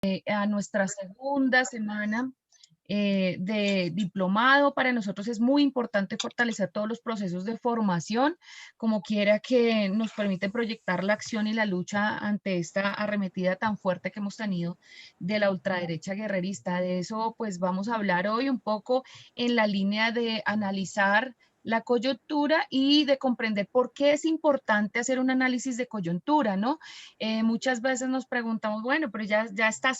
A nuestra segunda semana de diplomado. Para nosotros es muy importante fortalecer todos los procesos de formación, como quiera que nos permite proyectar la acción y la lucha ante esta arremetida tan fuerte que hemos tenido de la ultraderecha guerrerista. De eso pues vamos a hablar hoy un poco en la línea de analizar la coyuntura y de comprender por qué es importante hacer un análisis de coyuntura, ¿no? Muchas veces nos preguntamos, bueno, pero ya está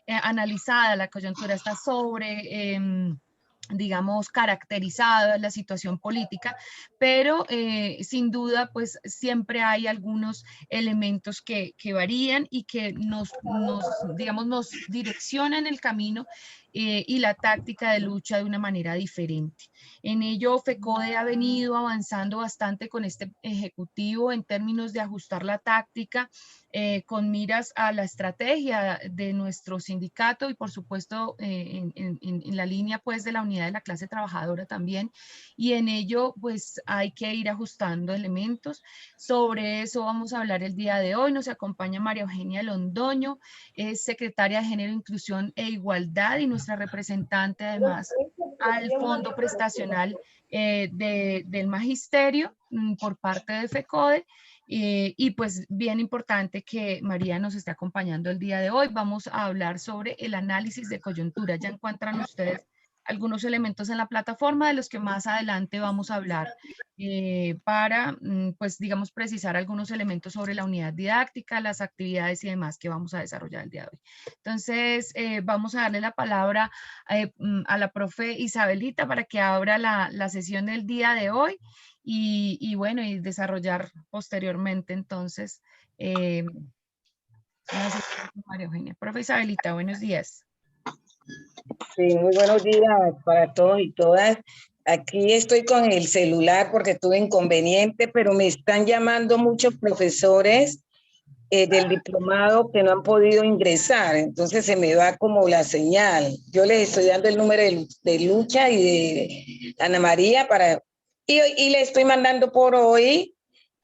analizada la coyuntura, está digamos, caracterizada la situación política, pero sin duda, pues siempre hay algunos elementos que varían y que digamos, nos direccionan el camino y la táctica de lucha de una manera diferente. En ello, FECODE ha venido avanzando bastante con este ejecutivo en términos de ajustar la táctica con miras a la estrategia de nuestro sindicato y por supuesto en la línea pues de la unidad de la clase trabajadora también, y en ello pues hay que ir ajustando elementos. Sobre eso vamos a hablar el día de hoy. Nos acompaña María Eugenia Londoño, es secretaria de Género, Inclusión e Igualdad y nuestra representante además al Fondo Prestacional del Magisterio por parte de FECODE. Y pues bien importante que María nos esté acompañando el día de hoy. Vamos a hablar sobre el análisis de coyuntura. Ya encuentran ustedes algunos elementos en la plataforma de los que más adelante vamos a hablar para, pues digamos, precisar algunos elementos sobre la unidad didáctica, las actividades y demás que vamos a desarrollar el día de hoy. Entonces, vamos a darle la palabra a la profe Isabelita para que abra la sesión del día de hoy y bueno, y desarrollar posteriormente entonces la sesión con María Eugenia. Profe Isabelita, buenos días. Sí, muy buenos días para todos y todas. Aquí estoy con el celular porque tuve inconveniente, pero me están llamando muchos profesores del diplomado que no han podido ingresar, entonces se me va como la señal. Yo les estoy dando el número de Lucha y de Ana María y le estoy mandando por hoy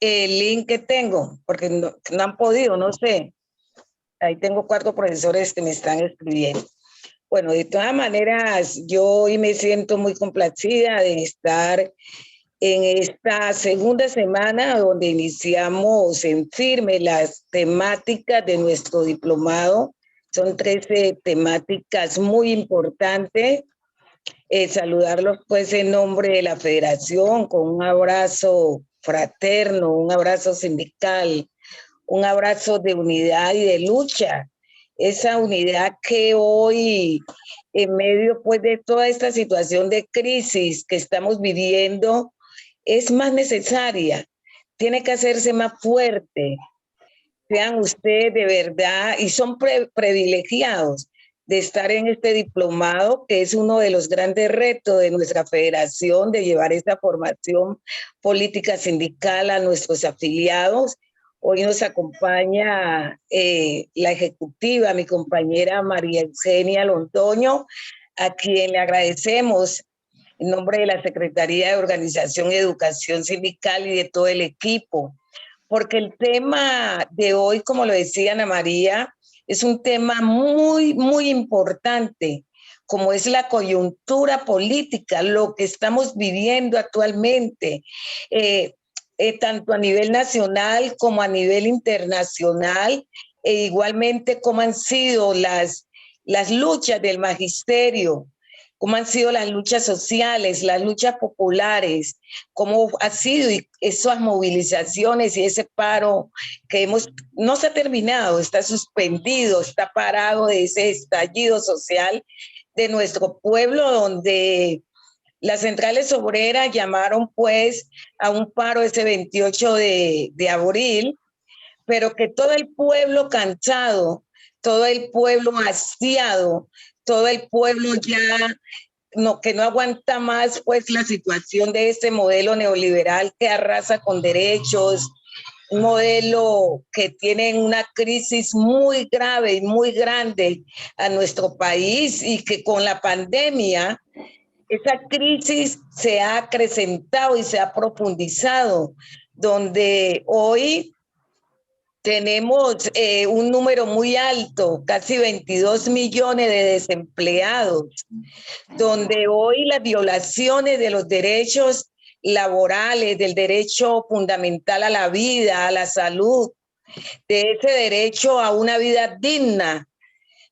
el link que tengo, porque no han podido, no sé. Ahí tengo 4 profesores que me están escribiendo. Bueno, de todas maneras, yo hoy me siento muy complacida de estar en esta segunda semana donde iniciamos en firme las temáticas de nuestro diplomado. Son 13 temáticas muy importantes. Saludarlos pues en nombre de la federación con un abrazo fraterno, un abrazo sindical, un abrazo de unidad y de lucha. Esa unidad que hoy, en medio pues de toda esta situación de crisis que estamos viviendo, es más necesaria, tiene que hacerse más fuerte. Sean ustedes de verdad, y son privilegiados de estar en este diplomado, que es uno de los grandes retos de nuestra federación, de llevar esta formación política sindical a nuestros afiliados. Hoy nos acompaña la ejecutiva, mi compañera María Eugenia Londoño, a quien le agradecemos en nombre de la Secretaría de Organización y Educación Sindical y de todo el equipo, porque el tema de hoy, como lo decía Ana María, es un tema muy, muy importante, como es la coyuntura política, lo que estamos viviendo actualmente, tanto a nivel nacional como a nivel internacional, e igualmente cómo han sido las luchas del magisterio, cómo han sido las luchas sociales, las luchas populares, cómo ha sido esas movilizaciones y ese paro que no se ha terminado, está suspendido, está parado de ese estallido social de nuestro pueblo, donde las centrales obreras llamaron pues a un paro ese 28 de abril, pero que todo el pueblo cansado, todo el pueblo hastiado, todo el pueblo ya que no aguanta más pues la situación de este modelo neoliberal que arrasa con derechos, un modelo que tiene una crisis muy grave y muy grande a nuestro país, y que con la pandemia esa crisis se ha acrecentado y se ha profundizado, donde hoy tenemos un número muy alto, casi 22 millones de desempleados, donde hoy las violaciones de los derechos laborales, del derecho fundamental a la vida, a la salud, de ese derecho a una vida digna,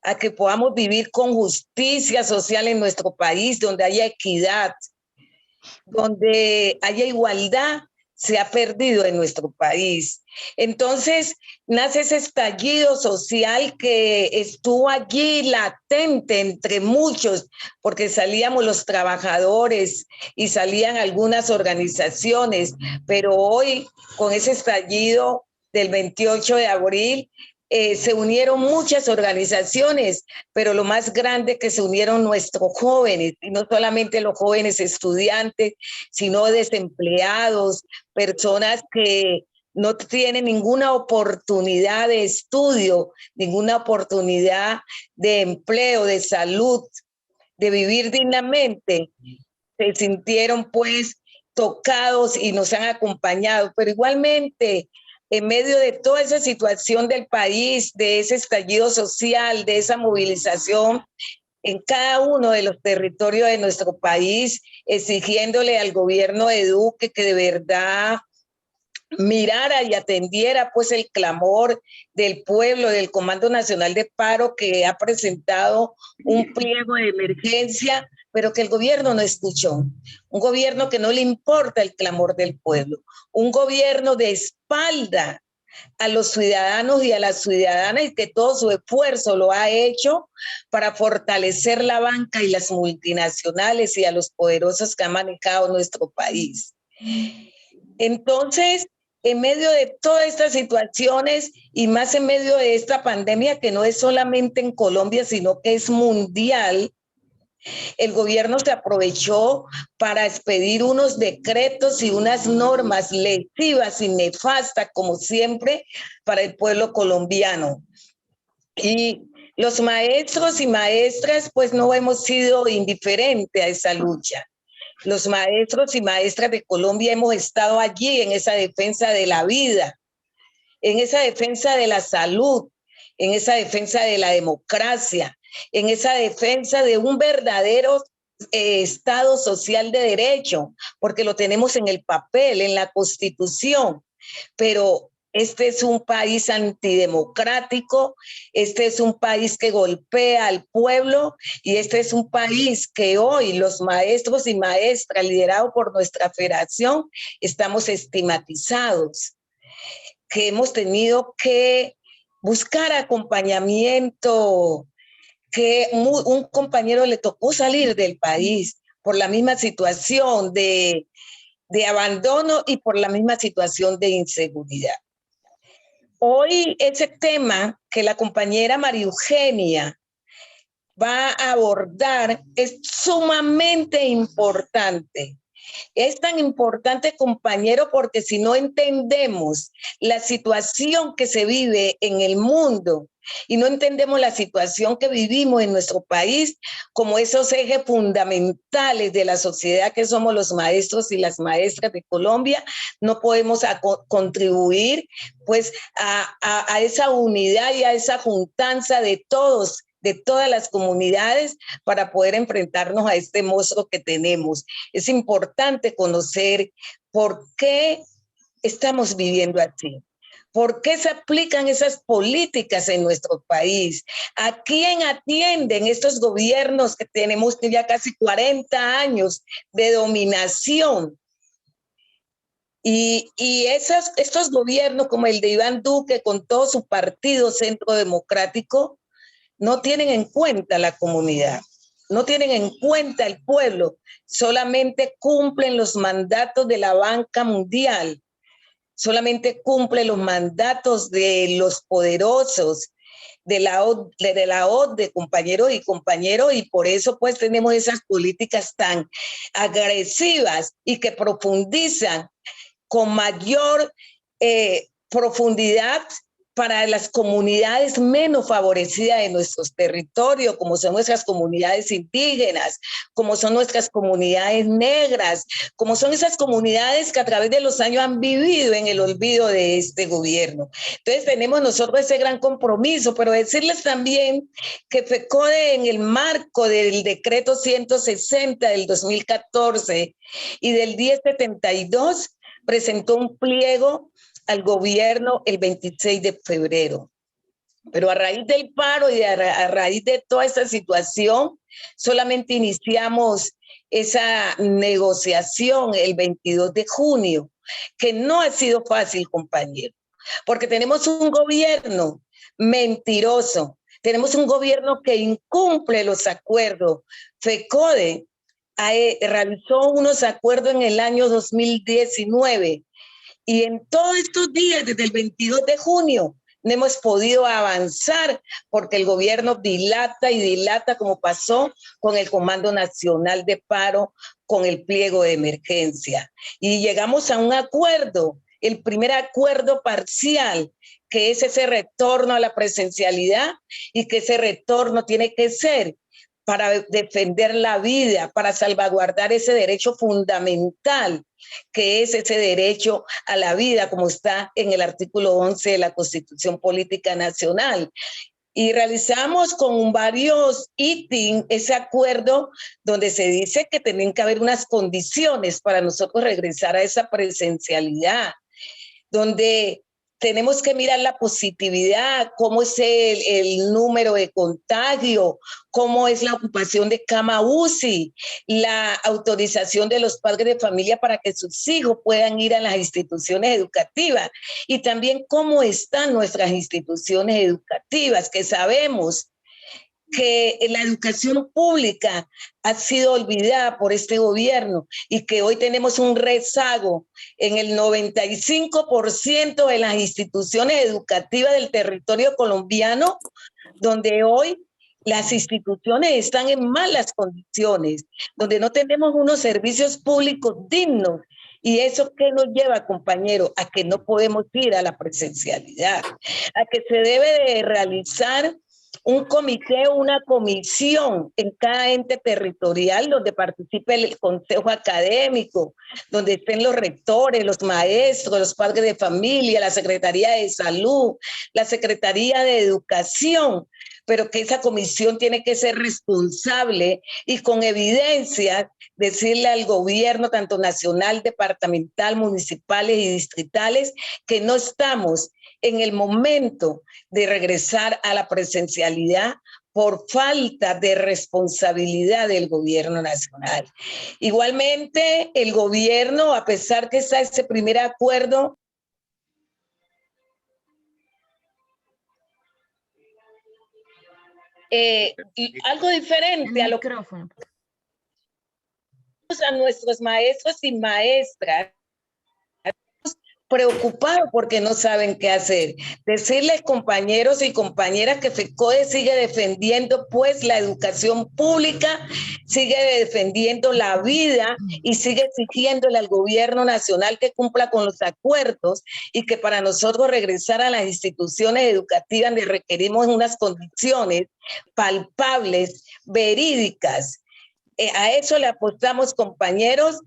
a que podamos vivir con justicia social en nuestro país, donde haya equidad, donde haya igualdad, se ha perdido en nuestro país. Entonces, nace ese estallido social que estuvo allí latente entre muchos, porque salíamos los trabajadores y salían algunas organizaciones, pero hoy, con ese estallido del 28 de abril, se unieron muchas organizaciones, pero lo más grande que se unieron nuestros jóvenes, y no solamente los jóvenes estudiantes, sino desempleados, personas que no tienen ninguna oportunidad de estudio, ninguna oportunidad de empleo, de salud, de vivir dignamente. Se sintieron pues tocados y nos han acompañado, pero igualmente en medio de toda esa situación del país, de ese estallido social, de esa movilización en cada uno de los territorios de nuestro país, exigiéndole al gobierno de Duque que de verdad mirara y atendiera pues el clamor del pueblo, del Comando Nacional de Paro, que ha presentado un pliego de emergencia, pero que el gobierno no escuchó. Un gobierno que no le importa el clamor del pueblo. Un gobierno de espalda a los ciudadanos y a las ciudadanas, y que todo su esfuerzo lo ha hecho para fortalecer la banca y las multinacionales y a los poderosos que han manejado nuestro país. Entonces, en medio de todas estas situaciones y más en medio de esta pandemia que no es solamente en Colombia, sino que es mundial, el gobierno se aprovechó para expedir unos decretos y unas normas lesivas y nefastas, como siempre, para el pueblo colombiano. Y los maestros y maestras, pues no hemos sido indiferentes a esa lucha. Los maestros y maestras de Colombia hemos estado allí en esa defensa de la vida, en esa defensa de la salud, en esa defensa de la democracia, en esa defensa de un verdadero Estado social de derecho, porque lo tenemos en el papel, en la Constitución, pero este es un país antidemocrático, este es un país que golpea al pueblo y este es un país que hoy los maestros y maestras, liderados por nuestra federación, estamos estigmatizados, que hemos tenido que buscar acompañamiento, que un compañero le tocó salir del país por la misma situación de abandono y por la misma situación de inseguridad. Hoy ese tema que la compañera María Eugenia va a abordar es sumamente importante. Es tan importante, compañero, porque si no entendemos la situación que se vive en el mundo y no entendemos la situación que vivimos en nuestro país como esos ejes fundamentales de la sociedad que somos los maestros y las maestras de Colombia, no podemos contribuir pues a esa unidad y a esa juntanza de todos, de todas las comunidades para poder enfrentarnos a este monstruo que tenemos. Es importante conocer por qué estamos viviendo así. ¿Por qué se aplican esas políticas en nuestro país? ¿A quién atienden estos gobiernos que tenemos ya casi 40 años de dominación? Y estos gobiernos como el de Iván Duque con todo su partido Centro Democrático no tienen en cuenta la comunidad, no tienen en cuenta el pueblo, solamente cumplen los mandatos de la banca mundial, solamente cumplen los mandatos de los poderosos, de la OCDE, compañeros y compañeros, y por eso pues tenemos esas políticas tan agresivas y que profundizan con mayor profundidad para las comunidades menos favorecidas de nuestros territorios, como son nuestras comunidades indígenas, como son nuestras comunidades negras, como son esas comunidades que a través de los años han vivido en el olvido de este gobierno. Entonces tenemos nosotros ese gran compromiso, pero decirles también que FECODE, en el marco del decreto 160 del 2014 y del 1072, presentó un pliego al gobierno el 26 de febrero. Pero a raíz del paro y a raíz de toda esta situación, solamente iniciamos esa negociación el 22 de junio, que no ha sido fácil, compañero, porque tenemos un gobierno mentiroso, tenemos un gobierno que incumple los acuerdos. FECODE realizó unos acuerdos en el año 2019, y en todos estos días, desde el 22 de junio, no hemos podido avanzar porque el gobierno dilata y dilata, como pasó con el Comando Nacional de Paro, con el pliego de emergencia. Y llegamos a un acuerdo, el primer acuerdo parcial, que es ese retorno a la presencialidad, y que ese retorno tiene que ser para defender la vida, para salvaguardar ese derecho fundamental, que es ese derecho a la vida, como está en el artículo 11 de la Constitución Política Nacional. Y realizamos con varios ítems ese acuerdo donde se dice que tienen que haber unas condiciones para nosotros regresar a esa presencialidad, donde tenemos que mirar la positividad, cómo es el número de contagio, cómo es la ocupación de cama UCI, la autorización de los padres de familia para que sus hijos puedan ir a las instituciones educativas, y también cómo están nuestras instituciones educativas, que sabemos que la educación pública ha sido olvidada por este gobierno y que hoy tenemos un rezago en el 95% de las instituciones educativas del territorio colombiano, donde hoy las instituciones están en malas condiciones, donde no tenemos unos servicios públicos dignos. ¿Y eso qué nos lleva, compañero? A que no podemos ir a la presencialidad, a que se debe de realizar un comité o una comisión en cada ente territorial donde participe el consejo académico, donde estén los rectores, los maestros, los padres de familia, la Secretaría de Salud, la Secretaría de Educación, pero que esa comisión tiene que ser responsable y con evidencia decirle al gobierno, tanto nacional, departamental, municipales y distritales, que no estamos en el momento de regresar a la presencialidad por falta de responsabilidad del gobierno nacional. Igualmente, el gobierno, a pesar que está ese primer acuerdo, algo diferente a lo que a nuestros maestros y maestras preocupados porque no saben qué hacer. Decirles, compañeros y compañeras, que FECODE sigue defendiendo pues la educación pública, sigue defendiendo la vida y sigue exigiéndole al gobierno nacional que cumpla con los acuerdos, y que para nosotros regresar a las instituciones educativas le requerimos unas condiciones palpables, verídicas. A eso le apostamos, compañeros.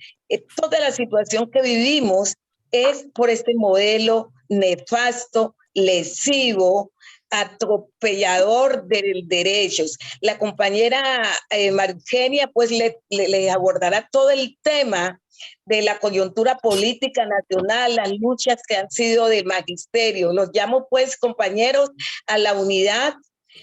Toda la situación que vivimos es por este modelo nefasto, lesivo, atropellador de derechos. La compañera María Eugenia pues le abordará todo el tema de la coyuntura política nacional, las luchas que han sido del magisterio. Los llamo pues, compañeros, a la unidad,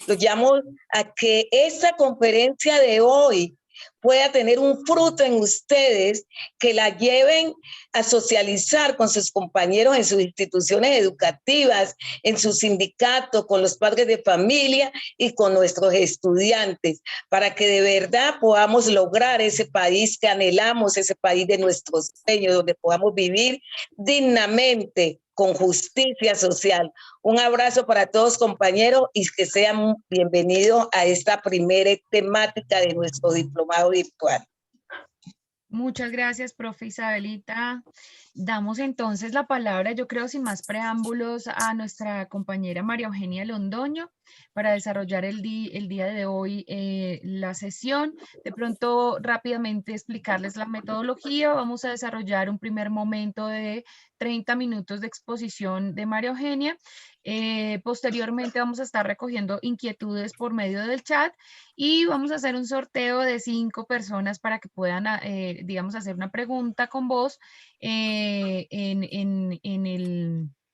los llamo a que esta conferencia de hoy pueda tener un fruto en ustedes, que la lleven a socializar con sus compañeros en sus instituciones educativas, en sus sindicatos, con los padres de familia y con nuestros estudiantes, para que de verdad podamos lograr ese país que anhelamos, ese país de nuestros sueños, donde podamos vivir dignamente, con justicia social. Un abrazo para todos, compañeros, y que sean bienvenidos a esta primera temática de nuestro diplomado virtual. Muchas gracias, profe Isabelita. Damos entonces la palabra, yo creo, sin más preámbulos, a nuestra compañera María Eugenia Londoño para desarrollar el día de hoy la sesión. De pronto, rápidamente explicarles la metodología. Vamos a desarrollar un primer momento de 30 minutos de exposición de María Eugenia. Posteriormente vamos a estar recogiendo inquietudes por medio del chat y vamos a hacer un sorteo de 5 personas para que puedan, digamos, hacer una pregunta con vos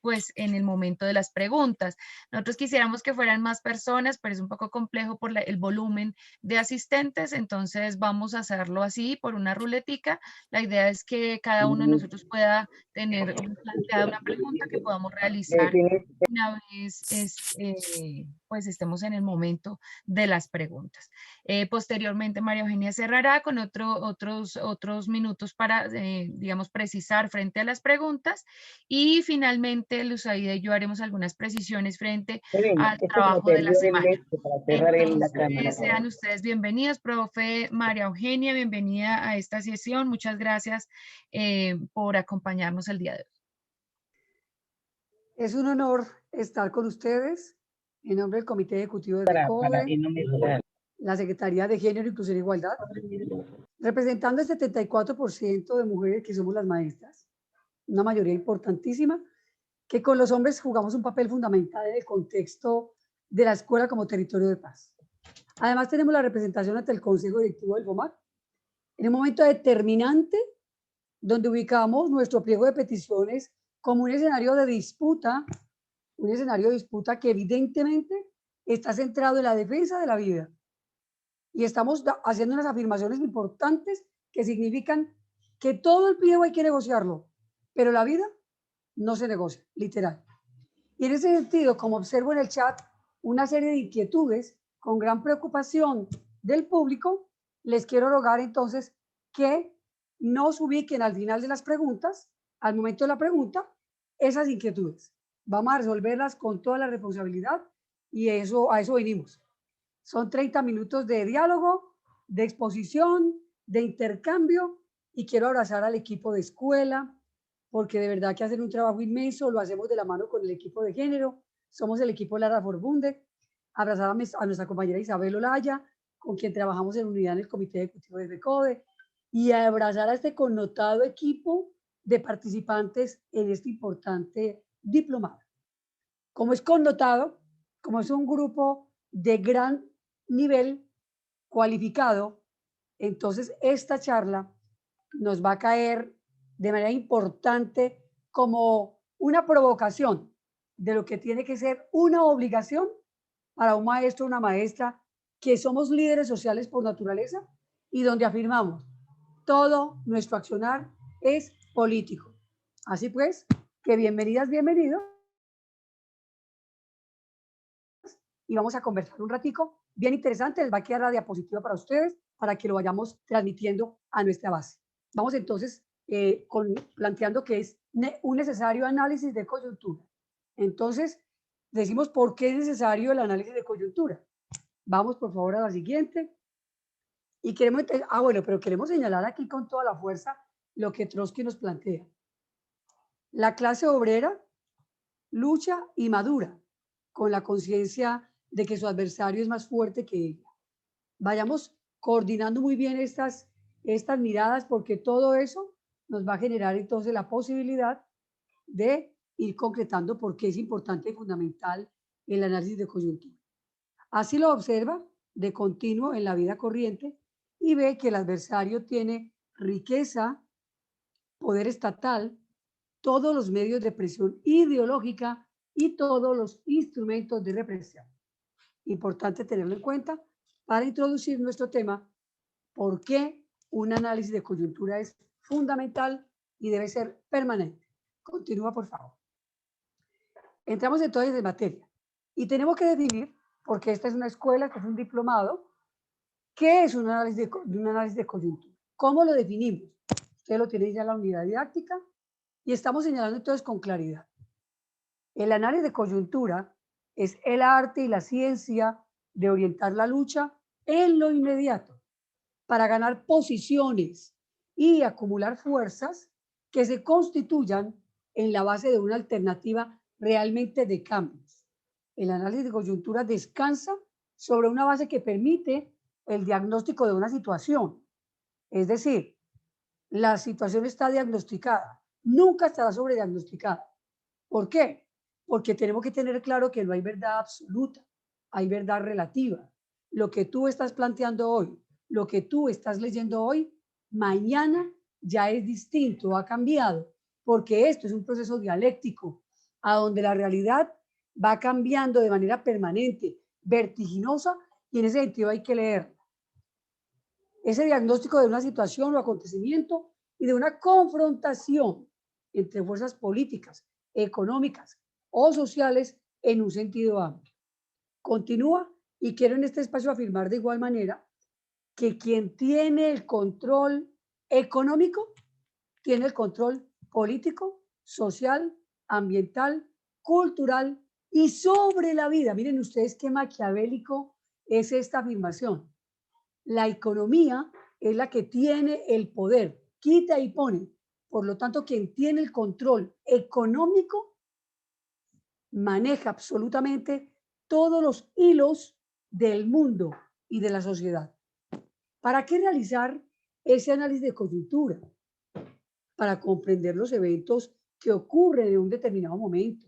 pues, en el momento de las preguntas. Nosotros quisiéramos que fueran más personas, pero es un poco complejo por el volumen de asistentes, entonces vamos a hacerlo así por una ruletica. La idea es que cada uno de nosotros pueda tener planteada una pregunta que podamos realizar una vez pues estemos en el momento de las preguntas. Posteriormente, María Eugenia cerrará con otros minutos para, digamos, precisar frente a las preguntas. Y finalmente, Luzaida y yo haremos algunas precisiones frente al Esto para trabajo de la semana. para cerrar la cámara. Entonces, sean ustedes bienvenidos, profe María Eugenia, bienvenida a esta sesión. Muchas gracias por acompañarnos el día de hoy. Es un honor estar con ustedes en nombre del Comité Ejecutivo de FECODE, la Secretaría de Género, Inclusión e Igualdad, representando el 74% de mujeres que somos las maestras, una mayoría importantísima, que con los hombres jugamos un papel fundamental en el contexto de la escuela como territorio de paz. Además tenemos la representación ante el Consejo Directivo del FOMAC, en un momento determinante donde ubicamos nuestro pliego de peticiones como un escenario de disputa, que evidentemente está centrado en la defensa de la vida. Y estamos haciendo unas afirmaciones importantes que significan que todo el pliego hay que negociarlo, pero la vida no se negocia, literal. Y en ese sentido, como observo en el chat una serie de inquietudes con gran preocupación del público, les quiero rogar entonces que nos ubiquen al final de las preguntas, al momento de la pregunta, esas inquietudes. Vamos a resolverlas con toda la responsabilidad y a eso venimos. Son 30 minutos de diálogo, de exposición, de intercambio, y quiero abrazar al equipo de escuela, porque de verdad que hacen un trabajo inmenso, lo hacemos de la mano con el equipo de género, somos el equipo Lara Forbunde, abrazar a nuestra compañera Isabel Olaya, con quien trabajamos en unidad en el Comité Ejecutivo de FECODE, y abrazar a este connotado equipo de participantes en este importante diplomado. Como es connotado, como es un grupo de gran nivel cualificado, entonces esta charla nos va a caer de manera importante como una provocación de lo que tiene que ser una obligación para un maestro o una maestra, que somos líderes sociales por naturaleza y donde afirmamos todo nuestro accionar es político. Así pues, que bienvenidas, bienvenidos. Y vamos a conversar un ratico bien interesante. Les va a quedar la diapositiva para ustedes para que lo vayamos transmitiendo a nuestra base. Vamos entonces planteando que es un necesario análisis de coyuntura. Entonces, decimos por qué es necesario el análisis de coyuntura. Vamos, por favor, a la siguiente. Y queremos, pero queremos señalar aquí con toda la fuerza lo que Trotsky nos plantea. La clase obrera lucha y madura con la conciencia de que su adversario es más fuerte que ella. Vayamos coordinando muy bien estas miradas, porque todo eso nos va a generar entonces la posibilidad de ir concretando por qué es importante y fundamental el análisis de coyuntura. Así lo observa de continuo en la vida corriente y ve que el adversario tiene riqueza, poder estatal, todos los medios de presión ideológica y todos los instrumentos de represión. Importante tenerlo en cuenta para introducir nuestro tema, por qué un análisis de coyuntura es fundamental y debe ser permanente. Continúa, por favor. Entramos entonces en materia y tenemos que definir, porque esta es una escuela, que es un diplomado, ¿qué es un análisis de coyuntura? ¿Cómo lo definimos? Ustedes lo tienen ya en la unidad didáctica y estamos señalando entonces con claridad. El análisis de coyuntura es el arte y la ciencia de orientar la lucha en lo inmediato para ganar posiciones y acumular fuerzas que se constituyan en la base de una alternativa realmente de cambios. El análisis de coyuntura descansa sobre una base que permite el diagnóstico de una situación. Es decir, la situación está diagnosticada, nunca estará sobrediagnosticada. ¿Por qué? Porque tenemos que tener claro que no hay verdad absoluta, hay verdad relativa. Lo que tú estás planteando hoy, lo que tú estás leyendo hoy, mañana ya es distinto, ha cambiado, porque esto es un proceso dialéctico, a donde la realidad va cambiando de manera permanente, vertiginosa, y en ese sentido hay que leerla. Ese diagnóstico de una situación o acontecimiento y de una confrontación entre fuerzas políticas, económicas o sociales en un sentido amplio. Continúa, y quiero en este espacio afirmar de igual manera que quien tiene el control económico tiene el control político, social, ambiental, cultural y sobre la vida. Miren ustedes qué maquiavélico es esta afirmación. La economía es la que tiene el poder, quita y pone. Por lo tanto, quien tiene el control económico maneja absolutamente todos los hilos del mundo y de la sociedad. ¿Para qué realizar ese análisis de coyuntura? Para comprender los eventos que ocurren en un determinado momento,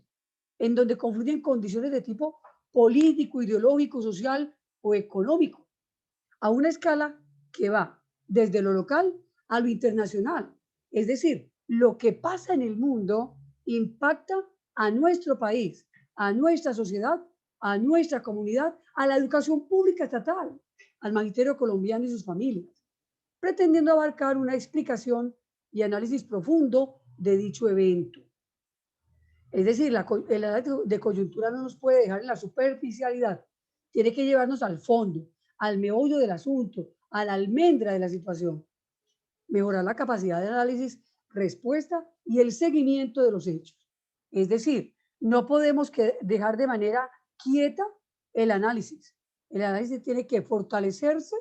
en donde confluyen condiciones de tipo político, ideológico, social o económico, a una escala que va desde lo local a lo internacional. Es decir, lo que pasa en el mundo impacta a nuestro país, a nuestra sociedad, a nuestra comunidad, a la educación pública estatal, al magisterio colombiano y sus familias, pretendiendo abarcar una explicación y análisis profundo de dicho evento. Es decir, el análisis de coyuntura no nos puede dejar en la superficialidad, tiene que llevarnos al fondo, al meollo del asunto, a la almendra de la situación. Mejorar la capacidad de análisis, respuesta y el seguimiento de los hechos. Es decir, no podemos dejar de manera quieta el análisis. El análisis tiene que fortalecerse,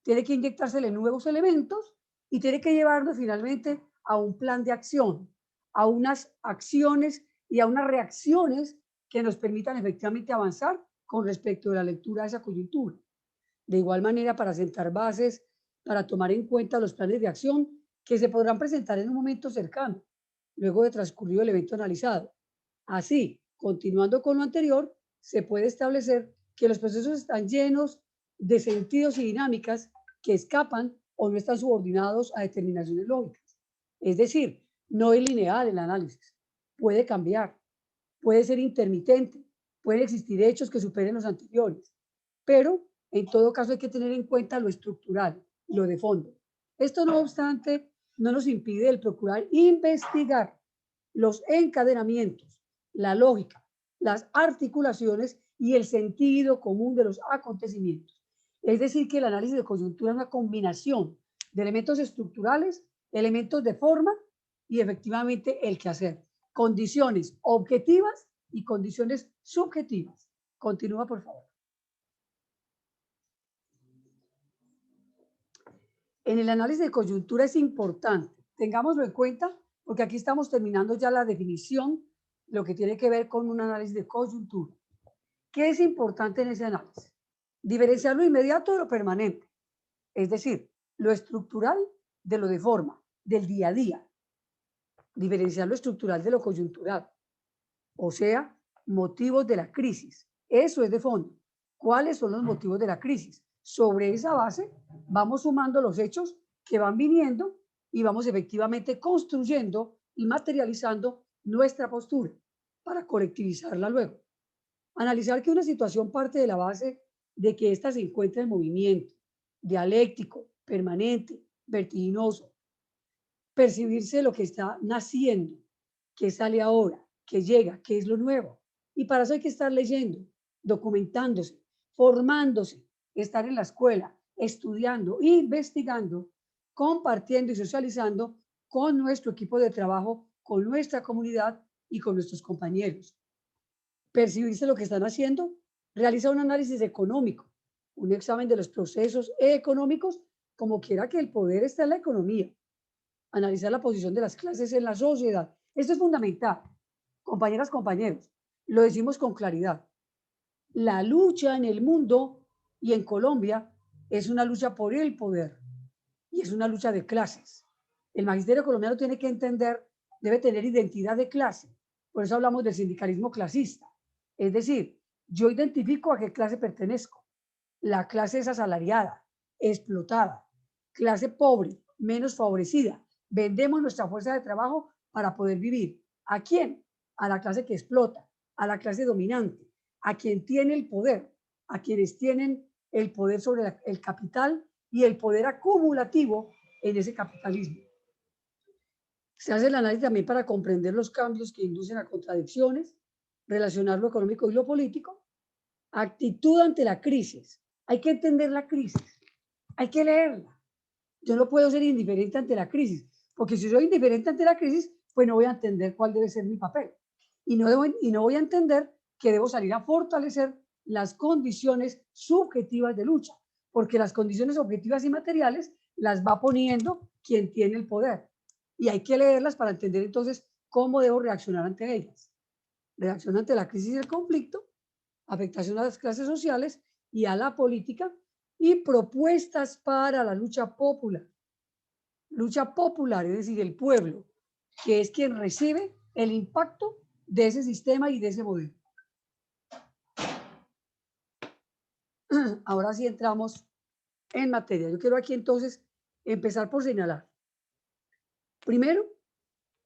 tiene que inyectársele nuevos elementos y tiene que llevarnos finalmente a un plan de acción, a unas acciones y a unas reacciones que nos permitan efectivamente avanzar con respecto a la lectura de esa coyuntura. De igual manera, para sentar bases, para tomar en cuenta los planes de acción que se podrán presentar en un momento cercano, luego de transcurrido el evento analizado. Así, continuando con lo anterior, se puede establecer que los procesos están llenos de sentidos y dinámicas que escapan o no están subordinados a determinaciones lógicas. Es decir, no es lineal el análisis, puede cambiar, puede ser intermitente, pueden existir hechos que superen los anteriores, pero en todo caso hay que tener en cuenta lo estructural, lo de fondo. Esto, no obstante, no nos impide el procurar investigar los encadenamientos, la lógica, las articulaciones y el sentido común de los acontecimientos. Es decir, que el análisis de coyuntura es una combinación de elementos estructurales, elementos de forma y efectivamente el quehacer. Condiciones objetivas y condiciones subjetivas. Continúa, por favor. En el análisis de coyuntura es importante, tengámoslo en cuenta, porque aquí estamos terminando ya la definición, lo que tiene que ver con un análisis de coyuntura. ¿Qué es importante en ese análisis? Diferenciar lo inmediato de lo permanente, es decir, lo estructural de lo de forma, del día a día. Diferenciar lo estructural de lo coyuntural, o sea, motivos de la crisis. Eso es de fondo. ¿Cuáles son los motivos de la crisis? Sobre esa base vamos sumando los hechos que van viniendo y vamos efectivamente construyendo y materializando nuestra postura para colectivizarla luego. Analizar que una situación parte de la base de que ésta se encuentra en movimiento, dialéctico, permanente, vertiginoso. Percibirse lo que está naciendo, que sale ahora, que llega, que es lo nuevo. Y para eso hay que estar leyendo, documentándose, formándose, estar en la escuela, estudiando, investigando, compartiendo y socializando con nuestro equipo de trabajo, con nuestra comunidad y con nuestros compañeros. Percibirse lo que están haciendo, realiza un análisis económico, un examen de los procesos económicos, como quiera que el poder esté en la economía. analizar la posición de las clases en la sociedad. Esto es fundamental. Compañeras, compañeros, lo decimos con claridad. La lucha en el mundo y en Colombia es una lucha por el poder y es una lucha de clases. El magisterio colombiano tiene que entender, debe tener identidad de clase. Por eso hablamos del sindicalismo clasista. Es decir, yo identifico a qué clase pertenezco. La clase es asalariada, explotada, clase pobre, menos favorecida. Vendemos nuestra fuerza de trabajo para poder vivir. ¿A quién? A la clase que explota, a la clase dominante, a quien tiene el poder, a quienes tienen el poder sobre el capital y el poder acumulativo en ese capitalismo. Se hace el análisis también para comprender los cambios que inducen a contradicciones, relacionar lo económico y lo político, actitud ante la crisis. Hay que entender la crisis, hay que leerla. Yo no puedo ser indiferente ante la crisis, porque si soy indiferente ante la crisis, pues no voy a entender cuál debe ser mi papel. Y no voy a entender que debo salir a fortalecer las condiciones subjetivas de lucha, porque las condiciones objetivas y materiales las va poniendo quien tiene el poder. Y hay que leerlas para entender entonces cómo debo reaccionar ante ellas. Reacción ante la crisis y el conflicto, afectación a las clases sociales y a la política, y propuestas para la lucha popular. Lucha popular, es decir, el pueblo, que es quien recibe el impacto de ese sistema y de ese modelo. Ahora sí entramos en materia. Yo quiero aquí entonces empezar por señalar. Primero,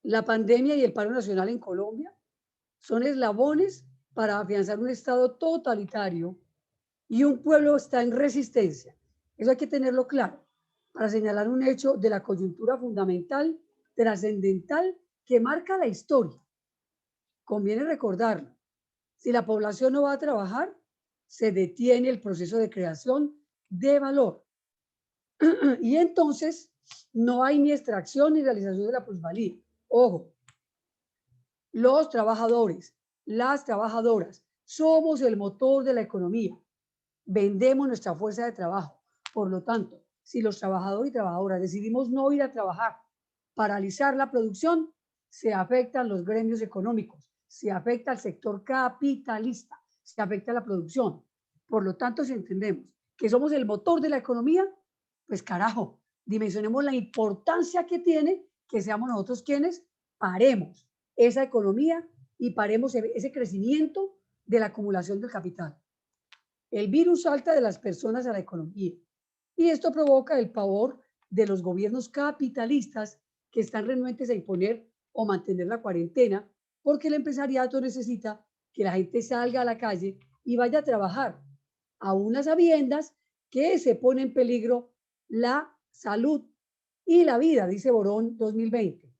la pandemia y el paro nacional en Colombia son eslabones para afianzar un Estado totalitario y un pueblo está en resistencia. Eso hay que tenerlo claro para señalar un hecho de la coyuntura fundamental, trascendental, que marca la historia. Conviene recordarlo. Si la población no va a trabajar, se detiene el proceso de creación de valor. Y entonces no hay ni extracción ni realización de la plusvalía. Ojo, los trabajadores, las trabajadoras, somos el motor de la economía. Vendemos nuestra fuerza de trabajo. Por lo tanto, si los trabajadores y trabajadoras decidimos no ir a trabajar, paralizar la producción, se afectan los gremios económicos, se afecta al sector capitalista, se afecta a la producción. Por lo tanto, si entendemos que somos el motor de la economía, pues carajo, dimensionemos la importancia que tiene que seamos nosotros quienes paremos esa economía y paremos ese crecimiento de la acumulación del capital. El virus salta de las personas a la economía y esto provoca el pavor de los gobiernos capitalistas que están renuentes a imponer o mantener la cuarentena porque el empresariado necesita que la gente salga a la calle y vaya a trabajar a unas sabiendas que se pone en peligro la salud y la vida, dice Borón 2020.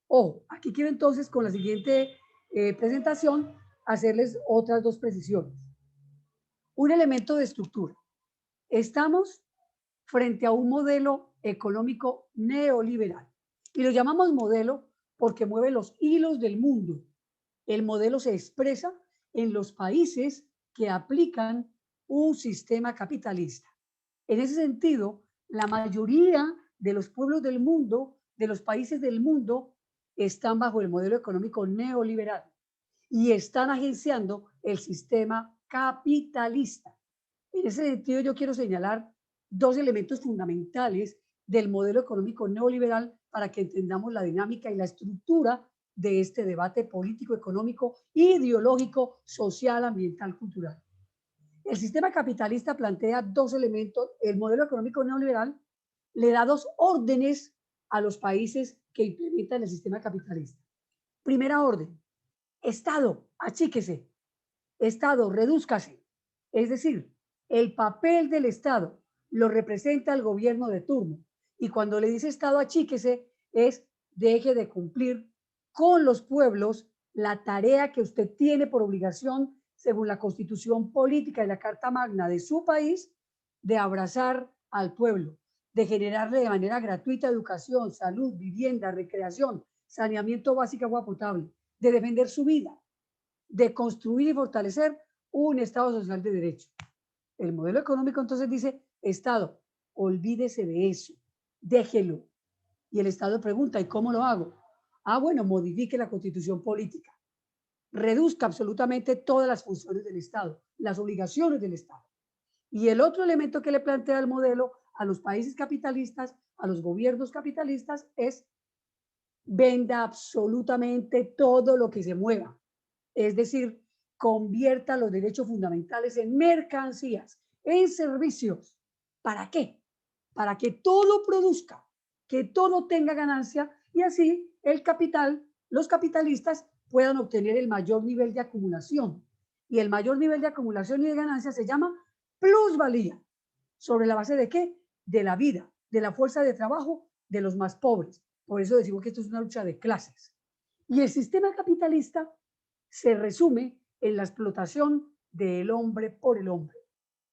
Ojo, aquí quiero entonces con la siguiente presentación hacerles otras dos precisiones. Un elemento de estructura. Estamos frente a un modelo económico neoliberal y lo llamamos modelo porque mueve los hilos del mundo. El modelo se expresa en los países que aplican un sistema capitalista. En ese sentido, la mayoría de los pueblos del mundo, de los países del mundo, están bajo el modelo económico neoliberal y están agenciando el sistema capitalista. En ese sentido, yo quiero señalar dos elementos fundamentales del modelo económico neoliberal para que entendamos la dinámica y la estructura de este debate político, económico, ideológico, social, ambiental, cultural. El sistema capitalista plantea dos elementos. El modelo económico neoliberal le da dos órdenes a los países que implementan el sistema capitalista. Primera orden, Estado, achíquese. Estado, redúzcase. Es decir, el papel del Estado lo representa el gobierno de turno. Y cuando le dice Estado, achíquese, es deje de cumplir con los pueblos la tarea que usted tiene por obligación, según la Constitución Política y la Carta Magna de su país, de abrazar al pueblo, de generarle de manera gratuita educación, salud, vivienda, recreación, saneamiento básico, agua potable, de defender su vida, de construir y fortalecer un Estado social de derecho. El modelo económico entonces dice, Estado, olvídese de eso, déjelo Y el Estado pregunta, ¿y cómo lo hago? Ah, bueno, modifique la constitución política. Reduzca absolutamente todas las funciones del Estado, las obligaciones del Estado. Y el otro elemento que le plantea el modelo a los países capitalistas, a los gobiernos capitalistas, es venda absolutamente todo lo que se mueva. Es decir, convierta los derechos fundamentales en mercancías, en servicios. ¿Para qué? Para que todo produzca, que todo tenga ganancia y así el capital, los capitalistas puedan obtener el mayor nivel de acumulación. Y el mayor nivel de acumulación y de ganancia se llama plusvalía. ¿Sobre la base de qué? De la vida, de la fuerza de trabajo de los más pobres. Por eso decimos que esto es una lucha de clases. Y el sistema capitalista se resume en la explotación del hombre por el hombre.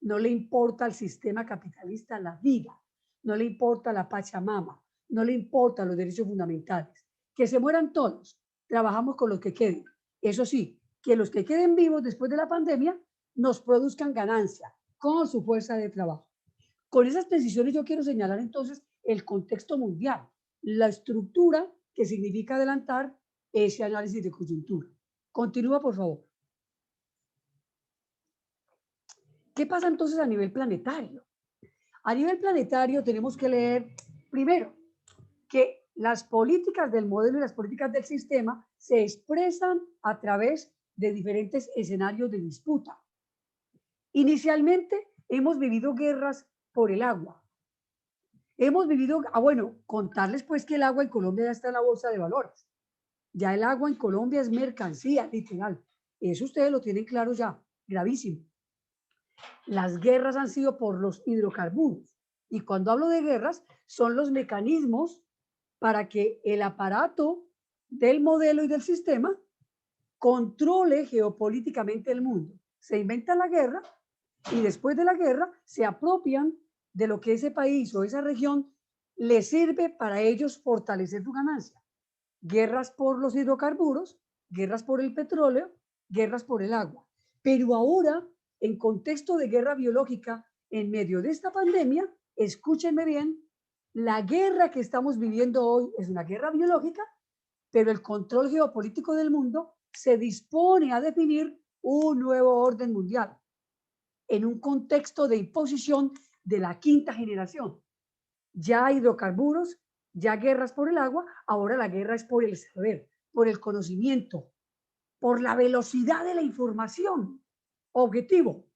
No le importa al sistema capitalista la vida, no le importa la Pachamama, no le importan los derechos fundamentales. Que se mueran todos, trabajamos con los que queden. Eso sí, que los que queden vivos después de la pandemia nos produzcan ganancia con su fuerza de trabajo. Con esas precisiones yo quiero señalar entonces el contexto mundial, la estructura que significa adelantar ese análisis de coyuntura. Continúa, por favor. ¿Qué pasa entonces a nivel planetario? A nivel planetario tenemos que leer, primero, que las políticas del modelo y las políticas del sistema se expresan a través de diferentes escenarios de disputa. Inicialmente hemos vivido guerras por el agua. Hemos vivido, bueno, contarles pues que el agua en Colombia ya está en la bolsa de valores. Ya el agua en Colombia es mercancía, literal. Eso ustedes lo tienen claro ya, gravísimo. Las guerras han sido por los hidrocarburos. Y cuando hablo de guerras, son los mecanismos para que el aparato del modelo y del sistema controle geopolíticamente el mundo. Se inventa la guerra y después de la guerra se apropian de lo que ese país o esa región les sirve para ellos fortalecer su ganancia. Guerras por los hidrocarburos, guerras por el petróleo, guerras por el agua. Pero ahora, en contexto de guerra biológica, en medio de esta pandemia, escúchenme bien, la guerra que estamos viviendo hoy es una guerra biológica, pero el control geopolítico del mundo se dispone a definir un nuevo orden mundial en un contexto de imposición de la quinta generación. Ya hidrocarburos, ya guerras por el agua, ahora la guerra es por el saber, por el conocimiento, por la velocidad de la información. Objetivo,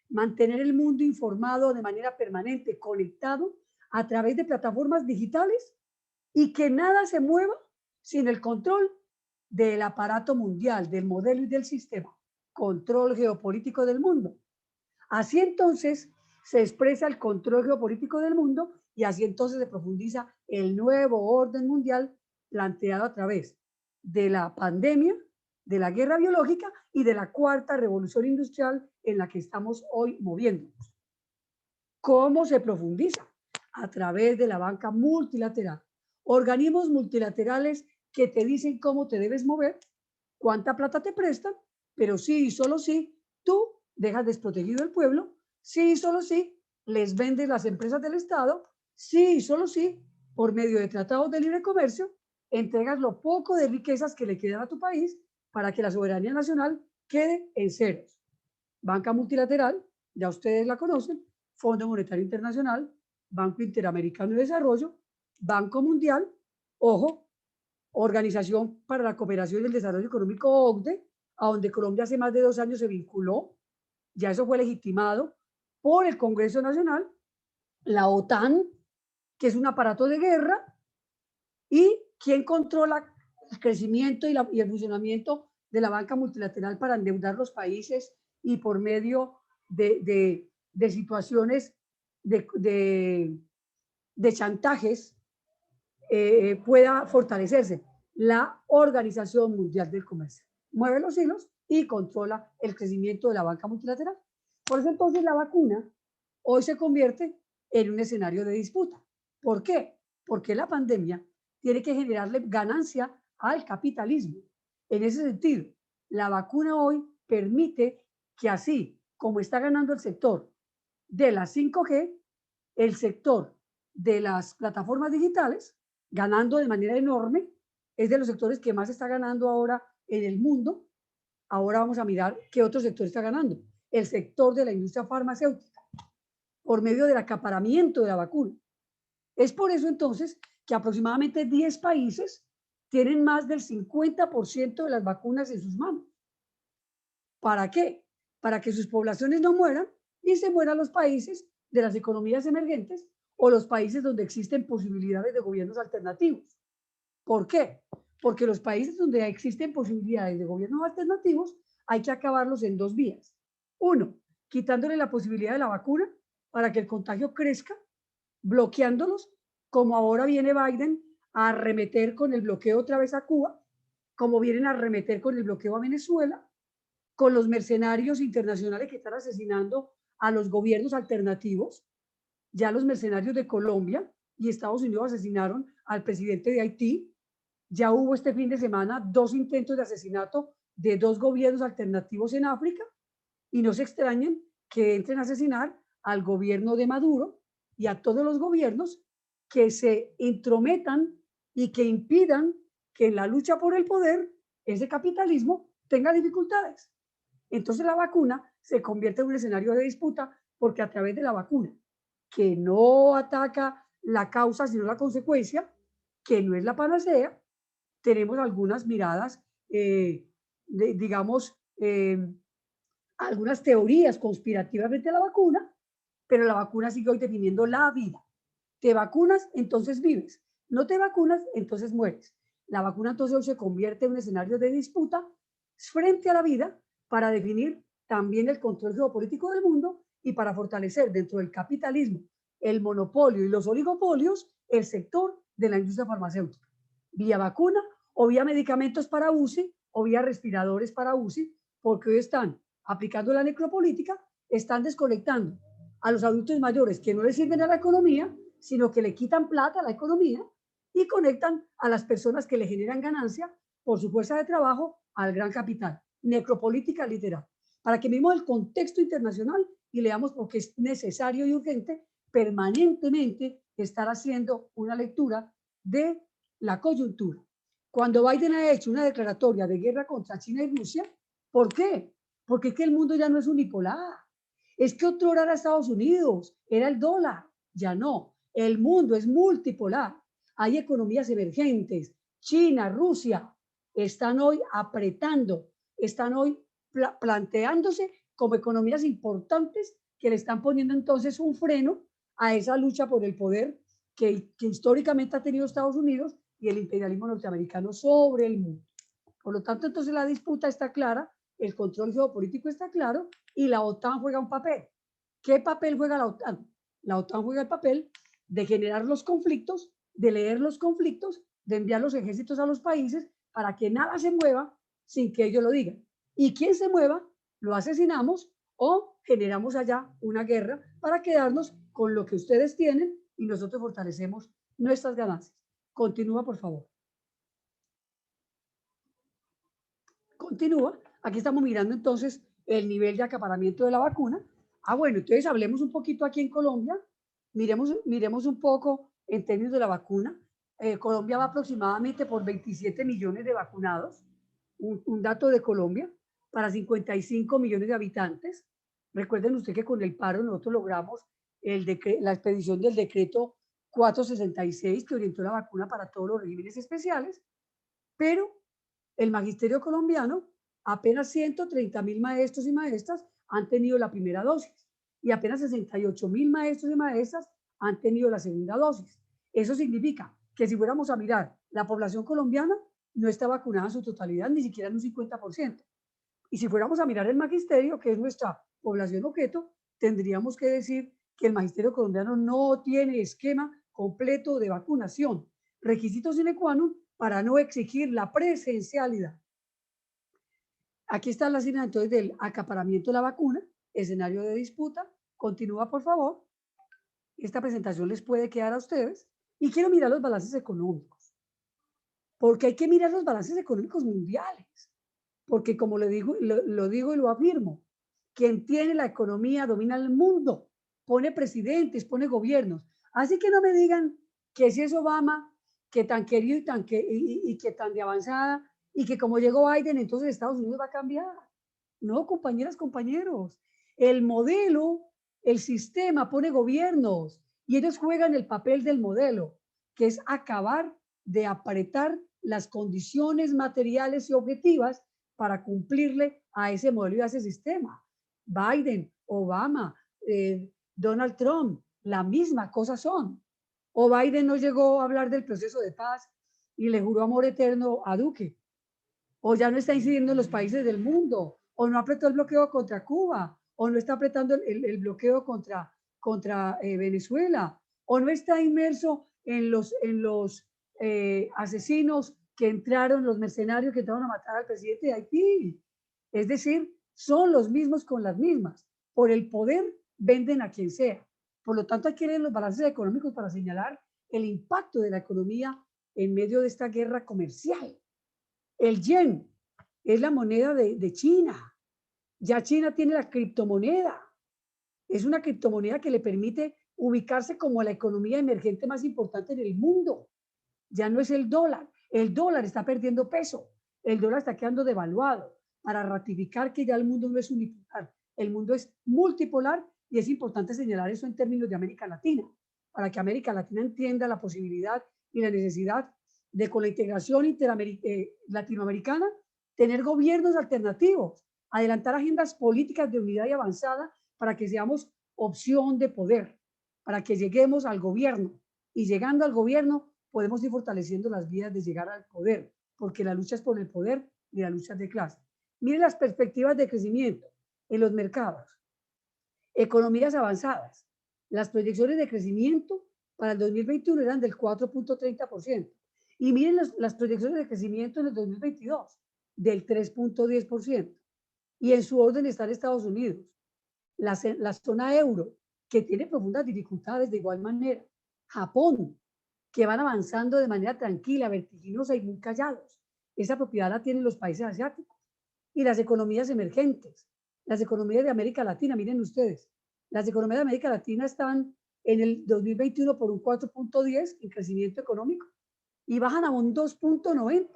mantener el mundo informado de manera permanente, conectado a través de plataformas digitales y que nada se mueva sin el control del aparato mundial, del modelo y del sistema. Control geopolítico del mundo. Así entonces se expresa el control geopolítico del mundo y así entonces se profundiza el nuevo orden mundial planteado a través de la pandemia, de la guerra biológica y de la cuarta revolución industrial en la que estamos hoy moviéndonos. ¿Cómo se profundiza? A través de la banca multilateral. Organismos multilaterales que te dicen cómo te debes mover, cuánta plata te prestan, pero sí y solo sí tú dejas desprotegido el pueblo, sí y solo sí les vendes las empresas del Estado, sí y solo sí por medio de tratados de libre comercio entregas lo poco de riquezas que le quedan a tu país para que la soberanía nacional quede en ceros. Banca multilateral, ya ustedes la conocen, Fondo Monetario Internacional, Banco Interamericano de Desarrollo, Banco Mundial, ojo, Organización para la Cooperación y el Desarrollo Económico, OCDE, a donde Colombia hace más de 2 años se vinculó, ya eso fue legitimado por el Congreso Nacional, la OTAN, que es un aparato de guerra, y quien controla el crecimiento y el funcionamiento de la banca multilateral para endeudar los países y por medio de situaciones de chantajes pueda fortalecerse. La Organización Mundial del Comercio mueve los hilos y controla el crecimiento de la banca multilateral. Por eso entonces la vacuna hoy se convierte en un escenario de disputa. ¿Por qué? Porque la pandemia tiene que generarle ganancia al capitalismo. En ese sentido, la vacuna hoy permite que así como está ganando el sector de la 5G, el sector de las plataformas digitales ganando de manera enorme, es de los sectores que más está ganando ahora en el mundo. Ahora vamos a mirar qué otro sector está ganando. El sector de la industria farmacéutica, por medio del acaparamiento de la vacuna. Es por eso entonces que aproximadamente 10 países tienen más del 50% de las vacunas en sus manos. ¿Para qué? Para que sus poblaciones no mueran y se mueran los países de las economías emergentes o los países donde existen posibilidades de gobiernos alternativos. ¿Por qué? Porque los países donde existen posibilidades de gobiernos alternativos hay que acabarlos en dos vías. Uno, quitándole la posibilidad de la vacuna para que el contagio crezca, bloqueándolos, como ahora viene Biden a arremeter con el bloqueo otra vez a Cuba, como vienen a arremeter con el bloqueo a Venezuela, con los mercenarios internacionales que están asesinando a los gobiernos alternativos. Ya los mercenarios de Colombia y Estados Unidos asesinaron al presidente de Haití. Ya hubo este fin de semana 2 intentos de asesinato de 2 gobiernos alternativos en África, y no se extrañen que entren a asesinar al gobierno de Maduro y a todos los gobiernos que se intrometan y que impidan que en la lucha por el poder ese capitalismo tenga dificultades. Entonces la vacuna se convierte en un escenario de disputa, porque a través de la vacuna, que no ataca la causa sino la consecuencia, que no es la panacea, tenemos algunas miradas, digamos, algunas teorías conspirativas frente a la vacuna, pero la vacuna sigue hoy definiendo la vida. Te vacunas, entonces vives. No te vacunas, entonces mueres. La vacuna entonces hoy se convierte en un escenario de disputa frente a la vida para definir también el control geopolítico del mundo y para fortalecer dentro del capitalismo, el monopolio y los oligopolios, el sector de la industria farmacéutica, vía vacuna o vía medicamentos para UCI o vía respiradores para UCI, porque hoy están aplicando la necropolítica, están desconectando a los adultos mayores que no les sirven a la economía, sino que le quitan plata a la economía, y conectan a las personas que le generan ganancia por su fuerza de trabajo al gran capital. Necropolítica literal. Para que vimos el contexto internacional y leamos por qué es necesario y urgente permanentemente estar haciendo una lectura de la coyuntura. Cuando Biden ha hecho una declaratoria de guerra contra China y Rusia, ¿por qué? Porque es que el mundo ya no es unipolar. Es que otrora era Estados Unidos, era el dólar, ya no. El mundo es multipolar. Hay economías emergentes. China, Rusia, están hoy apretando, están hoy planteándose como economías importantes que le están poniendo entonces un freno a esa lucha por el poder que históricamente ha tenido Estados Unidos y el imperialismo norteamericano sobre el mundo. Por lo tanto, entonces la disputa está clara, el control geopolítico está claro y la OTAN juega un papel. ¿Qué papel juega la OTAN? La OTAN juega el papel de generar los conflictos, de leer los conflictos, de enviar los ejércitos a los países para que nada se mueva sin que ellos lo digan. Y quien se mueva, lo asesinamos o generamos allá una guerra para quedarnos con lo que ustedes tienen y nosotros fortalecemos nuestras ganancias. Continúa, por favor. Continúa. Aquí estamos mirando entonces el nivel de acaparamiento de la vacuna. Bueno, entonces hablemos un poquito aquí en Colombia. Miremos un poco en términos de la vacuna. Colombia va aproximadamente por 27 millones de vacunados, un dato de Colombia, para 55 millones de habitantes. Recuerden ustedes que con el paro nosotros logramos la expedición del decreto 466 que orientó la vacuna para todos los regímenes especiales, pero el magisterio colombiano, apenas 130.000 maestros y maestras han tenido la primera dosis y apenas 68.000 maestros y maestras han tenido la segunda dosis. Eso significa que si fuéramos a mirar, la población colombiana no está vacunada en su totalidad, ni siquiera en un 50%. Y si fuéramos a mirar el magisterio, que es nuestra población objeto, tendríamos que decir que el magisterio colombiano no tiene esquema completo de vacunación, requisitos sine qua non para no exigir la presencialidad. Aquí está la asignación entonces del acaparamiento de la vacuna, escenario de disputa. Continúa, por favor. Esta presentación les puede quedar a ustedes. Y quiero mirar los balances económicos, porque hay que mirar los balances económicos mundiales, porque como lo digo y lo afirmo, quien tiene la economía domina el mundo, pone presidentes, pone gobiernos. Así que no me digan que si es Obama, que tan querido y que tan de avanzada, y que como llegó Biden, entonces Estados Unidos va a cambiar. No, compañeras, compañeros. El modelo, el sistema pone gobiernos y ellos juegan el papel del modelo, que es acabar de apretar las condiciones materiales y objetivas para cumplirle a ese modelo y a ese sistema. Biden, Obama, Donald Trump, la misma cosa son. O Biden no llegó a hablar del proceso de paz y le juró amor eterno a Duque. O ya no está incidiendo en los países del mundo, o no apretó el bloqueo contra Cuba, o no está apretando el bloqueo contra Venezuela, o no está inmerso en los asesinos que entraron, los mercenarios que entraron a matar al presidente de Haití. Es decir, son los mismos con las mismas. Por el poder venden a quien sea. Por lo tanto, hay que leer los balances económicos para señalar el impacto de la economía en medio de esta guerra comercial. El yen es la moneda de China. Ya China tiene la criptomoneda. Es una criptomoneda que le permite ubicarse como la economía emergente más importante en el mundo. Ya no es el dólar. El dólar está perdiendo peso. El dólar está quedando devaluado para ratificar que ya el mundo no es unipolar. El mundo es multipolar y es importante señalar eso en términos de América Latina, para que América Latina entienda la posibilidad y la necesidad de, con la integración latinoamericana, tener gobiernos alternativos, adelantar agendas políticas de unidad y avanzada para que seamos opción de poder, para que lleguemos al gobierno. Y llegando al gobierno podemos ir fortaleciendo las vías de llegar al poder, porque la lucha es por el poder y la lucha es de clase. Miren las perspectivas de crecimiento en los mercados. Economías avanzadas. Las proyecciones de crecimiento para el 2021 eran del 4.30%. Y miren las proyecciones de crecimiento en el 2022, del 3.10%. Y en su orden están Estados Unidos, la zona euro, que tiene profundas dificultades de igual manera. Japón, que van avanzando de manera tranquila, vertiginosa y muy callados. Esa propiedad la tienen los países asiáticos. Y las economías emergentes, las economías de América Latina, miren ustedes, las economías de América Latina están en el 2021 por un 4.10 en crecimiento económico y bajan a un 2.90.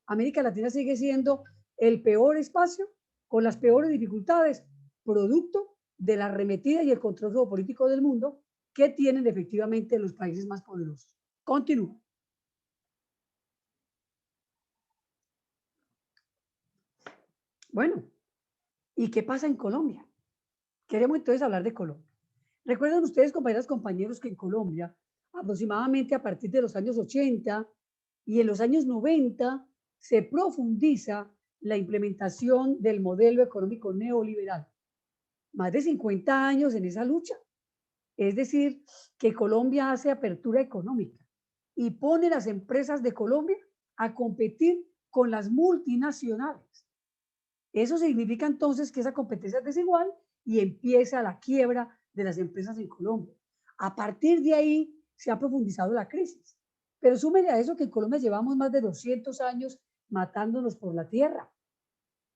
América Latina sigue siendo el peor espacio con las peores dificultades, producto de la arremetida y el control geopolítico del mundo que tienen efectivamente los países más poderosos. Continúo. Bueno, ¿y qué pasa en Colombia? Queremos entonces hablar de Colombia. Recuerdan ustedes, compañeras, compañeros, que en Colombia, aproximadamente a partir de los años 80 y en los años 90, se profundiza la implementación del modelo económico neoliberal. Más de 50 años en esa lucha. Es decir, que Colombia hace apertura económica y pone las empresas de Colombia a competir con las multinacionales. Eso significa entonces que esa competencia es desigual y empieza la quiebra de las empresas en Colombia. A partir de ahí se ha profundizado la crisis. Pero súmele a eso que en Colombia llevamos más de 200 años matándonos por la tierra.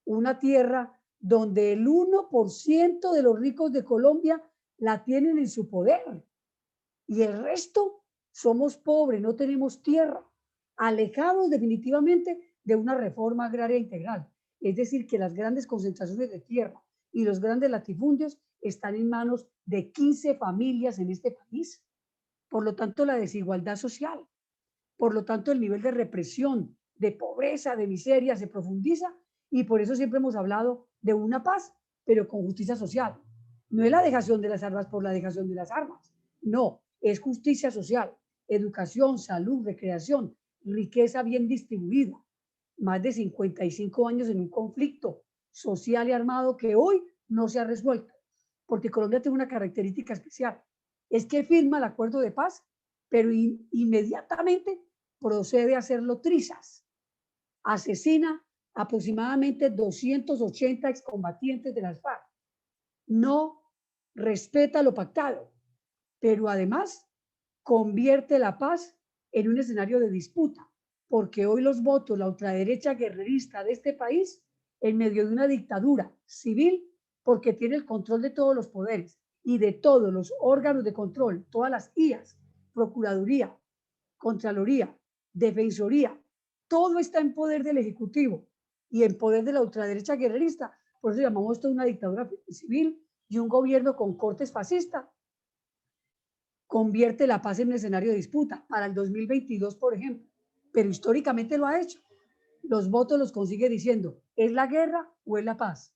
Una tierra donde el 1% de los ricos de Colombia la tienen en su poder. Y el resto somos pobres, no tenemos tierra, alejados definitivamente de una reforma agraria integral. Es decir, que las grandes concentraciones de tierra y los grandes latifundios están en manos de 15 familias en este país. Por lo tanto, la desigualdad social, por lo tanto, el nivel de represión, de pobreza, de miseria se profundiza y por eso siempre hemos hablado de una paz, pero con justicia social. No es la dejación de las armas por la dejación de las armas, no, es justicia social, educación, salud, recreación, riqueza bien distribuida. Más de 55 años en un conflicto social y armado que hoy no se ha resuelto, porque Colombia tiene una característica especial, es que firma el acuerdo de paz, pero inmediatamente procede a hacerlo trizas. Asesina aproximadamente 280 excombatientes de las FARC. No respeta lo pactado, pero además convierte la paz en un escenario de disputa, porque hoy los votos, la ultraderecha guerrerista de este país, en medio de una dictadura civil, porque tiene el control de todos los poderes y de todos los órganos de control, todas las IAS, Procuraduría, Contraloría, Defensoría, todo está en poder del Ejecutivo y en poder de la ultraderecha guerrerista. Por eso llamamos esto una dictadura civil y un gobierno con cortes fascistas. Convierte la paz en un escenario de disputa para el 2022, por ejemplo, pero históricamente lo ha hecho. Los votos los consigue diciendo, ¿es la guerra o es la paz?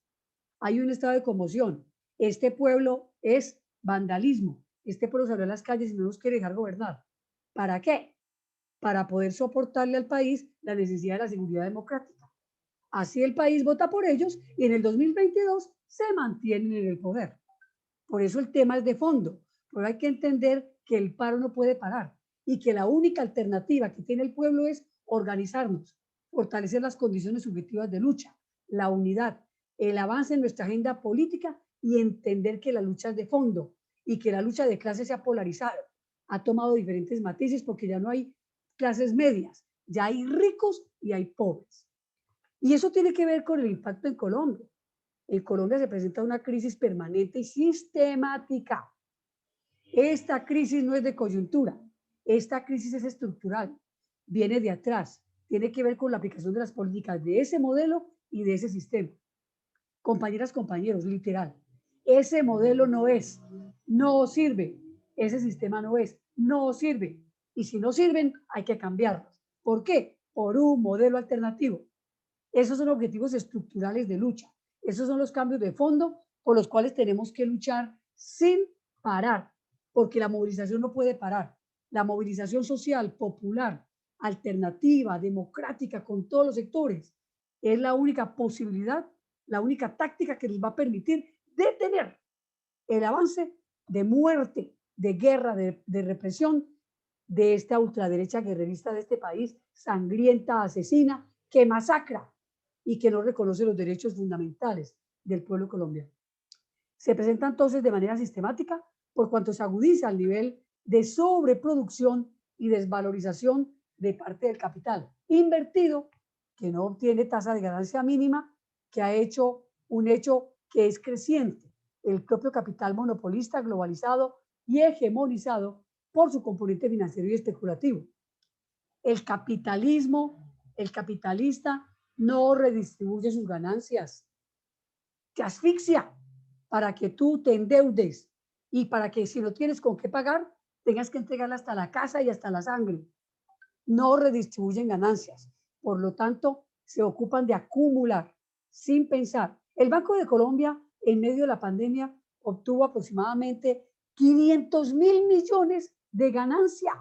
Hay un estado de conmoción. Este pueblo es vandalismo. Este pueblo salió a las calles y no nos quiere dejar gobernar. ¿Para qué? Para poder soportarle al país la necesidad de la seguridad democrática. Así el país vota por ellos y en el 2022 se mantienen en el poder. Por eso el tema es de fondo. Pero hay que entender que el paro no puede parar y que la única alternativa que tiene el pueblo es organizarnos, fortalecer las condiciones subjetivas de lucha, la unidad, el avance en nuestra agenda política y entender que la lucha es de fondo y que la lucha de clases se ha polarizado, ha tomado diferentes matices porque ya no hay clases medias, ya hay ricos y hay pobres. Y eso tiene que ver con el impacto en Colombia. En Colombia se presenta una crisis permanente y sistemática. Esta crisis no es de coyuntura, esta crisis es estructural, viene de atrás, tiene que ver con la aplicación de las políticas de ese modelo y de ese sistema. Compañeras, compañeros, literal, ese modelo no sirve, ese sistema no sirve, y si no sirven hay que cambiarlos. ¿Por qué? Por un modelo alternativo. Esos son objetivos estructurales de lucha, esos son los cambios de fondo por los cuales tenemos que luchar sin parar, porque la movilización no puede parar. La movilización social, popular, alternativa, democrática, con todos los sectores, es la única posibilidad, la única táctica que nos va a permitir detener el avance de muerte, de guerra, de represión de esta ultraderecha guerrerista de este país, sangrienta, asesina, que masacra y que no reconoce los derechos fundamentales del pueblo colombiano. Se presenta entonces de manera sistemática por cuanto se agudiza el nivel de sobreproducción y desvalorización de parte del capital invertido, que no obtiene tasa de ganancia mínima, que ha hecho un hecho que es creciente, el propio capital monopolista, globalizado y hegemonizado por su componente financiero y especulativo. El capitalismo, el capitalista no redistribuye sus ganancias, te asfixia para que tú te endeudes y para que si no tienes con qué pagar, tengas que entregarla hasta la casa y hasta la sangre. No redistribuyen ganancias, por lo tanto, se ocupan de acumular sin pensar. El Banco de Colombia, en medio de la pandemia, obtuvo aproximadamente 500.000 millones de ganancia,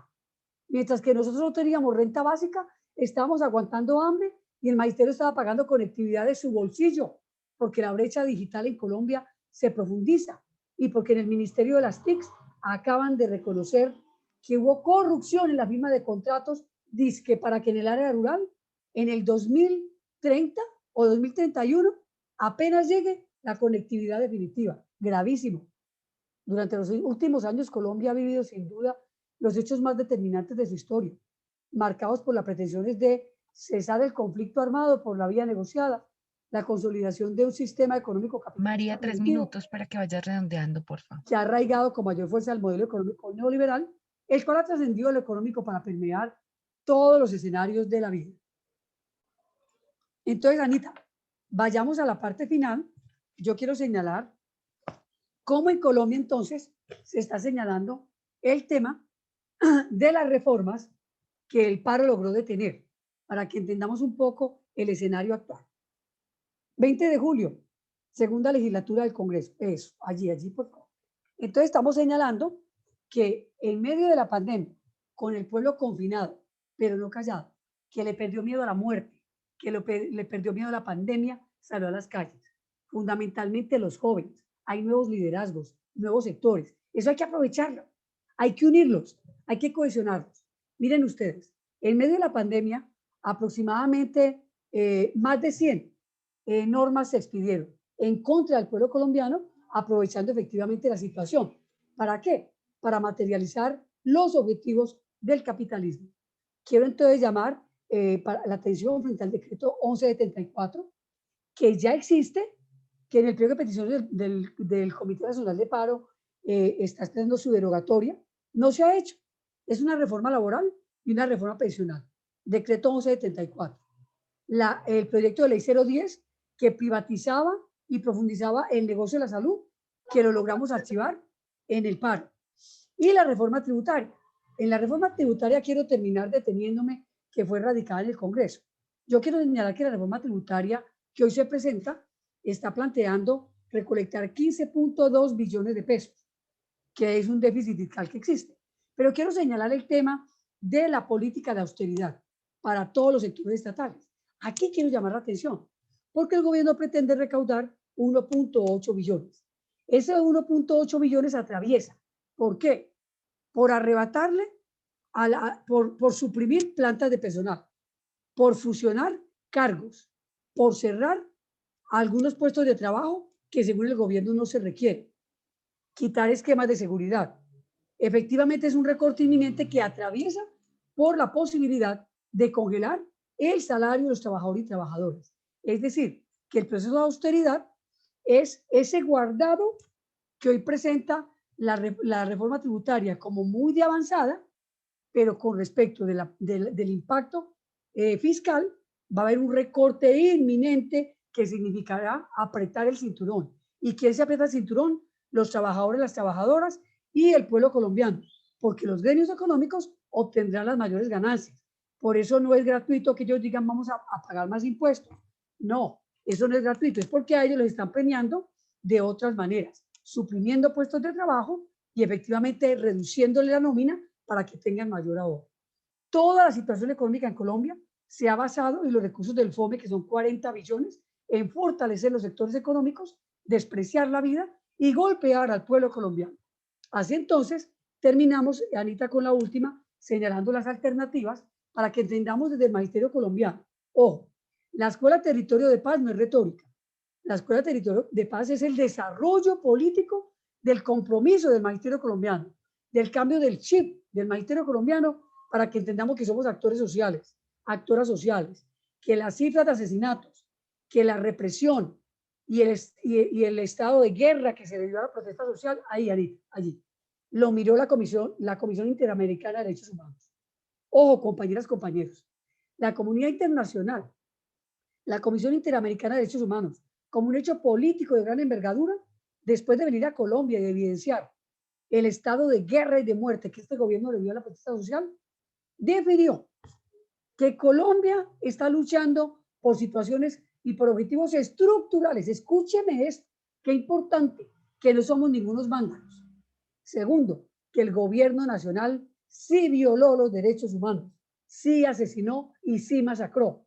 mientras que nosotros no teníamos renta básica, estábamos aguantando hambre y el magisterio estaba pagando conectividad de su bolsillo, porque la brecha digital en Colombia se profundiza y porque en el Ministerio de las TICs acaban de reconocer que hubo corrupción en la firma de contratos, dizque para que en el área rural, en el 2030 o 2031, apenas llegue la conectividad definitiva. Gravísimo. Durante los últimos años, Colombia ha vivido sin duda los hechos más determinantes de su historia, marcados por las pretensiones de cesar el conflicto armado por la vía negociada, la consolidación de un sistema económico capitalista. María, 3 minutos para que vayas redondeando, por favor. Que ha arraigado con mayor fuerza al modelo económico neoliberal, el cual ha trascendido lo económico para permear todos los escenarios de la vida. Entonces, Anita, vayamos a la parte final. Yo quiero señalar cómo en Colombia entonces se está señalando el tema de las reformas que el paro logró detener, para que entendamos un poco el escenario actual. 20 de julio, segunda legislatura del Congreso. Eso, allí, por favor. Entonces estamos señalando que en medio de la pandemia, con el pueblo confinado, pero no callado, que le perdió miedo a la muerte, que le perdió miedo a la pandemia, salió a las calles. Fundamentalmente los jóvenes. Hay nuevos liderazgos, nuevos sectores. Eso hay que aprovecharlo. Hay que unirlos, hay que cohesionarlos. Miren ustedes, en medio de la pandemia, aproximadamente más de 100 normas se expidieron en contra del pueblo colombiano, aprovechando efectivamente la situación. ¿Para qué? Para materializar los objetivos del capitalismo. Quiero entonces llamar la atención frente al decreto 1174, que ya existe, que en el pliego de peticiones del Comité Nacional de Paro está teniendo su derogatoria. No se ha hecho. Es una reforma laboral y una reforma pensional. decreto 1174, el proyecto de ley 010 que privatizaba y profundizaba el negocio de la salud, que lo logramos archivar en el paro, y la reforma tributaria. En la reforma tributaria quiero terminar deteniéndome, que fue radicada en el Congreso. Yo quiero señalar que la reforma tributaria que hoy se presenta está planteando recolectar 15.2 billones de pesos, que es un déficit fiscal que existe. Pero quiero señalar el tema de la política de austeridad para todos los sectores estatales. Aquí quiero llamar la atención, porque el gobierno pretende recaudar 1.8 billones. Ese 1.8 billones atraviesa. ¿Por qué? Por arrebatarle, por suprimir plantas de personal, por fusionar cargos, por cerrar algunos puestos de trabajo que según el gobierno no se requiere, quitar esquemas de seguridad. Efectivamente es un recorte inminente que atraviesa por la posibilidad de congelar el salario de los trabajadores y trabajadoras. Es decir, que el proceso de austeridad es ese guardado que hoy presenta la reforma tributaria como muy de avanzada, pero con respecto del impacto fiscal, va a haber un recorte inminente que significará apretar el cinturón. ¿Y quién se aprieta el cinturón? Los trabajadores, las trabajadoras y el pueblo colombiano, porque los gremios económicos obtendrán las mayores ganancias. Por eso no es gratuito que ellos digan vamos a pagar más impuestos. No, eso no es gratuito, es porque a ellos los están premiando de otras maneras, suprimiendo puestos de trabajo y efectivamente reduciéndole la nómina para que tengan mayor ahorro. Toda la situación económica en Colombia se ha basado en los recursos del FOME, que son 40 billones, en fortalecer los sectores económicos, despreciar la vida y golpear al pueblo colombiano. Así entonces, terminamos, Anita, con la última, señalando las alternativas para que entendamos desde el Magisterio colombiano. Ojo, la Escuela Territorio de Paz no es retórica. La Escuela Territorio de Paz es el desarrollo político del compromiso del Magisterio colombiano, del cambio del chip del Magisterio colombiano para que entendamos que somos actores sociales, actoras sociales, que las cifras de asesinatos, que la represión y el estado de guerra que se debió a la protesta social, allí lo miró la Comisión Interamericana de Derechos Humanos. Ojo, compañeras, compañeros, la comunidad internacional, la Comisión Interamericana de Derechos Humanos, como un hecho político de gran envergadura, después de venir a Colombia y de evidenciar el estado de guerra y de muerte que este gobierno le dio a la protesta social, definió que Colombia está luchando por situaciones y por objetivos estructurales. Escúcheme esto, qué importante, que no somos ningunos vándalos. Segundo, que el gobierno nacional sí violó los derechos humanos, sí asesinó y sí masacró.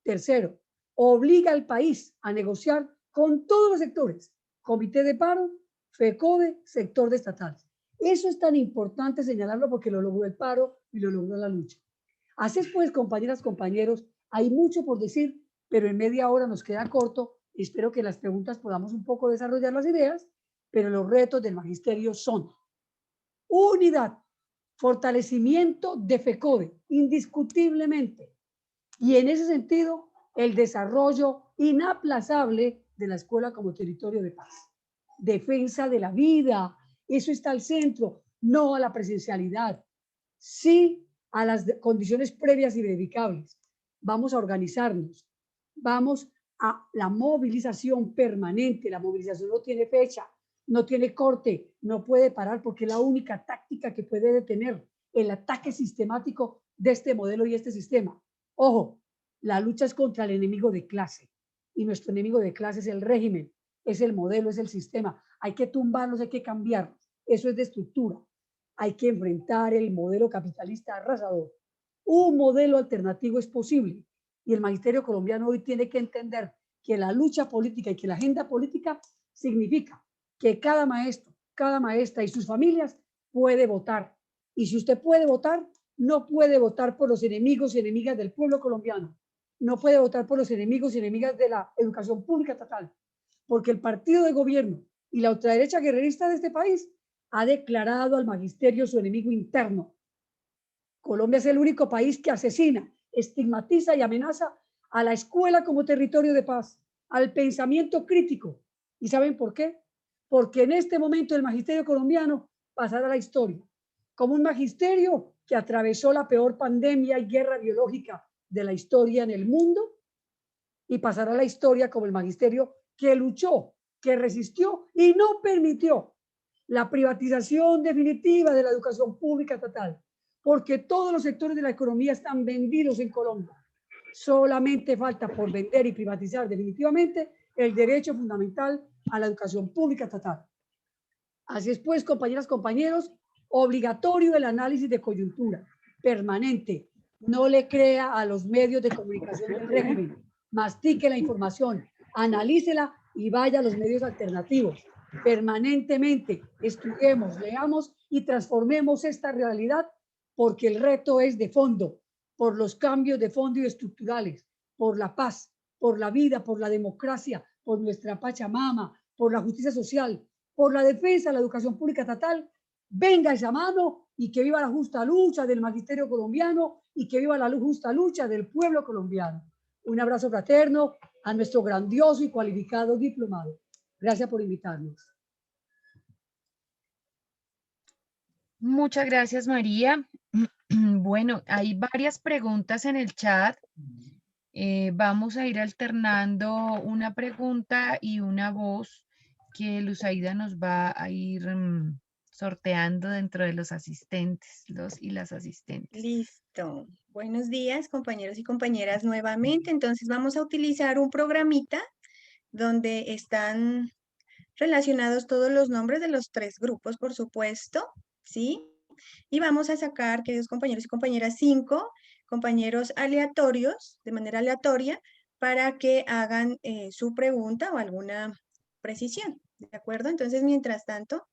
Tercero, obliga al país a negociar con todos los sectores, comité de paro, FECODE, sector de estatales. Eso es tan importante señalarlo porque lo logró el paro y lo logró la lucha. Así es pues, compañeras, compañeros, hay mucho por decir, pero en media hora nos queda corto. Espero que en las preguntas podamos un poco desarrollar las ideas, pero los retos del magisterio son unidad, fortalecimiento de FECODE, indiscutiblemente, y en ese sentido, el desarrollo inaplazable de la escuela como territorio de paz. Defensa de la vida, eso está al centro, no a la presencialidad, sí a las condiciones previas y verificables. Vamos a organizarnos, vamos a la movilización permanente. La movilización no tiene fecha, no tiene corte, no puede parar porque es la única táctica que puede detener el ataque sistemático de este modelo y este sistema. Ojo, la lucha es contra el enemigo de clase y nuestro enemigo de clase es el régimen, es el modelo, es el sistema. Hay que tumbarlos, hay que cambiarlos. Eso es de estructura. Hay que enfrentar el modelo capitalista arrasador. Un modelo alternativo es posible y el magisterio colombiano hoy tiene que entender que la lucha política y que la agenda política significa que cada maestro, cada maestra y sus familias puede votar. Y si usted puede votar, no puede votar por los enemigos y enemigas del pueblo colombiano. No puede votar por los enemigos y enemigas de la educación pública estatal, porque el partido de gobierno y la ultraderecha guerrerista de este país ha declarado al magisterio su enemigo interno. Colombia es el único país que asesina, estigmatiza y amenaza a la escuela como territorio de paz, al pensamiento crítico. ¿Y saben por qué? Porque en este momento el magisterio colombiano pasará a la historia como un magisterio que que atravesó la peor pandemia y guerra biológica de la historia en el mundo y pasará a la historia como el magisterio que luchó, que resistió y no permitió la privatización definitiva de la educación pública estatal, porque todos los sectores de la economía están vendidos en Colombia. Solamente falta por vender y privatizar definitivamente el derecho fundamental a la educación pública estatal. Así es pues, compañeras, compañeros, obligatorio el análisis de coyuntura, permanente. No le crea a los medios de comunicación del régimen, mastique la información, analícela y vaya a los medios alternativos. Permanentemente estudiemos, leamos y transformemos esta realidad, porque el reto es de fondo, por los cambios de fondo y estructurales, por la paz, por la vida, por la democracia, por nuestra Pachamama, por la justicia social, por la defensa de la educación pública estatal. Venga esa mano y que viva la justa lucha del magisterio colombiano y que viva la justa lucha del pueblo colombiano. Un abrazo fraterno a nuestro grandioso y cualificado diplomado. Gracias por invitarnos. Muchas gracias, María. Bueno, hay varias preguntas en el chat. Vamos a ir alternando una pregunta y una voz que Luzaida nos va a ir sorteando dentro de los asistentes, y las asistentes. Listo. Buenos días, compañeros y compañeras, nuevamente. Entonces vamos a utilizar un programita donde están relacionados todos los nombres de los 3 grupos, por supuesto, ¿sí? Y vamos a sacar, queridos compañeros y compañeras, 5 compañeros aleatorios, de manera aleatoria, para que hagan su pregunta o alguna precisión, ¿de acuerdo? Entonces, mientras tanto,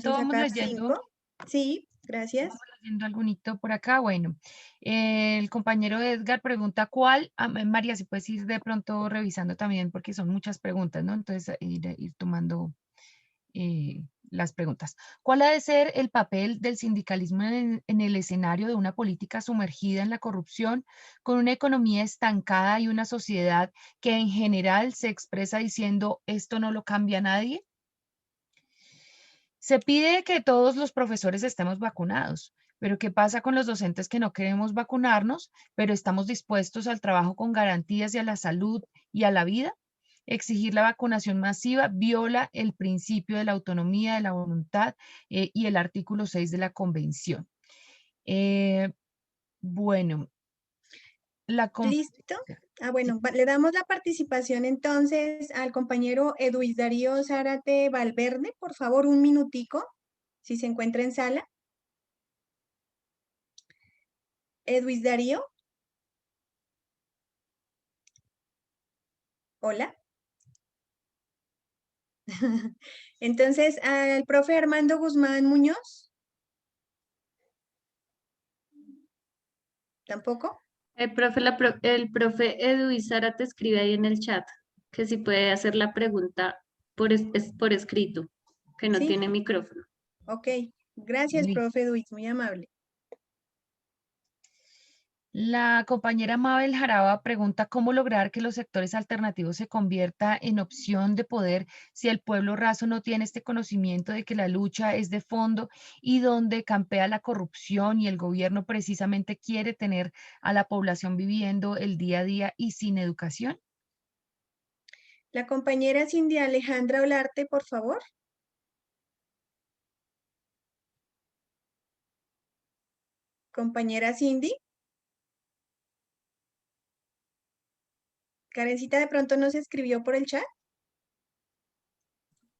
vamos leyendo. 5. Sí, gracias. Vamos leyendo algunito por acá. Bueno, el compañero Edgar pregunta ¿cuál? María, si puedes ir de pronto revisando también, porque son muchas preguntas, ¿no? Entonces, ir tomando las preguntas. ¿Cuál ha de ser el papel del sindicalismo en el escenario de una política sumergida en la corrupción, con una economía estancada y una sociedad que en general se expresa diciendo esto no lo cambia nadie? Se pide que todos los profesores estemos vacunados, pero ¿qué pasa con los docentes que no queremos vacunarnos, pero estamos dispuestos al trabajo con garantías y a la salud y a la vida? Exigir la vacunación masiva viola el principio de la autonomía, de la voluntad y el artículo 6 de la Convención. Bueno, ¿Listo? Bueno, le damos la participación entonces al compañero Edwis Darío Zárate Valverde. Por favor, un minutico, si se encuentra en sala. Edwis Darío. Hola. Entonces, al profe Armando Guzmán Muñoz. ¿Tampoco? El profe Edwis Zárate escribe ahí en el chat que si puede hacer la pregunta por escrito, que no tiene micrófono. Ok, gracias, profe Edwis, muy amable. La compañera Mabel Jaraba pregunta cómo lograr que los sectores alternativos se convierta en opción de poder si el pueblo raso no tiene este conocimiento de que la lucha es de fondo y donde campea la corrupción y el gobierno precisamente quiere tener a la población viviendo el día a día y sin educación. La compañera Cindy Alejandra Olarte, por favor. Compañera Cindy. Karencita, de pronto no se escribió por el chat.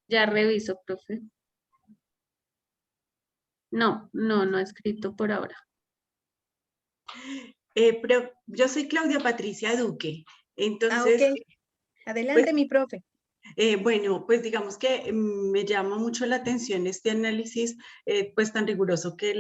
Ya reviso, profe. No ha escrito por ahora. Pero yo soy Claudia Patricia Duque. Entonces, ok. Adelante, pues, mi profe. Bueno, pues digamos que me llama mucho la atención este análisis pues tan riguroso que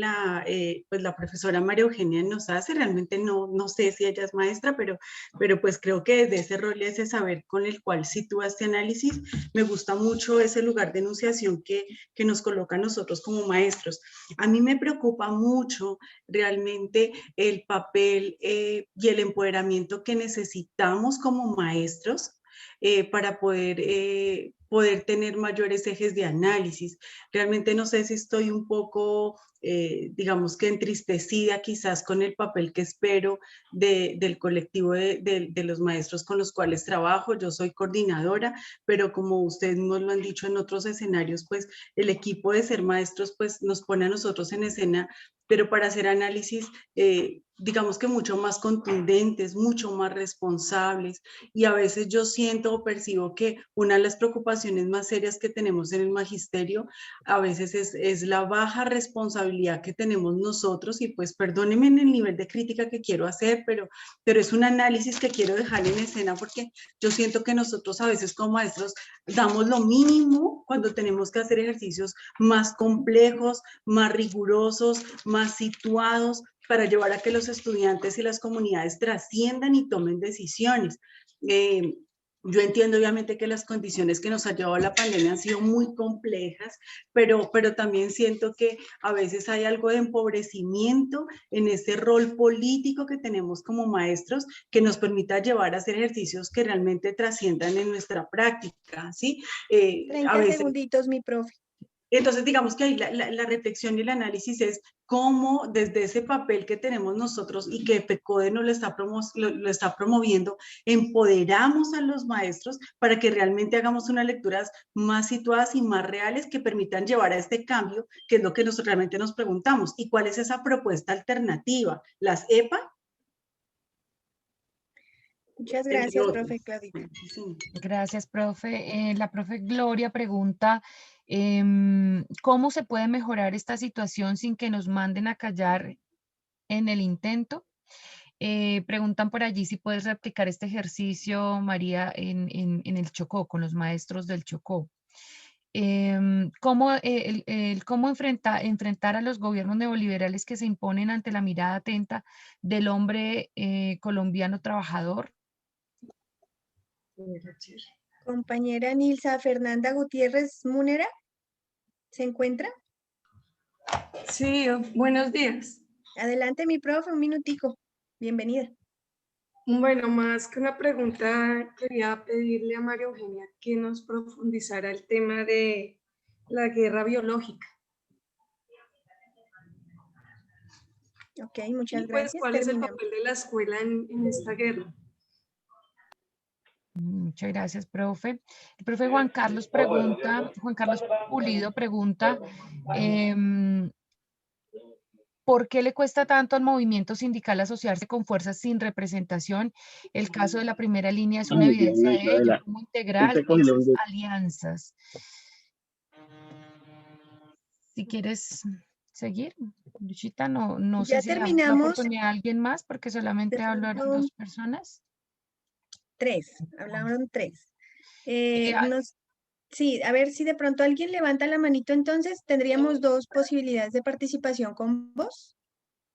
pues la profesora María Eugenia nos hace. Realmente no sé si ella es maestra, pero pues creo que desde ese rol y ese saber con el cual sitúa este análisis, me gusta mucho ese lugar de enunciación que nos coloca a nosotros como maestros. A mí me preocupa mucho realmente el papel y el empoderamiento que necesitamos como maestros para poder tener mayores ejes de análisis. Realmente no sé si estoy un poco, digamos que entristecida quizás con el papel que espero del colectivo de los maestros con los cuales trabajo. Yo soy coordinadora, pero como ustedes nos lo han dicho en otros escenarios, pues el equipo de Ser Maestros pues nos pone a nosotros en escena, pero para hacer análisis, digamos que mucho más contundentes, mucho más responsables, y a veces yo siento o percibo que una de las preocupaciones más serias que tenemos en el magisterio a veces es la baja responsabilidad que tenemos nosotros, y pues perdónenme en el nivel de crítica que quiero hacer, pero es un análisis que quiero dejar en escena, porque yo siento que nosotros a veces como maestros damos lo mínimo cuando tenemos que hacer ejercicios más complejos, más rigurosos, más situados, para llevar a que los estudiantes y las comunidades trasciendan y tomen decisiones. Yo entiendo obviamente que las condiciones que nos ha llevado la pandemia han sido muy complejas, pero también siento que a veces hay algo de empobrecimiento en ese rol político que tenemos como maestros, que nos permita llevar a hacer ejercicios que realmente trasciendan en nuestra práctica, ¿sí? 30 segunditos, mi profe. Entonces, digamos que ahí la reflexión y el análisis es cómo desde ese papel que tenemos nosotros y que PECODE nos lo está promoviendo, empoderamos a los maestros para que realmente hagamos unas lecturas más situadas y más reales que permitan llevar a este cambio, que es lo que realmente nos preguntamos. ¿Y cuál es esa propuesta alternativa? ¿Las EPA? Muchas gracias, profe Claudita. Gracias, profe. La profe Gloria pregunta, ¿cómo se puede mejorar esta situación sin que nos manden a callar en el intento? Preguntan por allí si puedes replicar este ejercicio, María, en el Chocó, con los maestros del Chocó. ¿Cómo enfrentar a los gobiernos neoliberales que se imponen ante la mirada atenta del hombre colombiano trabajador? Compañera Nilsa Fernanda Gutiérrez Múnera, ¿se encuentra? Sí, buenos días. Adelante, mi profe, un minutico. Bienvenida. Bueno, más que una pregunta, quería pedirle a María Eugenia que nos profundizara el tema de la guerra biológica. Ok, muchas y pues, gracias. ¿cuál es el papel de la escuela en esta guerra? Muchas gracias, profe. El profe Juan Carlos Pulido pregunta, ¿por qué le cuesta tanto al movimiento sindical asociarse con fuerzas sin representación? El caso de la primera línea es una evidencia de ello. ¿Cómo integrar esas alianzas? Si quieres seguir, Luchita, no sé si le damos la oportunidad a alguien más, porque solamente hablaron 2 personas. 3, hablaron 3. Sí, a ver si de pronto alguien levanta la manito, entonces tendríamos 2 posibilidades de participación con vos.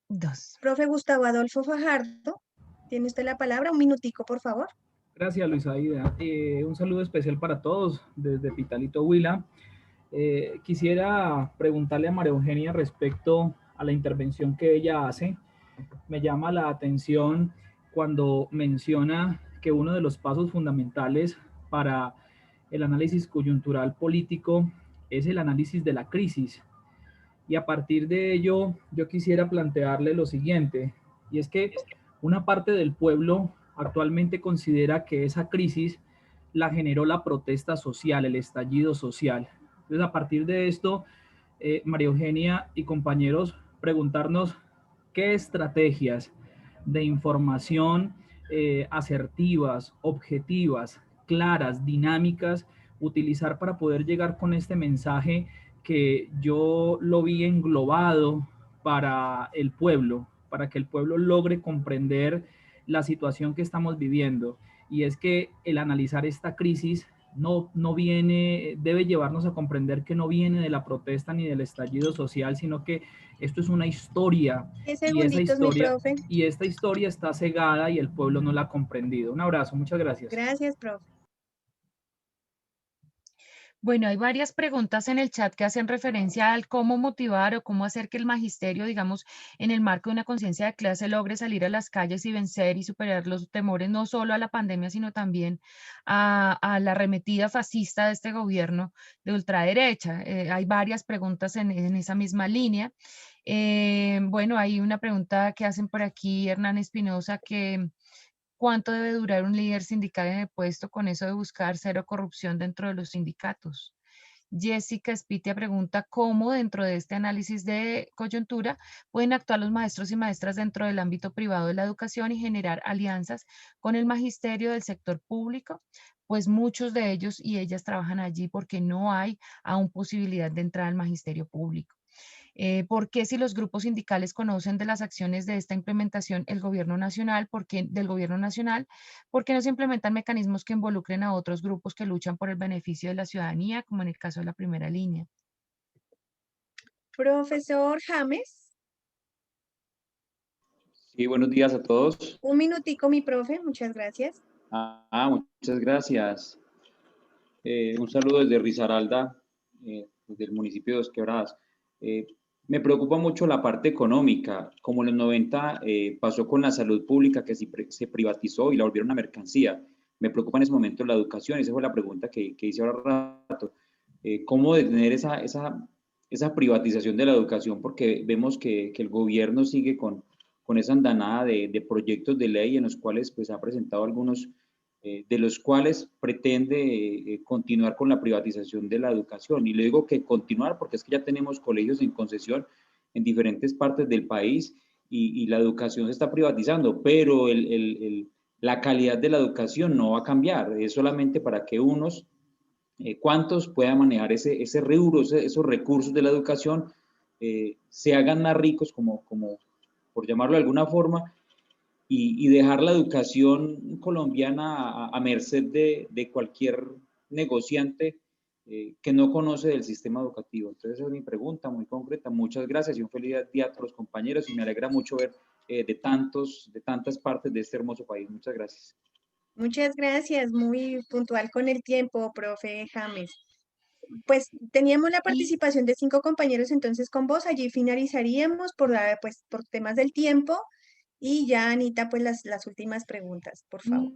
2. Profe Gustavo Adolfo Fajardo, tiene usted la palabra, un minutico, por favor. Gracias, Luisa Aida. Un saludo especial para todos desde Pitalito, Huila. Quisiera preguntarle a María Eugenia respecto a la intervención que ella hace. Me llama la atención cuando menciona que uno de los pasos fundamentales para el análisis coyuntural político es el análisis de la crisis. Y a partir de ello, yo quisiera plantearle lo siguiente, y es que una parte del pueblo actualmente considera que esa crisis la generó la protesta social, el estallido social. Entonces, a partir de esto, María Eugenia y compañeros, preguntarnos qué estrategias de información asertivas, objetivas, claras, dinámicas, utilizar para poder llegar con este mensaje que yo lo vi englobado para el pueblo, para que el pueblo logre comprender la situación que estamos viviendo. Y es que el analizar esta crisis no viene, debe llevarnos a comprender que no viene de la protesta ni del estallido social, sino que esto es una historia. Y esta historia está cegada y el pueblo no la ha comprendido. Un abrazo, muchas gracias. Gracias, profe. Bueno, hay varias preguntas en el chat que hacen referencia al cómo motivar o cómo hacer que el magisterio, digamos, en el marco de una conciencia de clase, logre salir a las calles y vencer y superar los temores no solo a la pandemia, sino también a la arremetida fascista de este gobierno de ultraderecha. Hay varias preguntas en esa misma línea. Bueno, hay una pregunta que hacen por aquí Hernán Espinosa que ¿cuánto debe durar un líder sindical en el puesto con eso de buscar cero corrupción dentro de los sindicatos? Jessica Spitia pregunta cómo dentro de este análisis de coyuntura pueden actuar los maestros y maestras dentro del ámbito privado de la educación y generar alianzas con el magisterio del sector público, pues muchos de ellos y ellas trabajan allí porque no hay aún posibilidad de entrar al magisterio público. ¿Por qué si los grupos sindicales conocen de las acciones de esta implementación el gobierno nacional, del gobierno nacional, por qué no se implementan mecanismos que involucren a otros grupos que luchan por el beneficio de la ciudadanía, como en el caso de la primera línea? Profesor James. Sí, buenos días a todos. Un minutico, mi profe, muchas gracias. Muchas gracias. Un saludo desde Risaralda, desde el municipio de Dos Quebradas. Me preocupa mucho la parte económica. Como en los 90 pasó con la salud pública que se privatizó y la volvieron una mercancía. Me preocupa en ese momento la educación. Esa fue la pregunta que hice ahora rato. ¿Cómo detener esa privatización de la educación? Porque vemos que el gobierno sigue con esa andanada de proyectos de ley en los cuales pues, ha presentado algunos de los cuales pretende continuar con la privatización de la educación. Y le digo que continuar porque es que ya tenemos colegios en concesión en diferentes partes del país y la educación se está privatizando, pero la calidad de la educación no va a cambiar, es solamente para que unos cuantos puedan manejar ese rubro, esos recursos de la educación, se hagan más ricos, como por llamarlo de alguna forma, y dejar la educación colombiana a merced de cualquier negociante que no conoce del sistema educativo. Entonces, esa es mi pregunta muy concreta. Muchas gracias y un feliz día a todos los compañeros y me alegra mucho ver de tantas partes de este hermoso país. Muchas gracias. Muchas gracias, muy puntual con el tiempo, profe James. Pues teníamos la participación de 5 compañeros, entonces con vos allí finalizaríamos por temas del tiempo y ya Anita, pues las últimas preguntas, por favor.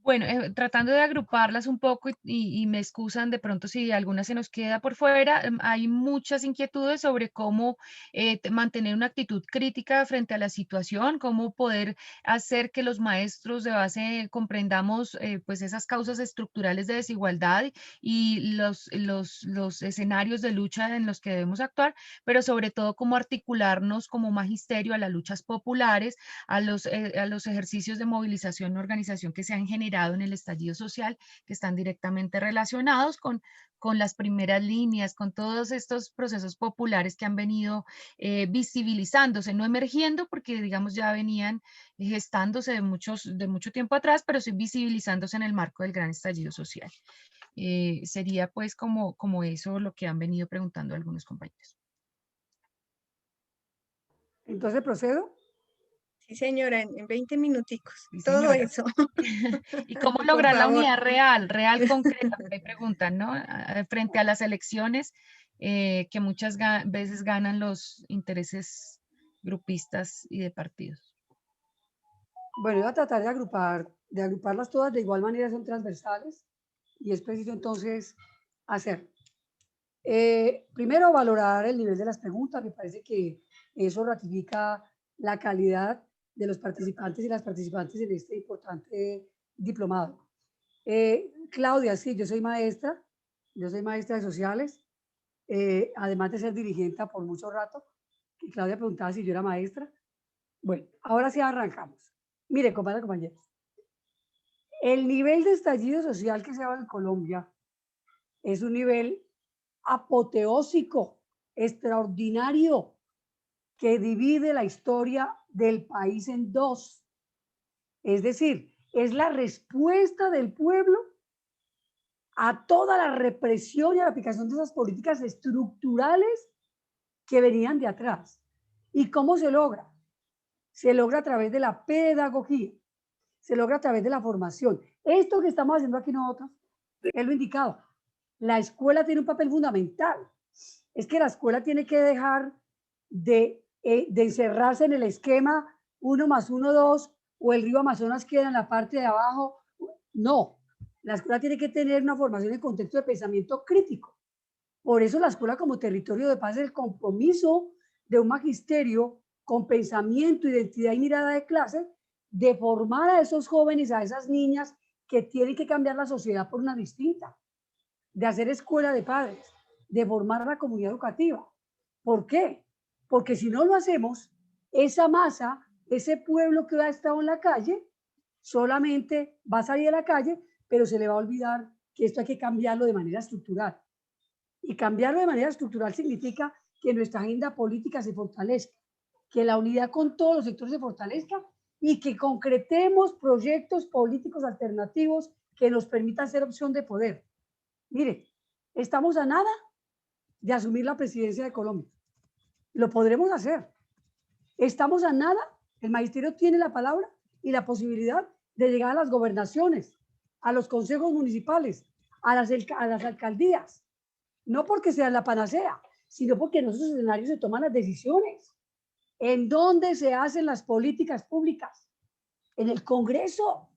Bueno, tratando de agruparlas un poco y me excusan de pronto si alguna se nos queda por fuera, hay muchas inquietudes sobre cómo mantener una actitud crítica frente a la situación, cómo poder hacer que los maestros de base comprendamos pues esas causas estructurales de desigualdad y los escenarios de lucha en los que debemos actuar, pero sobre todo cómo articularnos como magisterio a las luchas populares, a los ejercicios de movilización y organización que se han generado en el estallido social, que están directamente relacionados con las primeras líneas, con todos estos procesos populares que han venido visibilizándose, no emergiendo, porque digamos ya venían gestándose de mucho tiempo atrás, pero sí visibilizándose en el marco del gran estallido social. Sería pues como eso lo que han venido preguntando algunos compañeros. Entonces, ¿procedo? Sí, señora, en 20 minuticos, sí, todo eso. ¿Y cómo lograr la unidad real concreta? Me preguntan, ¿no? Frente a las elecciones que muchas veces ganan los intereses grupistas y de partidos. Bueno, voy a tratar de agruparlas todas de igual manera, son transversales y es preciso entonces hacer. Primero, valorar el nivel de las preguntas. Me parece que eso ratifica la calidad de los participantes y las participantes en este importante diplomado. Claudia, sí, yo soy maestra de sociales, además de ser dirigente por mucho rato. Y Claudia preguntaba si yo era maestra. Bueno, ahora sí arrancamos. Mire, compañeros, el nivel de estallido social que se ha dado en Colombia es un nivel apoteósico, extraordinario, que divide la historia del país en dos. Es decir, es la respuesta del pueblo a toda la represión y a la aplicación de esas políticas estructurales que venían de atrás. ¿Y cómo se logra? Se logra a través de la pedagogía, se logra a través de la formación. Esto que estamos haciendo aquí nosotros es lo indicado. La escuela tiene un papel fundamental. Es que la escuela tiene que dejar de encerrarse en el esquema 1 más 1, 2, o el río Amazonas queda en la parte de abajo. No, la escuela tiene que tener una formación en contexto de pensamiento crítico. Por eso la escuela como territorio de paz es el compromiso de un magisterio con pensamiento, identidad y mirada de clase, de formar a esos jóvenes, a esas niñas que tienen que cambiar la sociedad por una distinta, de hacer escuela de padres, de formar a la comunidad educativa. ¿Por qué? Porque si no lo hacemos, esa masa, ese pueblo que ha estado en la calle, solamente va a salir a la calle, pero se le va a olvidar que esto hay que cambiarlo de manera estructural. Y cambiarlo de manera estructural significa que nuestra agenda política se fortalezca, que la unidad con todos los sectores se fortalezca y que concretemos proyectos políticos alternativos que nos permitan ser opción de poder. Mire, estamos a nada de asumir la presidencia de Colombia. Lo podremos hacer. Estamos a nada, el magisterio tiene la palabra y la posibilidad de llegar a las gobernaciones, a los consejos municipales, a las alcaldías. No porque sea la panacea, sino porque en esos escenarios se toman las decisiones. ¿En dónde se hacen las políticas públicas? En el Congreso.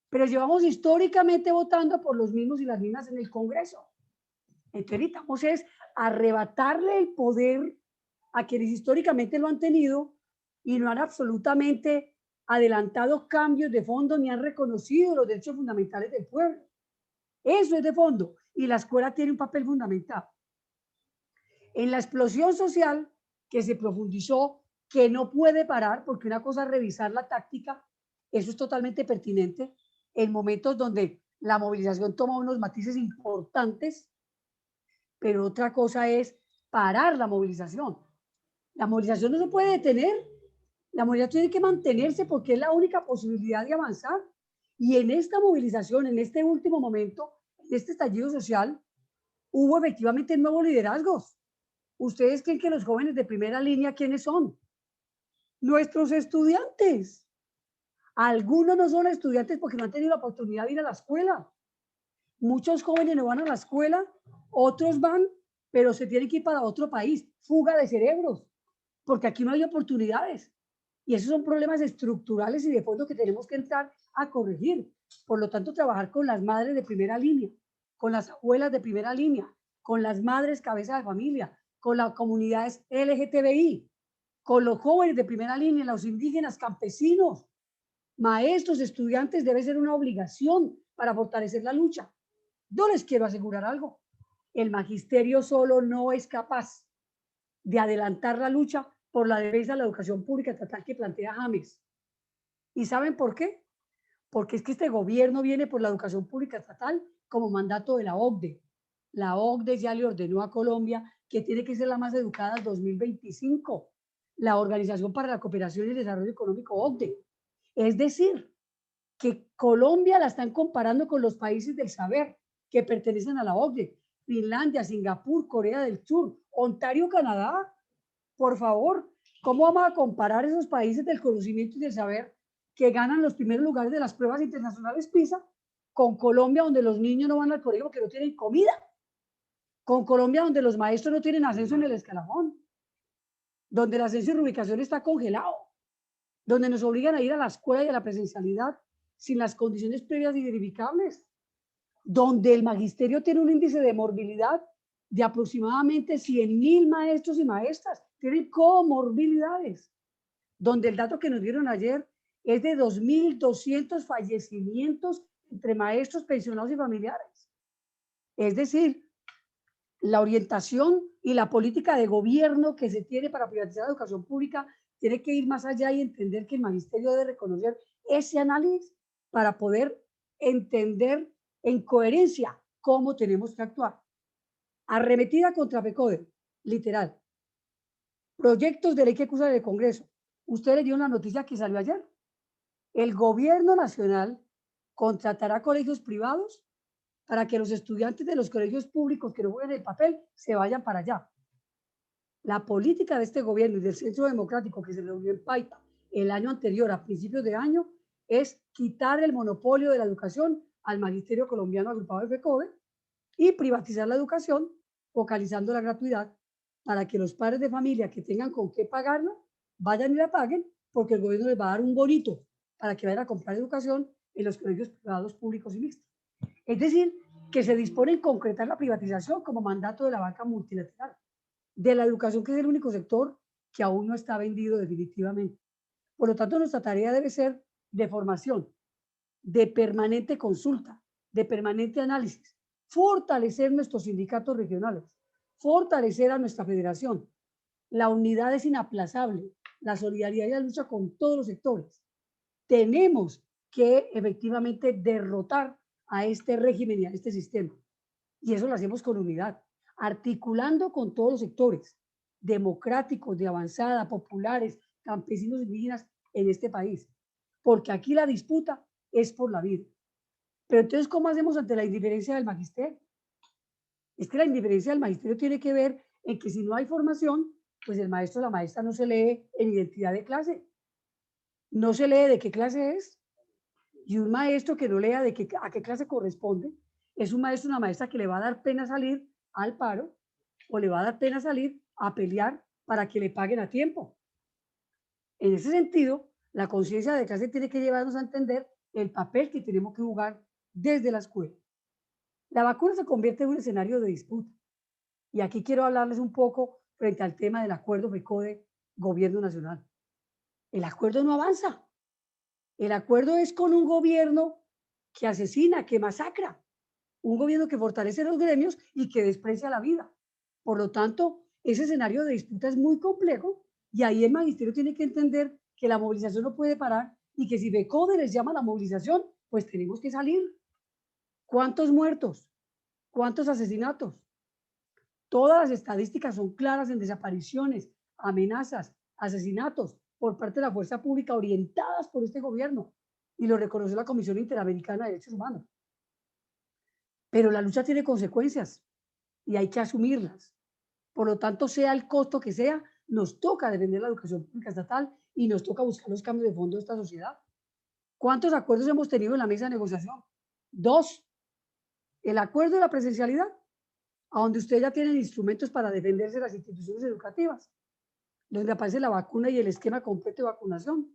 Pero llevamos históricamente votando por los mismos y las mismas en el Congreso. Entonces necesitamos es arrebatarle el poder a quienes históricamente lo han tenido y no han absolutamente adelantado cambios de fondo ni han reconocido los derechos fundamentales del pueblo. Eso es de fondo y la escuela tiene un papel fundamental. En la explosión social que se profundizó, que no puede parar, porque una cosa es revisar la táctica, eso es totalmente pertinente, en momentos donde la movilización toma unos matices importantes, pero otra cosa es parar la movilización. La movilización no se puede detener, la movilización tiene que mantenerse porque es la única posibilidad de avanzar. Y en esta movilización, en este último momento, en este estallido social, hubo efectivamente nuevos liderazgos. ¿Ustedes creen que los jóvenes de primera línea quiénes son? Nuestros estudiantes. Algunos no son estudiantes porque no han tenido la oportunidad de ir a la escuela. Muchos jóvenes no van a la escuela, otros van, pero se tienen que ir para otro país. Fuga de cerebros, porque aquí no hay oportunidades. Y esos son problemas estructurales y de fondo que tenemos que entrar a corregir. Por lo tanto, trabajar con las madres de primera línea, con las abuelas de primera línea, con las madres cabeza de familia, con las comunidades LGTBI, con los jóvenes de primera línea, los indígenas, campesinos, maestros, estudiantes, debe ser una obligación para fortalecer la lucha. Yo les quiero asegurar algo. El magisterio solo no es capaz de adelantar la lucha por la defensa de la educación pública estatal que plantea James. ¿Y saben por qué? Porque es que este gobierno viene por la educación pública estatal como mandato de la OCDE. La OCDE ya le ordenó a Colombia que tiene que ser la más educada en 2025. La Organización para la Cooperación y el Desarrollo Económico, OCDE. Es decir, que Colombia la están comparando con los países del saber que pertenecen a la OCDE. Finlandia, Singapur, Corea del Sur, Ontario, Canadá. Por favor, ¿cómo vamos a comparar esos países del conocimiento y del saber que ganan los primeros lugares de las pruebas internacionales PISA con Colombia, donde los niños no van al colegio porque no tienen comida? Con Colombia, donde los maestros no tienen ascenso en el escalafón, donde el ascenso y reubicación está congelado, donde nos obligan a ir a la escuela y a la presencialidad sin las condiciones previas y verificables, donde el magisterio tiene un índice de morbilidad de aproximadamente 100.000 maestros y maestras, tienen comorbilidades, donde el dato que nos dieron ayer es de 2.200 fallecimientos entre maestros, pensionados y familiares. Es decir, la orientación y la política de gobierno que se tiene para privatizar la educación pública tiene que ir más allá y entender que el magisterio debe reconocer ese análisis para poder entender en coherencia cómo tenemos que actuar. Arremetida contra FECODE, literal. Proyectos de ley que acusan el Congreso. Ustedes vieron la noticia que salió ayer. El gobierno nacional contratará colegios privados para que los estudiantes de los colegios públicos que no jueguen el papel se vayan para allá. La política de este gobierno y del Centro Democrático que se reunió en Paita el año anterior, a principios de año, es quitar el monopolio de la educación al magisterio colombiano agrupado de FECODE y privatizar la educación, focalizando la gratuidad para que los padres de familia que tengan con qué pagarla, vayan y la paguen, porque el gobierno les va a dar un bonito para que vayan a comprar educación en los colegios privados, públicos y mixtos. Es decir, que se dispone en concretar la privatización como mandato de la banca multilateral, de la educación, que es el único sector que aún no está vendido definitivamente. Por lo tanto, nuestra tarea debe ser de formación, de permanente consulta, de permanente análisis, fortalecer nuestros sindicatos regionales, fortalecer a nuestra federación. La unidad es inaplazable, la solidaridad y la lucha con todos los sectores. Tenemos que efectivamente derrotar a este régimen y a este sistema. Y eso lo hacemos con unidad, articulando con todos los sectores democráticos, de avanzada, populares, campesinos, indígenas en este país. Porque aquí la disputa es por la vida. Pero entonces, ¿cómo hacemos ante la indiferencia del magisterio? Es que la indiferencia del magisterio tiene que ver en que si no hay formación, pues el maestro o la maestra no se lee en identidad de clase. No se lee de qué clase es. Y un maestro que no lea de qué, a qué clase corresponde, es un maestro o una maestra que le va a dar pena salir al paro o le va a dar pena salir a pelear para que le paguen a tiempo. En ese sentido, la conciencia de clase tiene que llevarnos a entender el papel que tenemos que jugar desde la escuela. La vacuna se convierte en un escenario de disputa. Y aquí quiero hablarles un poco frente al tema del acuerdo FECODE Gobierno Nacional. El acuerdo no avanza. El acuerdo es con un gobierno que asesina, que masacra, un gobierno que fortalece los gremios y que desprecia la vida. Por lo tanto, ese escenario de disputa es muy complejo y ahí el magisterio tiene que entender que la movilización no puede parar y que si FECODE les llama a la movilización, pues tenemos que salir. ¿Cuántos muertos? ¿Cuántos asesinatos? Todas las estadísticas son claras en desapariciones, amenazas, asesinatos por parte de la fuerza pública orientadas por este gobierno, y lo reconoció la Comisión Interamericana de Derechos Humanos. Pero la lucha tiene consecuencias y hay que asumirlas. Por lo tanto, sea el costo que sea, nos toca defender la educación pública estatal y nos toca buscar los cambios de fondo de esta sociedad. ¿Cuántos acuerdos hemos tenido en la mesa de negociación? 2. El acuerdo de la presencialidad, a donde ustedes ya tienen instrumentos para defenderse de las instituciones educativas, donde aparece la vacuna y el esquema completo de vacunación,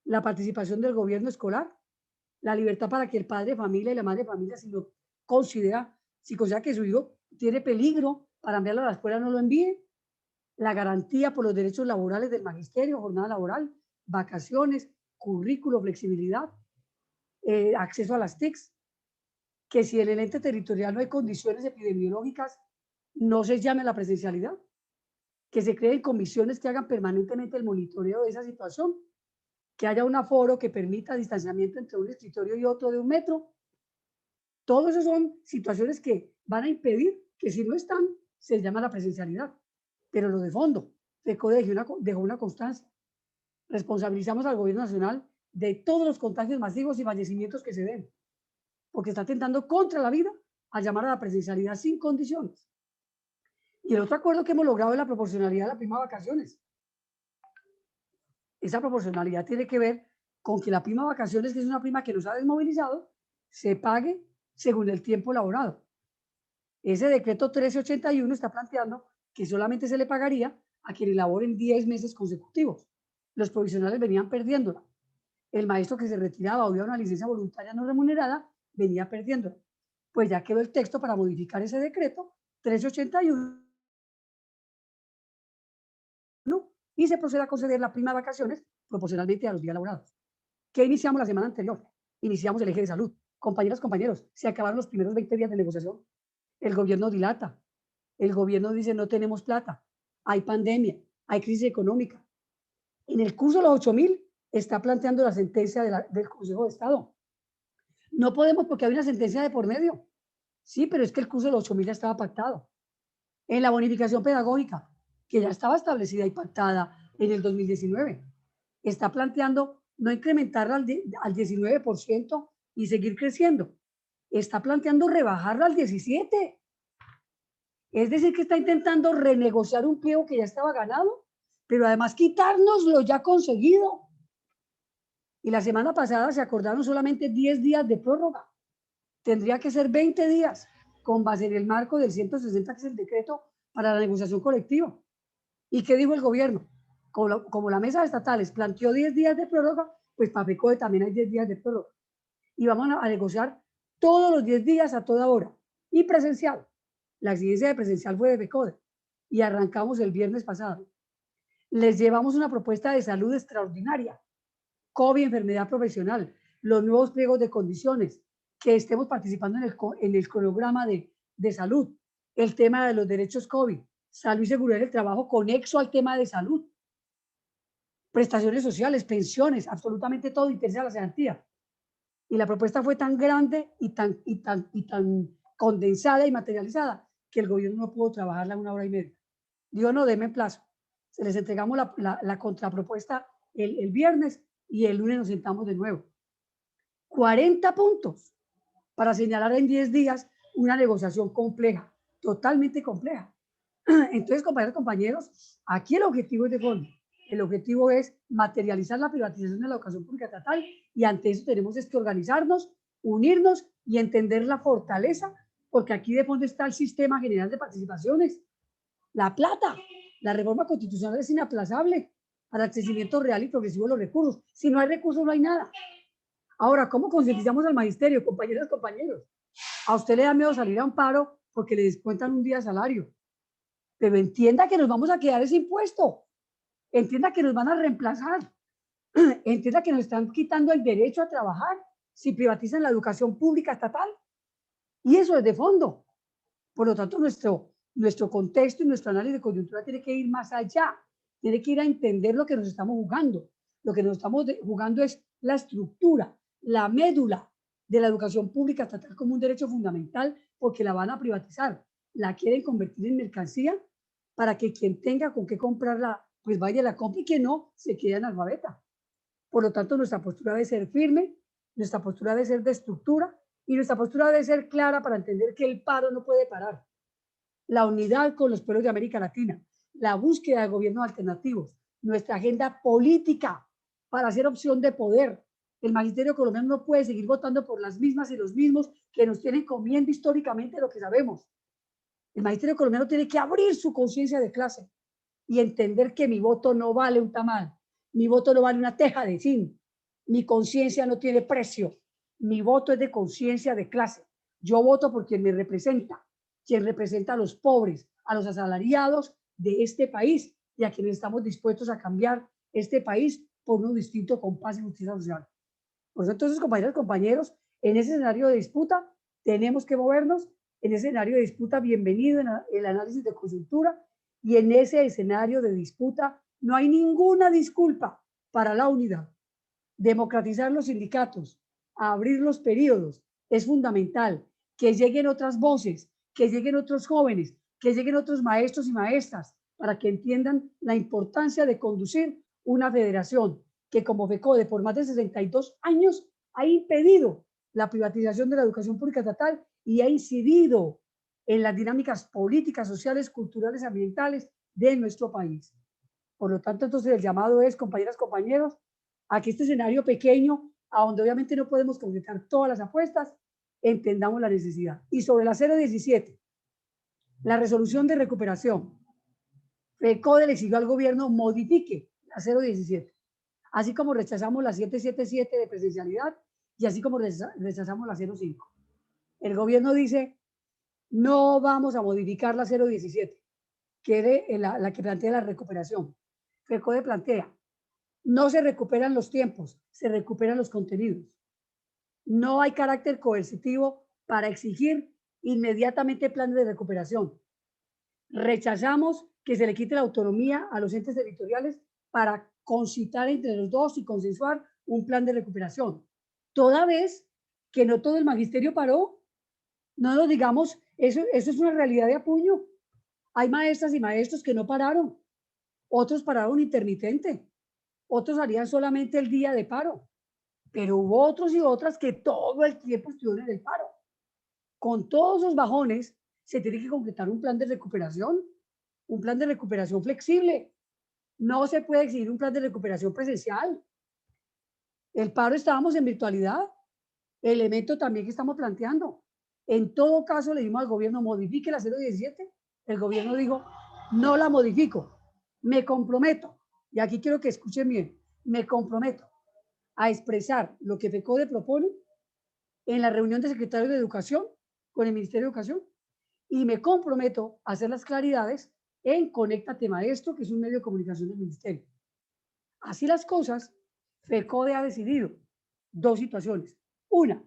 la participación del gobierno escolar, la libertad para que el padre de familia y la madre de familia, si considera que su hijo tiene peligro para enviarlo a la escuela, no lo envíe, la garantía por los derechos laborales del magisterio, jornada laboral, vacaciones, currículo, flexibilidad, acceso a las TICs, que si en el ente territorial no hay condiciones epidemiológicas, no se llame a la presencialidad, que se creen comisiones que hagan permanentemente el monitoreo de esa situación, que haya un aforo que permita distanciamiento entre un escritorio y otro de 1 metro. Todo eso son situaciones que van a impedir que si no están, se llama la presencialidad. Pero lo de fondo, FECODE dejó una constancia. Responsabilizamos al gobierno nacional de todos los contagios masivos y fallecimientos que se den, porque está atentando contra la vida al llamar a la presencialidad sin condiciones. Y el otro acuerdo que hemos logrado es la proporcionalidad de la prima de vacaciones. Esa proporcionalidad tiene que ver con que la prima de vacaciones, que es una prima que nos ha desmovilizado, se pague según el tiempo laborado. Ese decreto 1381 está planteando que solamente se le pagaría a quienes laboren 10 meses consecutivos. Los provisionales venían perdiéndola. El maestro que se retiraba o iba a una licencia voluntaria no remunerada venía perdiéndola. Pues ya quedó el texto para modificar ese decreto 1381 y se procede a conceder la prima de vacaciones proporcionalmente a los días laborados. ¿Qué iniciamos la semana anterior? Iniciamos el eje de salud. Compañeras, compañeros, se acabaron los primeros 20 días de negociación. El gobierno dilata. El gobierno dice no tenemos plata. Hay pandemia, hay crisis económica. En el curso de los 8.000 está planteando la sentencia del Consejo de Estado. No podemos porque hay una sentencia de por medio. Sí, pero es que el curso de los 8.000 ya estaba pactado. En la bonificación pedagógica, que ya estaba establecida y pactada en el 2019, está planteando no incrementarla al 19% y seguir creciendo. Está planteando rebajarla al 17%. Es decir, que está intentando renegociar un pliego que ya estaba ganado, pero además quitarnos lo ya conseguido. Y la semana pasada se acordaron solamente 10 días de prórroga. Tendría que ser 20 días. con base en el marco del 160, que es el decreto para la negociación colectiva. ¿Y qué dijo el gobierno? Como la mesa de estatales planteó 10 días de prórroga, pues para FECODE también hay 10 días de prórroga. Y vamos a negociar todos los 10 días a toda hora. Y presencial. La exigencia de presencial fue de FECODE. Y arrancamos el viernes pasado. Les llevamos una propuesta de salud extraordinaria. COVID, enfermedad profesional, los nuevos pliegos de condiciones, que estemos participando en el cronograma de salud, el tema de los derechos COVID, salud y seguridad del trabajo conexo al tema de salud, prestaciones sociales, pensiones, absolutamente todo interesa a la cesantía. Y la propuesta fue tan grande y tan condensada y materializada que el gobierno no pudo trabajarla 1 hora y media. Digo, no, denme plazo. Se les entregamos la contrapropuesta el viernes y el lunes nos sentamos de nuevo. 40 puntos para señalar en 10 días una negociación compleja, totalmente compleja. Entonces, compañeros, compañeros, aquí el objetivo es de fondo. El objetivo es materializar la privatización de la educación pública estatal y ante eso tenemos que organizarnos, unirnos y entender la fortaleza, porque aquí de fondo está el sistema general de participaciones. La plata, la reforma constitucional es inaplazable para el crecimiento real y progresivo de los recursos. Si no hay recursos, no hay nada. Ahora, ¿cómo concientizamos al magisterio, compañeras, compañeros? A usted le da miedo salir a un paro porque le descuentan un día de salario. Pero entienda que nos vamos a quedar ese impuesto. Entienda que nos van a reemplazar. Entienda que nos están quitando el derecho a trabajar si privatizan la educación pública estatal. Y eso es de fondo. Por lo tanto, nuestro contexto y nuestro análisis de coyuntura tiene que ir más allá. Tiene que ir a entender lo que nos estamos jugando. Lo que nos estamos jugando es la estructura, la médula de la educación pública estatal como un derecho fundamental, porque la van a privatizar. La quieren convertir en mercancía para que quien tenga con qué comprarla, pues vaya a la compra y que no se quede analfabeta. Por lo tanto, nuestra postura debe ser firme, nuestra postura debe ser de estructura y nuestra postura debe ser clara para entender que el paro no puede parar. La unidad con los pueblos de América Latina, la búsqueda de gobiernos alternativos, nuestra agenda política para hacer opción de poder. El magisterio colombiano no puede seguir votando por las mismas y los mismos que nos tienen comiendo históricamente lo que sabemos. El magisterio colombiano tiene que abrir su conciencia de clase y entender que mi voto no vale un tamal, mi voto no vale una teja de zinc, mi conciencia no tiene precio, mi voto es de conciencia de clase. Yo voto por quien me representa, quien representa a los pobres, a los asalariados de este país y a quienes estamos dispuestos a cambiar este país por uno distinto con paz y justicia social. Por eso, entonces, compañeros y compañeros, en ese escenario de disputa tenemos que movernos. En ese escenario de disputa, bienvenido en el análisis de coyuntura, y en ese escenario de disputa no hay ninguna disculpa para la unidad. Democratizar los sindicatos, abrir los periodos, es fundamental. Que lleguen otras voces, que lleguen otros jóvenes, que lleguen otros maestros y maestras, para que entiendan la importancia de conducir una federación que como FECODE por más de 62 años ha impedido la privatización de la educación pública estatal y ha incidido en las dinámicas políticas, sociales, culturales, ambientales de nuestro país. Por lo tanto, entonces el llamado es, compañeras, compañeros, a que este escenario pequeño, a donde obviamente no podemos concretar todas las apuestas, entendamos la necesidad. Y sobre la 017, la resolución de recuperación, FECODE le exigió al gobierno modifique la 017, así como rechazamos la 777 de presencialidad y así como rechazamos la 05. El gobierno dice, no vamos a modificar la 017, que es la que plantea la recuperación. FECODE plantea, no se recuperan los tiempos, se recuperan los contenidos. No hay carácter coercitivo para exigir inmediatamente planes de recuperación. Rechazamos que se le quite la autonomía a los entes territoriales para concitar entre los dos y consensuar un plan de recuperación. Toda vez que no todo el magisterio paró, no nos digamos, eso es una realidad de apuño. Hay maestras y maestros que no pararon, otros pararon intermitente, otros harían solamente el día de paro, pero hubo otros y otras que todo el tiempo estuvieron en el paro. Con todos esos bajones se tiene que concretar un plan de recuperación flexible. No se puede exigir un plan de recuperación presencial. El paro estábamos en virtualidad, elemento también que estamos planteando. En todo caso, le dimos al gobierno, modifique la 017. El gobierno dijo, no la modifico, me comprometo, y aquí quiero que escuchen bien, me comprometo a expresar lo que FECODE propone en la reunión de secretarios de Educación con el Ministerio de Educación, y me comprometo a hacer las claridades en Conéctate Maestro, que es un medio de comunicación del Ministerio. Así las cosas, FECODE ha decidido dos situaciones. Una,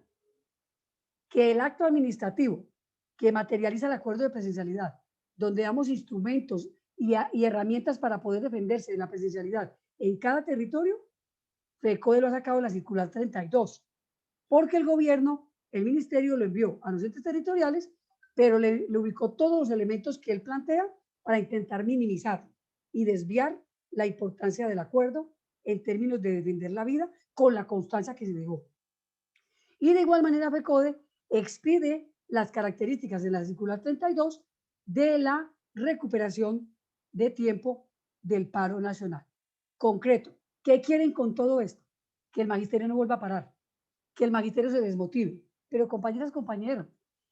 que el acto administrativo que materializa el acuerdo de presencialidad, donde damos instrumentos y herramientas para poder defenderse de la presencialidad en cada territorio, FECODE lo ha sacado en la circular 32, porque el gobierno, el ministerio lo envió a los entes territoriales, pero le ubicó todos los elementos que él plantea para intentar minimizar y desviar la importancia del acuerdo en términos de defender la vida con la constancia que se dejó. Y de igual manera FECODE expide las características de la circular 32 de la recuperación de tiempo del paro nacional. Concreto, ¿qué quieren con todo esto? Que el magisterio no vuelva a parar, que el magisterio se desmotive. Pero compañeras, compañeros,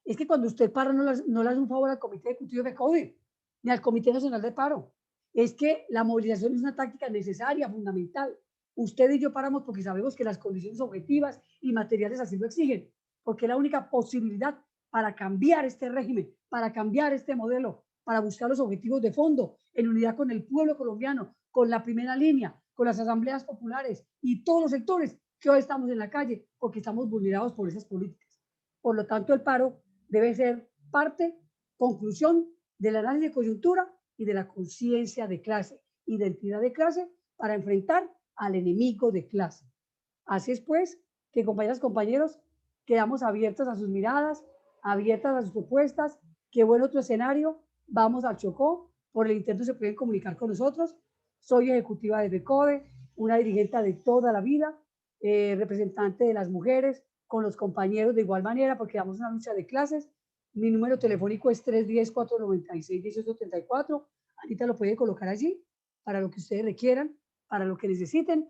es que cuando usted para no le hace un favor al Comité Ejecutivo de FECODE, ni al Comité Nacional de Paro. Es que la movilización es una táctica necesaria, fundamental. Usted y yo paramos porque sabemos que las condiciones objetivas y materiales así lo exigen, porque es la única posibilidad para cambiar este régimen, para cambiar este modelo, para buscar los objetivos de fondo, en unidad con el pueblo colombiano, con la primera línea, con las asambleas populares y todos los sectores que hoy estamos en la calle porque estamos vulnerados por esas políticas. Por lo tanto, el paro debe ser parte, conclusión del análisis de coyuntura y de la conciencia de clase, identidad de clase, para enfrentar al enemigo de clase. Así es pues que, compañeras, compañeros, quedamos abiertos a sus miradas, abiertas a sus propuestas. Qué buen otro escenario. Vamos al Chocó. Por el intento se pueden comunicar con nosotros. Soy ejecutiva de FECODE, una dirigente de toda la vida, representante de las mujeres, con los compañeros de igual manera, porque damos una lucha de clases. Mi número telefónico es 310-496-1834. Anita lo puede colocar allí para lo que ustedes requieran, para lo que necesiten.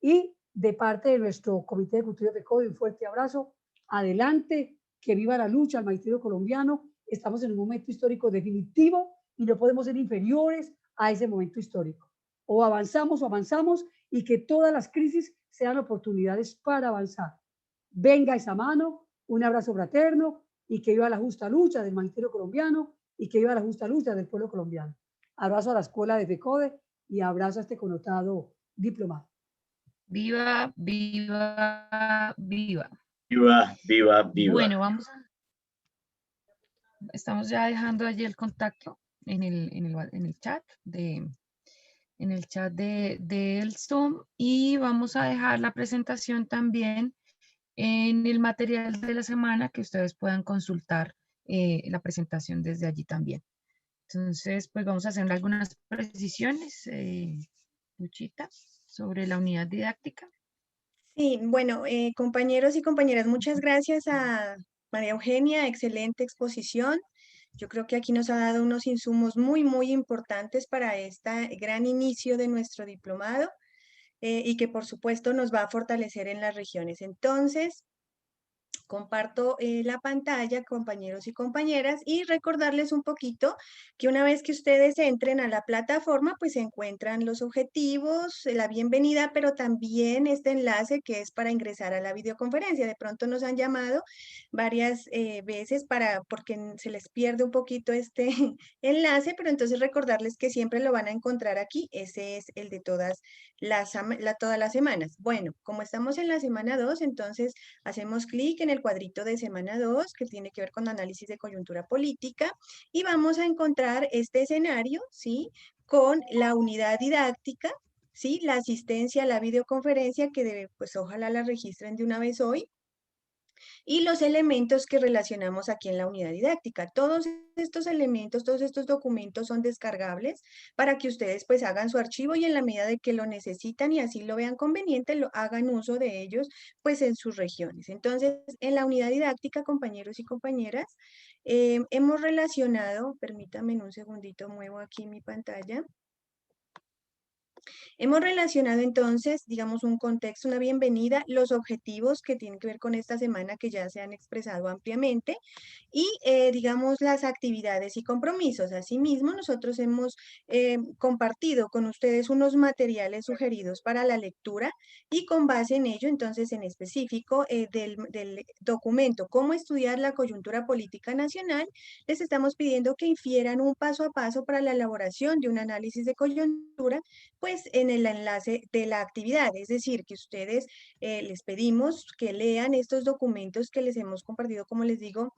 Y de parte de nuestro Comité Ejecutivo de FECODE, un fuerte abrazo. Adelante, que viva la lucha al magisterio colombiano. Estamos en un momento histórico definitivo y no podemos ser inferiores a ese momento histórico. O avanzamos, y que todas las crisis sean oportunidades para avanzar. Venga esa mano, un abrazo fraterno, y que viva la justa lucha del magisterio colombiano y que viva la justa lucha del pueblo colombiano. Abrazo a la escuela de FECODE y abrazo a este connotado diplomado. Viva, viva, viva. Viva, viva, viva. Bueno, estamos ya dejando allí el contacto en el chat del Zoom, y vamos a dejar la presentación también en el material de la semana, que ustedes puedan consultar la presentación desde allí también. Entonces, pues vamos a hacer algunas precisiones, Luchita, sobre la unidad didáctica. Sí, bueno, compañeros y compañeras, muchas gracias a María Eugenia, excelente exposición. Yo creo que aquí nos ha dado unos insumos muy, muy importantes para este gran inicio de nuestro diplomado y que por supuesto nos va a fortalecer en las regiones. Entonces, comparto la pantalla, compañeros y compañeras, y recordarles un poquito que una vez que ustedes entren a la plataforma, pues encuentran los objetivos, la bienvenida, pero también este enlace que es para ingresar a la videoconferencia. De pronto nos han llamado varias veces porque se les pierde un poquito este enlace, pero entonces recordarles que siempre lo van a encontrar aquí. Ese es el de todas las semanas. Bueno, como estamos en la semana 2, entonces hacemos clic en el cuadrito de semana 2, que tiene que ver con análisis de coyuntura política, y vamos a encontrar este escenario, ¿sí? Con la unidad didáctica, ¿sí? La asistencia a la videoconferencia, que pues ojalá la registren de una vez hoy, y los elementos que relacionamos aquí en la unidad didáctica. Todos estos elementos, todos estos documentos son descargables para que ustedes pues hagan su archivo y en la medida de que lo necesitan y así lo vean conveniente, lo hagan uso de ellos pues en sus regiones. Entonces, en la unidad didáctica, compañeros y compañeras, hemos relacionado, permítanme un segundito, muevo aquí mi pantalla. Hemos relacionado entonces, digamos, un contexto, una bienvenida, los objetivos que tienen que ver con esta semana que ya se han expresado ampliamente y, digamos, las actividades y compromisos. Asimismo, nosotros hemos compartido con ustedes unos materiales sugeridos para la lectura y con base en ello, entonces, en específico del documento Cómo estudiar la coyuntura política nacional, les estamos pidiendo que infieran un paso a paso para la elaboración de un análisis de coyuntura, pues en el enlace de la actividad, es decir, que ustedes les pedimos que lean estos documentos que les hemos compartido, como les digo,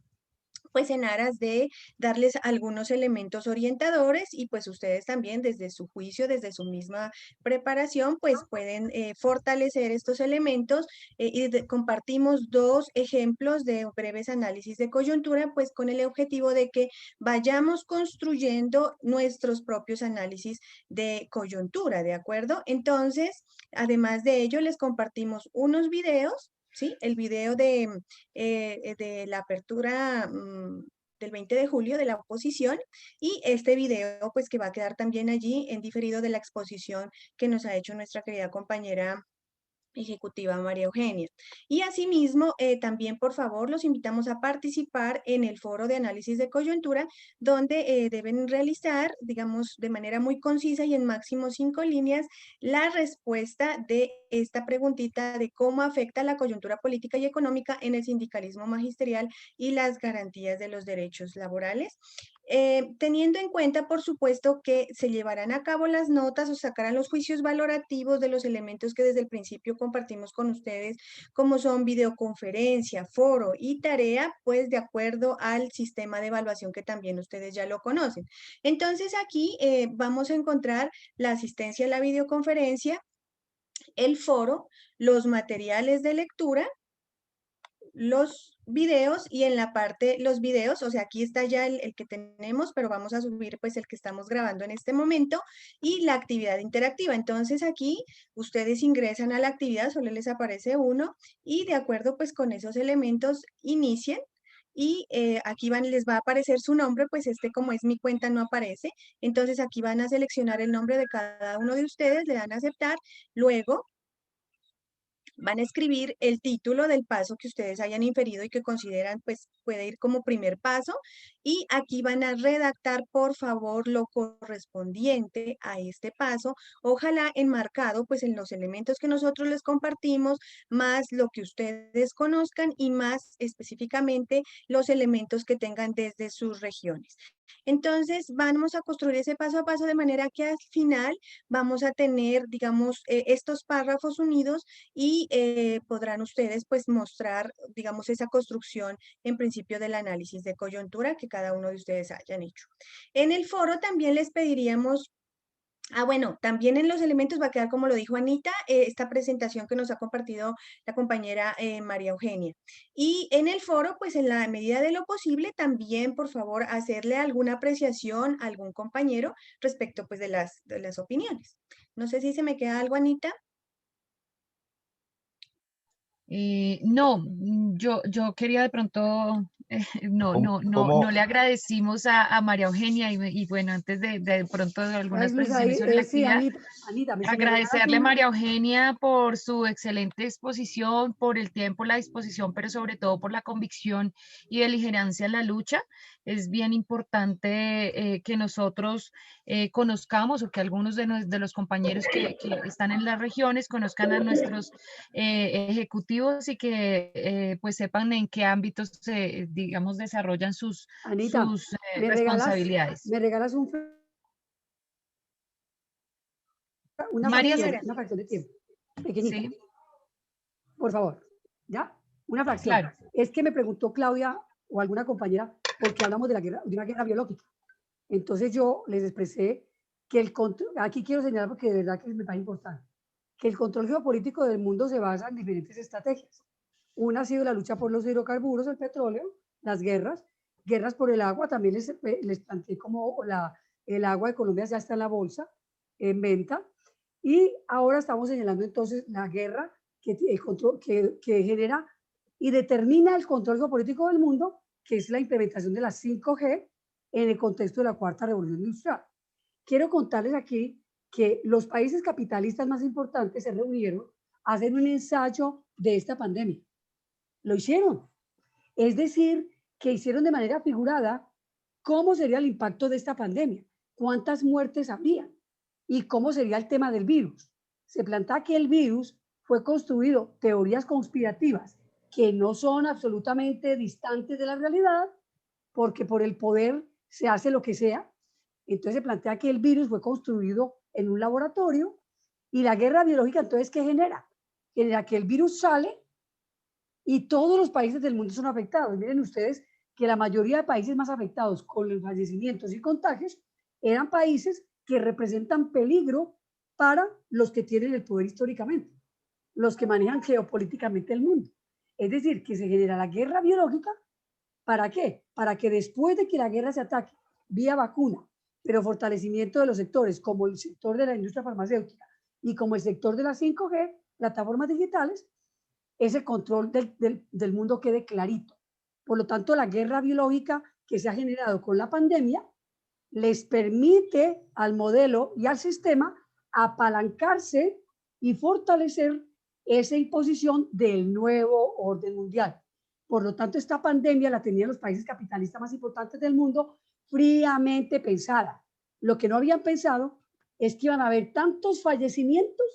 pues en aras de darles algunos elementos orientadores y pues ustedes también desde su juicio, desde su misma preparación, pues pueden fortalecer estos elementos compartimos dos ejemplos de breves análisis de coyuntura, pues con el objetivo de que vayamos construyendo nuestros propios análisis de coyuntura, ¿de acuerdo? Entonces, además de ello, les compartimos unos videos, ¿sí? El video de la apertura del 20 de julio de la oposición y este video pues que va a quedar también allí en diferido de la exposición que nos ha hecho nuestra querida compañera ejecutiva María Eugenia. Y asimismo, también por favor los invitamos a participar en el foro de análisis de coyuntura, donde deben realizar, digamos, de manera muy concisa y en máximo 5 líneas, la respuesta de esta preguntita de cómo afecta la coyuntura política y económica en el sindicalismo magisterial y las garantías de los derechos laborales. Teniendo en cuenta, por supuesto, que se llevarán a cabo las notas o sacarán los juicios valorativos de los elementos que desde el principio compartimos con ustedes, como son videoconferencia, foro y tarea, pues de acuerdo al sistema de evaluación que también ustedes ya lo conocen. Entonces aquí vamos a encontrar la asistencia a la videoconferencia, el foro, los materiales de lectura, los videos y en la parte los videos, o sea, aquí está ya el que tenemos, pero vamos a subir pues el que estamos grabando en este momento y la actividad interactiva. Entonces aquí ustedes ingresan a la actividad, solo les aparece uno y de acuerdo pues con esos elementos inicien. Y aquí les va a aparecer su nombre, pues como es mi cuenta no aparece. Entonces aquí van a seleccionar el nombre de cada uno de ustedes, le dan a aceptar, luego van a escribir el título del paso que ustedes hayan inferido y que consideran pues puede ir como primer paso y aquí van a redactar por favor lo correspondiente a este paso, ojalá enmarcado pues en los elementos que nosotros les compartimos, más lo que ustedes conozcan y más específicamente los elementos que tengan desde sus regiones. Entonces vamos a construir ese paso a paso de manera que al final vamos a tener, digamos, estos párrafos unidos y podrán ustedes pues mostrar, digamos, esa construcción en principio del análisis de coyuntura que cada uno de ustedes hayan hecho. En el foro también les pediríamos bueno, también en los elementos va a quedar, como lo dijo Anita, esta presentación que nos ha compartido la compañera María Eugenia. Y en el foro, pues en la medida de lo posible, también, por favor, hacerle alguna apreciación a algún compañero respecto, pues, de las opiniones. No sé si se me queda algo, Anita. No, yo quería de pronto, no le agradecimos a María Eugenia y bueno, antes de pronto de algunas precisiones sobre la sí, actividad, Anita, agradecerle a María Eugenia por su excelente exposición, por el tiempo, la disposición, pero sobre todo por la convicción y beligerancia en la lucha. Es bien importante que nosotros conozcamos o que algunos de los compañeros que están en las regiones conozcan a nuestros ejecutivos y que pues sepan en qué ámbitos se, digamos, desarrollan sus responsabilidades. ¿Me regalas una fracción de tiempo? Pequeñita. Sí. Por favor, ¿ya? Una fracción. Claro. Es que me preguntó Claudia o alguna compañera por qué hablamos de una guerra biológica. Entonces yo les expresé que el control, aquí quiero señalar porque de verdad que me parece importante, que el control geopolítico del mundo se basa en diferentes estrategias. Una ha sido la lucha por los hidrocarburos, el petróleo, las guerras por el agua, también les planteé como el agua de Colombia ya está en la bolsa, en venta, y ahora estamos señalando entonces la guerra que genera y determina el control geopolítico del mundo, que es la implementación de la 5G en el contexto de la cuarta revolución industrial. Quiero contarles aquí que los países capitalistas más importantes se reunieron a hacer un ensayo de esta pandemia. Lo hicieron. Es decir, que hicieron de manera figurada cómo sería el impacto de esta pandemia, cuántas muertes habría y cómo sería el tema del virus. Se plantea que el virus fue construido, teorías conspirativas que no son absolutamente distantes de la realidad, porque por el poder se hace lo que sea. Entonces se plantea que el virus fue construido en un laboratorio y la guerra biológica, entonces, ¿qué genera? Genera que el virus sale y todos los países del mundo son afectados. Miren ustedes que la mayoría de países más afectados con los fallecimientos y contagios eran países que representan peligro para los que tienen el poder históricamente, los que manejan geopolíticamente el mundo. Es decir, que se genera la guerra biológica. ¿Para qué? Para que después de que la guerra se ataque vía vacuna, pero fortalecimiento de los sectores como el sector de la industria farmacéutica y como el sector de las 5G, plataformas digitales, ese control del mundo quede clarito. Por lo tanto, la guerra biológica que se ha generado con la pandemia les permite al modelo y al sistema apalancarse y fortalecer esa imposición del nuevo orden mundial. Por lo tanto, esta pandemia la tenían los países capitalistas más importantes del mundo fríamente pensada. Lo que no habían pensado es que iban a haber tantos fallecimientos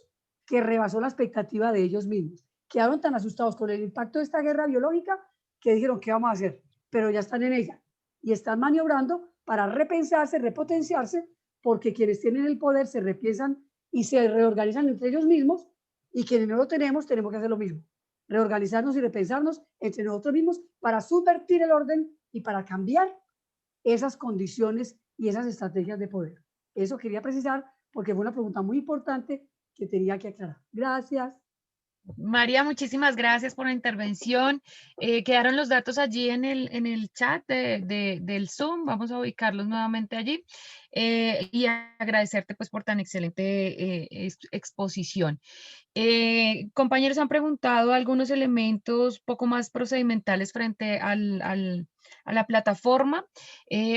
que rebasó la expectativa de ellos mismos. Quedaron tan asustados con el impacto de esta guerra biológica que dijeron, ¿qué vamos a hacer? Pero ya están en ella y están maniobrando para repensarse, repotenciarse, porque quienes tienen el poder se repiensan y se reorganizan entre ellos mismos, y quienes no lo tenemos que hacer lo mismo, reorganizarnos y repensarnos entre nosotros mismos para subvertir el orden y para cambiar esas condiciones y esas estrategias de poder. Eso quería precisar porque fue una pregunta muy importante que tenía que aclarar. Gracias. María, muchísimas gracias por la intervención. Quedaron los datos allí en el chat del Zoom. Vamos a ubicarlos nuevamente allí. Y agradecerte pues por tan excelente exposición. Compañeros, han preguntado algunos elementos poco más procedimentales frente a la plataforma.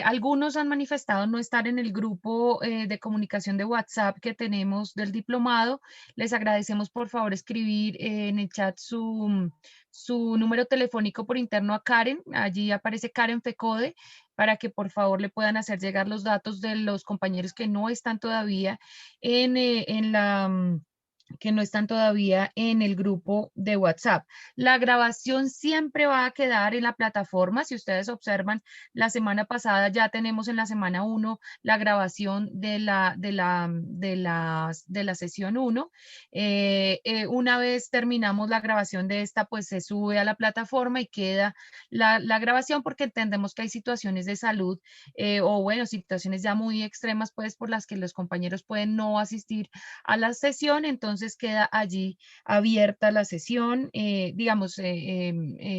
Algunos han manifestado no estar en el grupo de comunicación de WhatsApp que tenemos del diplomado. Les agradecemos por favor escribir en el chat su número telefónico por interno a Karen. Allí aparece Karen Fecode, para que por favor le puedan hacer llegar los datos de los compañeros que no están todavía que no están todavía en el grupo de WhatsApp. La grabación siempre va a quedar en la plataforma. Si ustedes observan, la semana pasada ya tenemos en la semana 1 la grabación de la sesión 1. Una vez terminamos la grabación de esta, pues se sube a la plataforma y queda la grabación, porque entendemos que hay situaciones de salud o bueno, situaciones ya muy extremas, pues por las que los compañeros pueden no asistir a la sesión. Entonces queda allí abierta la sesión,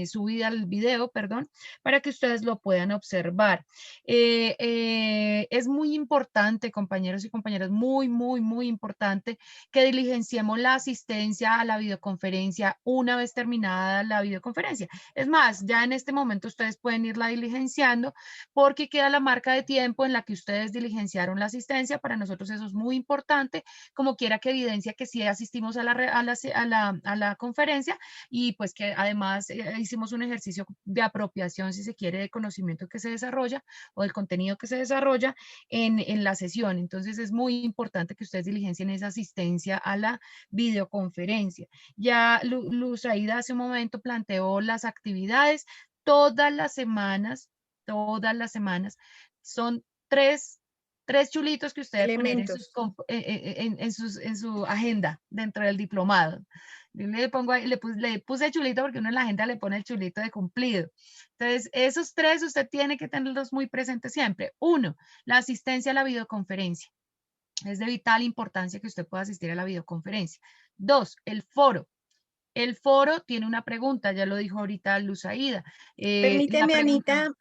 subida el video, perdón, para que ustedes lo puedan observar. Es muy importante, compañeros y compañeras, muy importante que diligenciemos la asistencia a la videoconferencia una vez terminada la videoconferencia. Es más, ya en este momento ustedes pueden irla diligenciando, porque queda la marca de tiempo en la que ustedes diligenciaron la asistencia. Para nosotros eso es muy importante, como quiera que evidencia que sí asistimos a la conferencia, y pues que además hicimos un ejercicio de apropiación, si se quiere, de conocimiento que se desarrolla o del contenido que se desarrolla en la sesión. Entonces es muy importante que ustedes diligencien esa asistencia a la videoconferencia. Ya Luz Aida hace un momento planteó las actividades. Todas las semanas son tres chulitos que ustedes ponen en su agenda dentro del diplomado. Yo le pongo ahí, le puse chulito porque uno en la agenda le pone el chulito de cumplido. Entonces, esos tres usted tiene que tenerlos muy presentes siempre. 1, la asistencia a la videoconferencia. Es de vital importancia que usted pueda asistir a la videoconferencia. 2, el foro. El foro tiene una pregunta, ya lo dijo ahorita Luz Aida. Permíteme, Anita,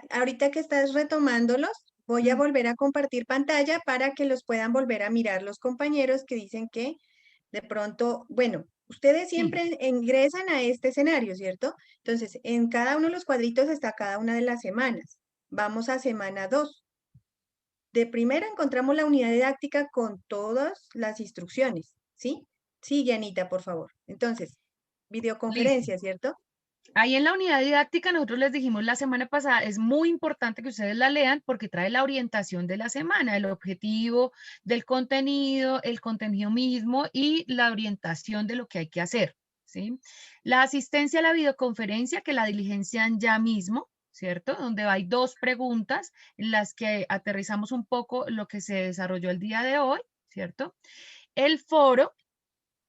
ahorita que estás retomándolos, voy a volver a compartir pantalla para que los puedan volver a mirar los compañeros que dicen que de pronto, bueno, ustedes siempre ingresan a este escenario, ¿cierto? Entonces, en cada uno de los cuadritos está cada una de las semanas. Vamos a semana 2. de primera encontramos la unidad didáctica con todas las instrucciones, ¿sí? Sigue, Anita, por favor. Entonces, videoconferencia, Listo. ¿cierto? Ahí en la unidad didáctica nosotros les dijimos la semana pasada, es muy importante que ustedes la lean porque trae la orientación de la semana, el objetivo del contenido, el contenido mismo y la orientación de lo que hay que hacer, ¿sí? La asistencia a la videoconferencia que la diligencian ya mismo, ¿cierto? Donde hay 2 preguntas en las que aterrizamos un poco lo que se desarrolló el día de hoy, ¿cierto? El foro,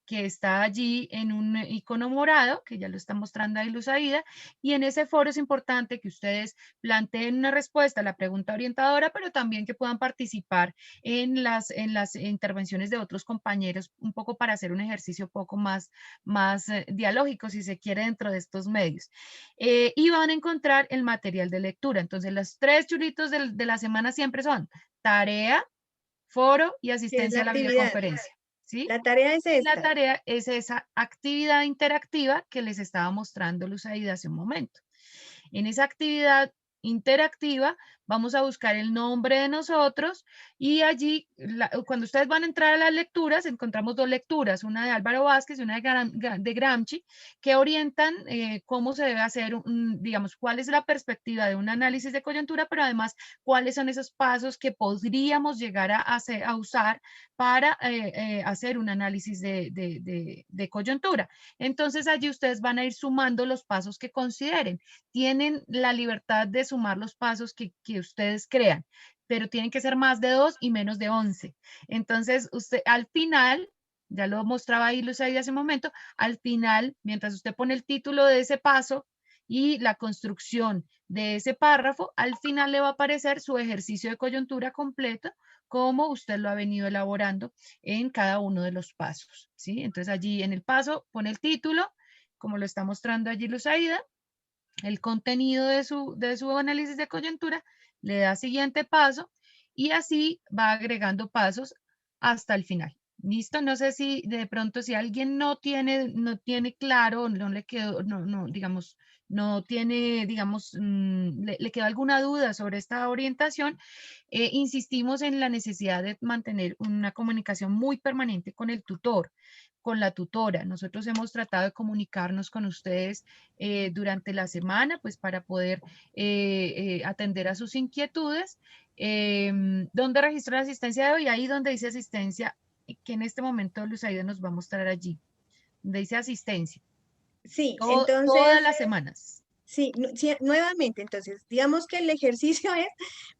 que está allí en un icono morado, que ya lo está mostrando ahí Luz Aida, y en ese foro es importante que ustedes planteen una respuesta a la pregunta orientadora, pero también que puedan participar en las intervenciones de otros compañeros, un poco para hacer un ejercicio un poco más dialógico, si se quiere, dentro de estos medios. Y van a encontrar el material de lectura. Entonces, los 3 chulitos de la semana siempre son tarea, foro y asistencia a la videoconferencia. ¿Sí? La tarea es esta. La tarea es esa actividad interactiva que les estaba mostrando Luz Aida hace un momento. En esa actividad interactiva vamos a buscar el nombre de nosotros y allí, cuando ustedes van a entrar a las lecturas, encontramos 2 lecturas, una de Álvaro Vázquez y una de Gramsci, que orientan cómo se debe hacer, digamos, cuál es la perspectiva de un análisis de coyuntura, pero además cuáles son esos pasos que podríamos llegar a usar para hacer un análisis de coyuntura. Entonces allí ustedes van a ir sumando los pasos que consideren. Tienen la libertad de sumar los pasos que ustedes crean, pero tienen que ser más de 2 y menos de 11. Entonces, usted al final, ya lo mostraba ahí Luz ahí hace un momento, al final, mientras usted pone el título de ese paso y la construcción de ese párrafo, al final le va a aparecer su ejercicio de coyuntura completo, como usted lo ha venido elaborando en cada uno de los pasos, ¿sí? Entonces, allí en el paso pone el título, como lo está mostrando allí Luz Aida, el contenido de su análisis de coyuntura, le da siguiente paso y así va agregando pasos hasta el final. ¿Listo? No sé si de pronto si alguien no tiene claro, no le quedó, digamos, no tiene, digamos, le quedó alguna duda sobre esta orientación, insistimos en la necesidad de mantener una comunicación muy permanente con el tutor, con la tutora. Nosotros hemos tratado de comunicarnos con ustedes durante la semana, pues para poder atender a sus inquietudes. ¿Dónde registra la asistencia de hoy? Ahí donde dice asistencia, que en este momento Luz Aida nos va a mostrar allí, donde dice asistencia. Sí, entonces... Todas las semanas. Sí, nuevamente, entonces, digamos que el ejercicio es,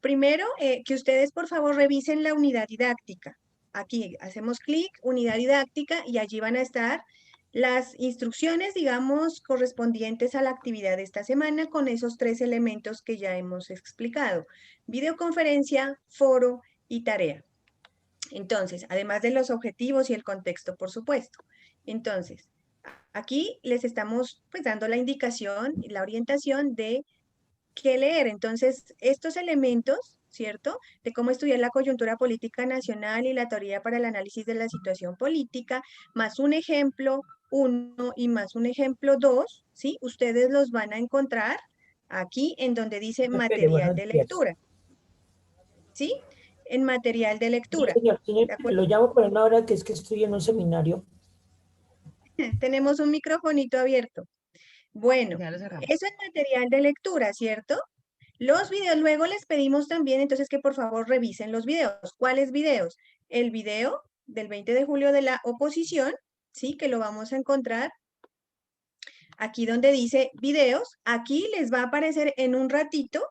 primero, que ustedes por favor revisen la unidad didáctica. Aquí hacemos clic, unidad didáctica, y allí van a estar las instrucciones, digamos, correspondientes a la actividad de esta semana con esos 3 elementos que ya hemos explicado: videoconferencia, foro y tarea. Entonces, además de los objetivos y el contexto, por supuesto. Entonces, aquí les estamos pues dando la indicación y la orientación de qué leer. Entonces, estos elementos, ¿cierto? De cómo estudiar la coyuntura política nacional y la teoría para el análisis de la situación política, más un ejemplo 1 y más un ejemplo 2, ¿sí? Ustedes los van a encontrar aquí en donde dice material de lectura. ¿Sí? En material de lectura. Sí, señor, lo llamo por una hora que es que estoy en un seminario. Tenemos un microfonito abierto. Bueno, eso es material de lectura, ¿cierto? Los videos, luego les pedimos también entonces que por favor revisen los videos. ¿Cuáles videos? El video del 20 de julio de la oposición, ¿sí? Que lo vamos a encontrar aquí donde dice videos. Aquí les va a aparecer en un ratito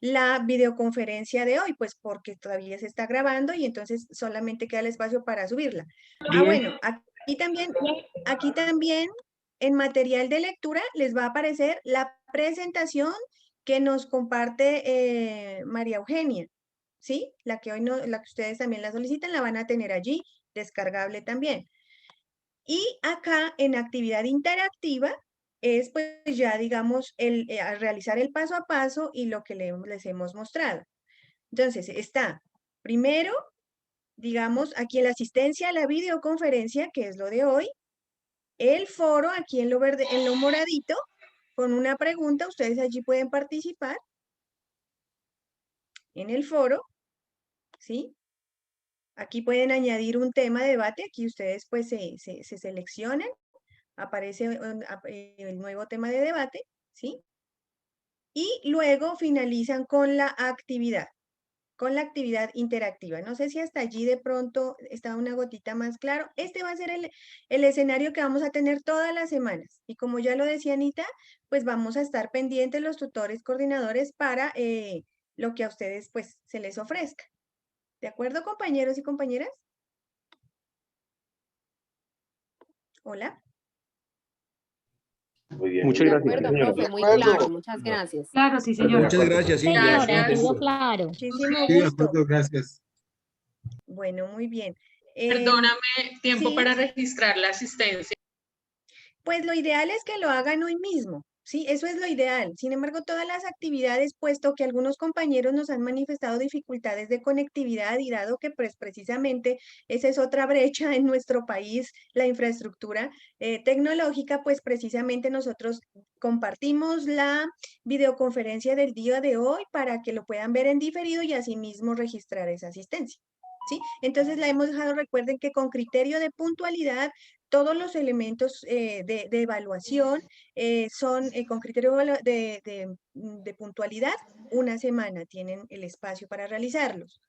la videoconferencia de hoy, pues porque todavía se está grabando y entonces solamente queda el espacio para subirla. Ah, bueno, aquí también en material de lectura les va a aparecer la presentación que nos comparte María Eugenia, ¿sí? La que hoy no, la que ustedes también la solicitan, la van a tener allí, descargable también. Y acá en actividad interactiva es pues ya digamos realizar el paso a paso y lo que les hemos mostrado. Entonces está primero, digamos, aquí en la asistencia a la videoconferencia, que es lo de hoy, el foro aquí en lo verde, en lo moradito, con una pregunta, ustedes allí pueden participar en el foro. ¿sí? Aquí pueden añadir un tema de debate, aquí ustedes pues se seleccionan, aparece el nuevo tema de debate, ¿sí? Y luego finalizan con la actividad interactiva. No sé si hasta allí de pronto está una gotita más claro. Este va a ser el escenario que vamos a tener todas las semanas. Y como ya lo decía Anita, pues vamos a estar pendientes los tutores coordinadores para lo que a ustedes pues se les ofrezca. ¿De acuerdo, compañeros y compañeras? Hola. Muy bien. Muchas gracias, De acuerdo, señora. profe, muy claro, muchas gracias. Claro, sí, señora. Muchas gracias, sí. Señora, estuvo claro. Muchísimo Sí, de gusto. acuerdo, gracias. Bueno, muy bien. Perdóname, tiempo ¿sí? para registrar la asistencia. Pues lo ideal es que lo hagan hoy mismo, ¿sí? Eso es lo ideal. Sin embargo, todas las actividades, puesto que algunos compañeros nos han manifestado dificultades de conectividad y dado que pues precisamente esa es otra brecha en nuestro país, la infraestructura tecnológica, pues precisamente nosotros compartimos la videoconferencia del día de hoy para que lo puedan ver en diferido y asimismo registrar esa asistencia. ¿Sí? Entonces la hemos dejado, recuerden que con criterio de puntualidad, todos los elementos de evaluación son con criterio de puntualidad, una semana tienen el espacio para realizarlos.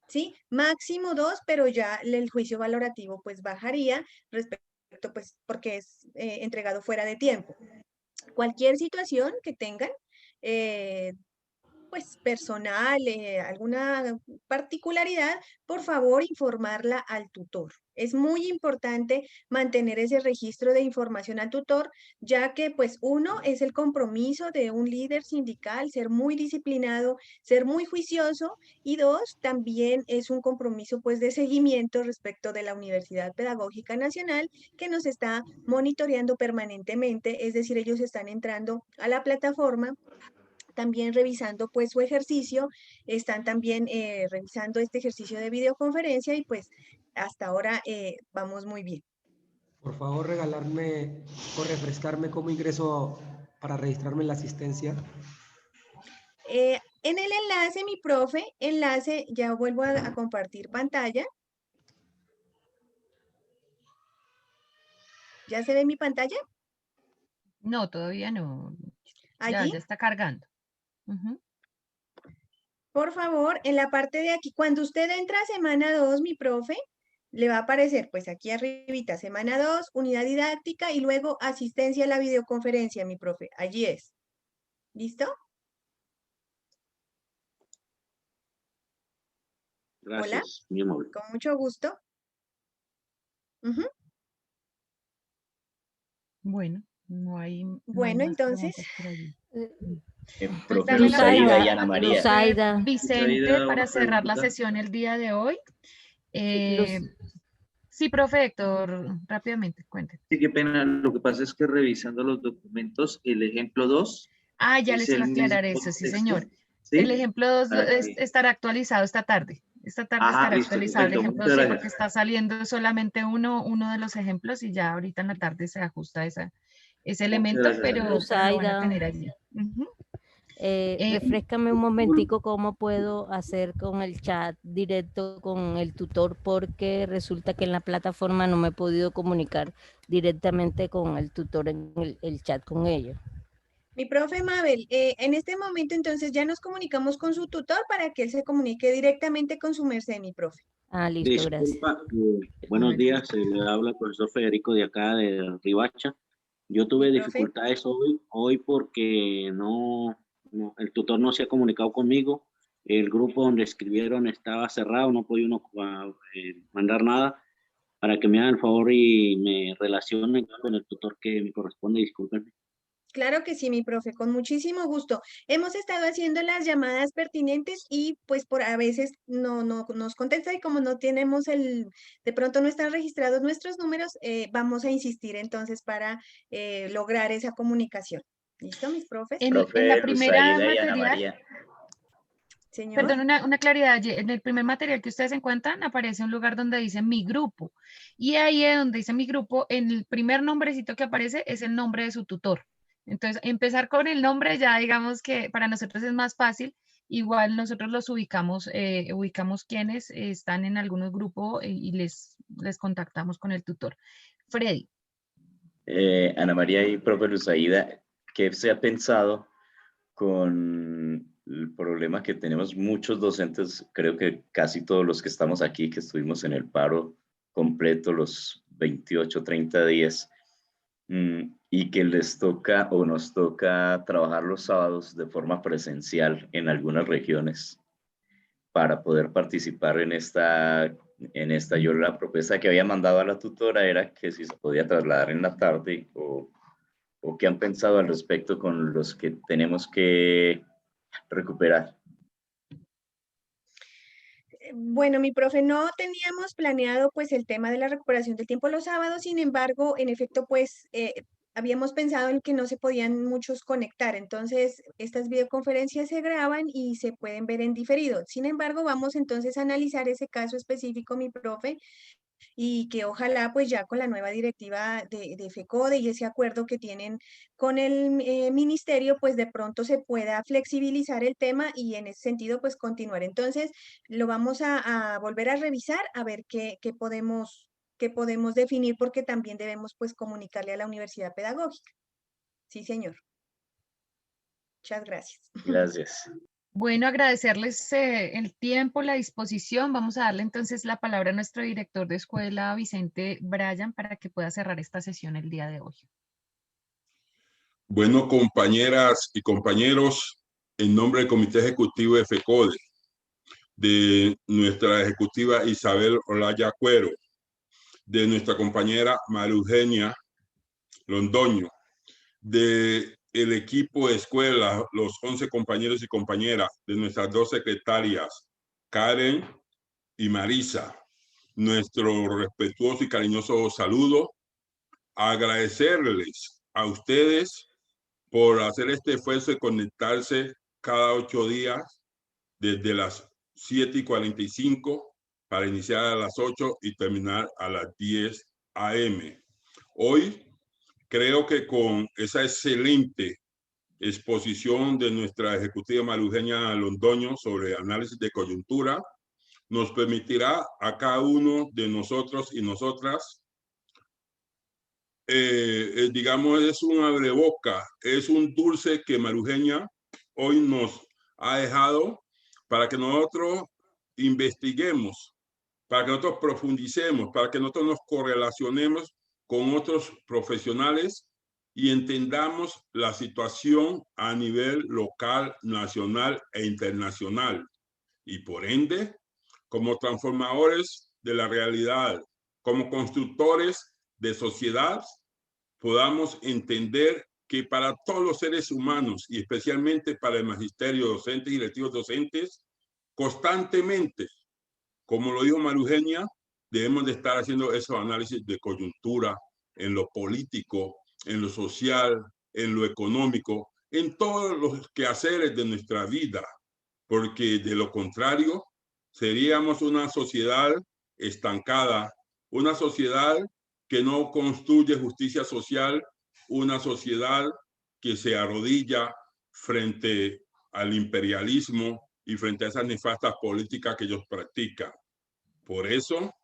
¿Sí? Máximo 2, pero ya el juicio valorativo pues bajaría respecto, pues porque es entregado fuera de tiempo. Cualquier situación que tengan, pues personal, alguna particularidad, por favor informarla al tutor. Es muy importante mantener ese registro de información al tutor, ya que pues uno es el compromiso de un líder sindical, ser muy disciplinado, ser muy juicioso, y dos, también es un compromiso pues de seguimiento respecto de la Universidad Pedagógica Nacional, que nos está monitoreando permanentemente, es decir, ellos están entrando a la plataforma, también revisando pues su ejercicio, están también revisando este ejercicio de videoconferencia y pues hasta ahora vamos muy bien. Por favor, regalarme o refrescarme cómo ingreso para registrarme en la asistencia. En el enlace, mi profe, ya vuelvo a compartir pantalla. ¿Ya se ve mi pantalla? No, todavía no. ¿Allí? Ya está cargando. Por favor, en la parte de aquí, cuando usted entra a semana 2, mi profe, le va a aparecer, pues aquí arribita, semana 2, unidad didáctica y luego asistencia a la videoconferencia, mi profe. Allí es. ¿Listo? Gracias, Hola. muy amable. Con mucho gusto. Bueno, no hay. Bueno, entonces. Profe Luzaida y Ana María. Luzaida. Vicente, para cerrar la sesión el día de hoy. Sí, profe Héctor, rápidamente, cuénteme. Sí, qué pena. Lo que pasa es que revisando los documentos, el ejemplo 2. Ah, ya les iba a aclarar eso, sí, señor. ¿Sí? El ejemplo 2 estará actualizado esta tarde. Esta tarde estará actualizado el ejemplo 2, porque está saliendo solamente uno de los ejemplos y ya ahorita en la tarde se ajusta ese elemento, pero lo van a tener allí. Refréscame un momentico cómo puedo hacer con el chat directo con el tutor, porque resulta que en la plataforma no me he podido comunicar directamente con el tutor en el chat con ellos. Mi profe Mabel, en este momento entonces ya nos comunicamos con su tutor para que él se comunique directamente con su merced, mi profe. Ah, listo, gracias. Buenos días, le habla el profesor Federico de acá de Ribacha. Yo tuve dificultades hoy porque el tutor no se ha comunicado conmigo. El grupo donde escribieron estaba cerrado, no podía uno mandar nada. Para que me hagan el favor y me relacionen con el tutor que me corresponde, discúlpenme. Claro que sí, mi profe, con muchísimo gusto. Hemos estado haciendo las llamadas pertinentes y pues por a veces no nos contesta, y como no tenemos de pronto no están registrados nuestros números, vamos a insistir entonces para lograr esa comunicación. ¿Listo, mis profes? En la primera material, señor. Perdón, una claridad. En el primer material que ustedes encuentran aparece un lugar donde dice mi grupo, y ahí es donde dice mi grupo, en el primer nombrecito que aparece es el nombre de su tutor. Entonces, empezar con el nombre ya digamos que para nosotros es más fácil igual nosotros los ubicamos, ubicamos quienes están en algunos grupos y les contactamos con el tutor. Freddy. Ana María y profe Luzaida, ¿qué se ha pensado con el problema que tenemos muchos docentes? Creo que casi todos los que estamos aquí, que estuvimos en el paro completo los 28, 30 días, y que les toca o nos toca trabajar los sábados de forma presencial en algunas regiones para poder participar en esta. Yo la propuesta que había mandado a la tutora era que si se podía trasladar en la tarde o qué han pensado al respecto con los que tenemos que recuperar. Bueno, mi profe, no teníamos planeado pues el tema de la recuperación del tiempo los sábados, sin embargo, en efecto, pues habíamos pensado en que no se podían muchos conectar, entonces estas videoconferencias se graban y se pueden ver en diferido. Sin embargo, vamos entonces a analizar ese caso específico, mi profe, y que ojalá pues ya con la nueva directiva de FECODE y ese acuerdo que tienen con el ministerio, pues de pronto se pueda flexibilizar el tema y en ese sentido pues continuar. Entonces lo vamos a volver a revisar a ver qué podemos definir, porque también debemos pues comunicarle a la universidad pedagógica. Sí, señor. Muchas gracias. Gracias. Bueno, agradecerles el tiempo, la disposición. Vamos a darle entonces la palabra a nuestro director de escuela, Vicente Bryan, para que pueda cerrar esta sesión el día de hoy. Bueno, compañeras y compañeros, en nombre del Comité Ejecutivo de FECODE, de nuestra ejecutiva Isabel Olaya Cuero, de nuestra compañera María Eugenia Londoño, de el equipo de escuela, los 11 compañeros y compañeras, de nuestras 2 secretarias, Karen y Marisa, nuestro respetuoso y cariñoso saludo, agradecerles a ustedes por hacer este esfuerzo de conectarse cada 8 días desde las 7:45 para iniciar a las 8 y terminar a las 10 a.m. Hoy creo que con esa excelente exposición de nuestra ejecutiva María Eugenia Londoño sobre análisis de coyuntura, nos permitirá a cada uno de nosotros y nosotras, digamos, es un abreboca, es un dulce que María Eugenia hoy nos ha dejado para que nosotros investiguemos, para que nosotros profundicemos, para que nosotros nos correlacionemos con otros profesionales y entendamos la situación a nivel local, nacional e internacional. Y por ende, como transformadores de la realidad, como constructores de sociedad, podamos entender que para todos los seres humanos y especialmente para el magisterio docente y directivos docentes, constantemente, como lo dijo María Eugenia, debemos de estar haciendo esos análisis de coyuntura en lo político, en lo social, en lo económico, en todos los quehaceres de nuestra vida, porque de lo contrario seríamos una sociedad estancada, una sociedad que no construye justicia social, una sociedad que se arrodilla frente al imperialismo y frente a esas nefastas políticas que ellos practican. Por eso,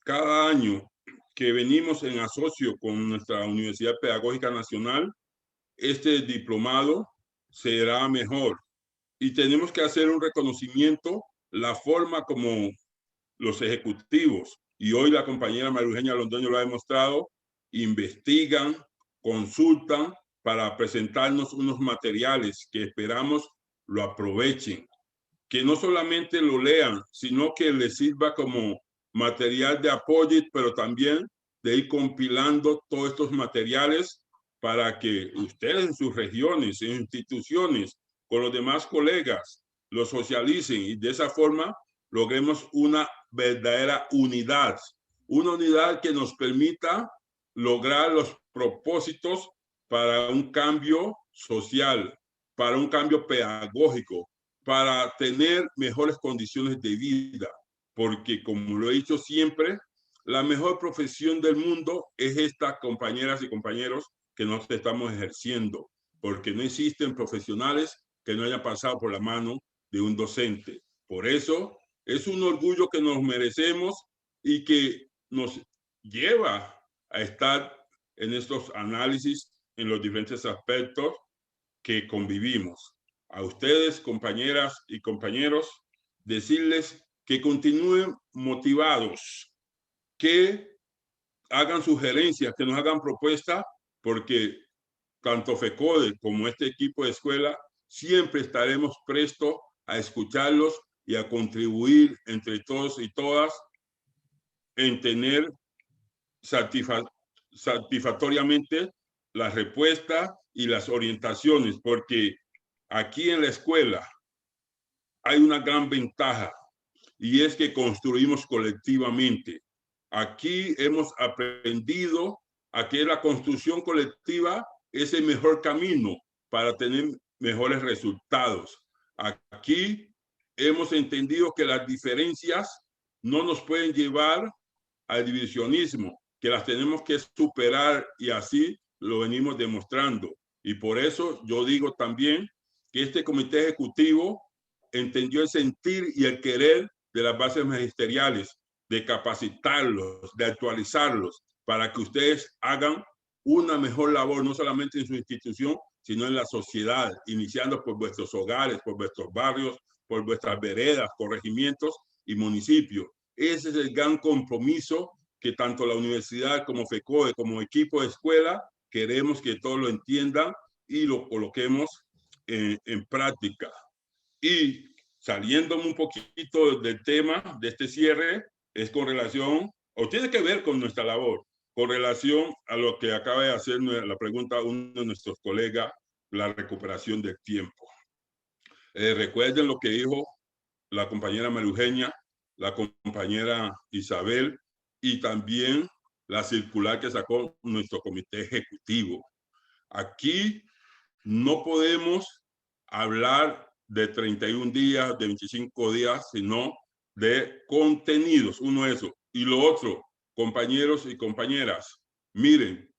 cada año que venimos en asocio con nuestra Universidad Pedagógica Nacional, este diplomado será mejor. Y tenemos que hacer un reconocimiento, la forma como los ejecutivos, y hoy la compañera María Eugenia Londoño lo ha demostrado, investigan, consultan para presentarnos unos materiales que esperamos lo aprovechen, que no solamente lo lean, sino que les sirva como material de apoyo, pero también de ir compilando todos estos materiales para que ustedes en sus regiones, en instituciones, con los demás colegas, lo socialicen y de esa forma logremos una verdadera unidad, una unidad que nos permita lograr los propósitos para un cambio social, para un cambio pedagógico, para tener mejores condiciones de vida, porque como lo he dicho siempre, la mejor profesión del mundo es esta, compañeras y compañeros, que nos estamos ejerciendo, porque no existen profesionales que no hayan pasado por la mano de un docente. Por eso es un orgullo que nos merecemos y que nos lleva a estar en estos análisis en los diferentes aspectos que convivimos. A ustedes, compañeras y compañeros, decirles que continúen motivados, que hagan sugerencias, que nos hagan propuestas, porque tanto FECODE como este equipo de escuela siempre estaremos prestos a escucharlos y a contribuir entre todos y todas en tener satisfactoriamente las respuestas y las orientaciones, porque aquí en la escuela hay una gran ventaja y es que construimos colectivamente. Aquí hemos aprendido a que la construcción colectiva es el mejor camino para tener mejores resultados. Aquí hemos entendido que las diferencias no nos pueden llevar al divisionismo, que las tenemos que superar, y así lo venimos demostrando. Y por eso yo digo también que este comité ejecutivo entendió el sentir y el querer de las bases magisteriales, de capacitarlos, de actualizarlos, para que ustedes hagan una mejor labor, no solamente en su institución, sino en la sociedad, iniciando por vuestros hogares, por vuestros barrios, por vuestras veredas, corregimientos y municipios. Ese es el gran compromiso que tanto la universidad como FECODE, como equipo de escuela, queremos que todos lo entiendan y lo coloquemos en práctica. Y saliéndome un poquito del tema de este cierre, es con relación, o tiene que ver con nuestra labor, con relación a lo que acaba de hacer la pregunta uno de nuestros colegas, la recuperación del tiempo. Recuerden lo que dijo la compañera María Eugenia, la compañera Isabel, y también la circular que sacó nuestro comité ejecutivo. Aquí no podemos hablar de 31 días, de 25 días, sino de contenidos, uno eso. Y lo otro, compañeros y compañeras, miren,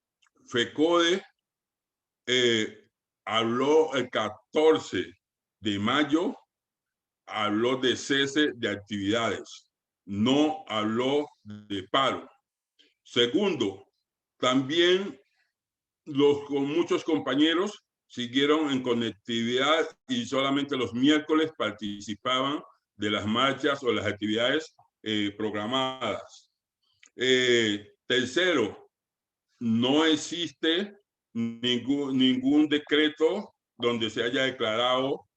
FECODE habló el 14 de mayo, habló de cese de actividades, no habló de paro. Segundo, también muchos compañeros siguieron en conectividad y solamente los miércoles participaban de las marchas o las actividades programadas. Tercero, no existe ningún decreto donde se haya declarado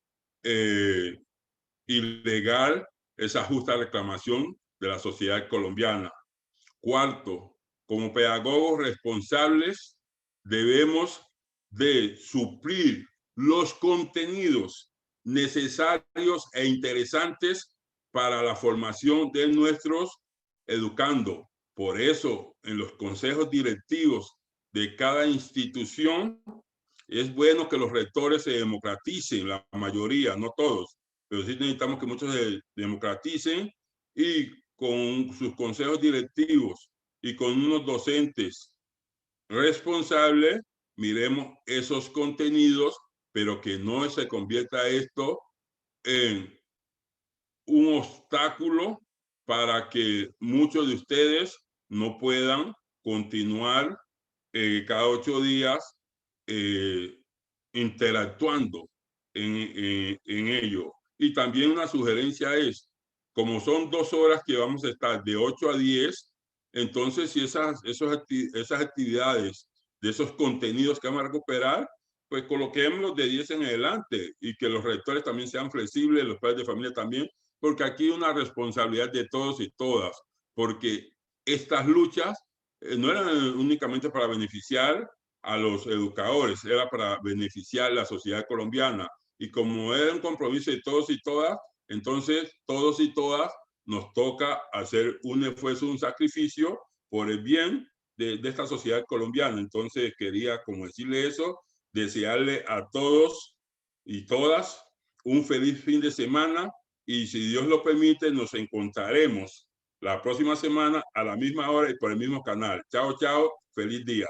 ilegal esa justa reclamación de la sociedad colombiana. Cuarto, como pedagogos responsables debemos de suplir los contenidos necesarios e interesantes para la formación de nuestros educandos. Por eso, en los consejos directivos de cada institución, es bueno que los rectores se democraticen, la mayoría, no todos, pero sí necesitamos que muchos se democraticen, y con sus consejos directivos y con unos docentes responsables, miremos esos contenidos, pero que no se convierta esto en un obstáculo para que muchos de ustedes no puedan continuar cada 8 días interactuando en ello. Y también una sugerencia es, como son 2 horas que vamos a estar de 8 a 10, entonces si esas actividades de esos contenidos que vamos a recuperar, pues coloquémoslos de 10 en adelante, y que los rectores también sean flexibles, los padres de familia también, porque aquí hay una responsabilidad de todos y todas, porque estas luchas no eran únicamente para beneficiar a los educadores, era para beneficiar a la sociedad colombiana. Y como era un compromiso de todos y todas, entonces todos y todas nos toca hacer un esfuerzo, un sacrificio por el bien de esta sociedad colombiana. Entonces quería, como decirle eso, desearle a todos y todas un feliz fin de semana, y si Dios lo permite nos encontraremos la próxima semana a la misma hora y por el mismo canal. Chao, chao, feliz día.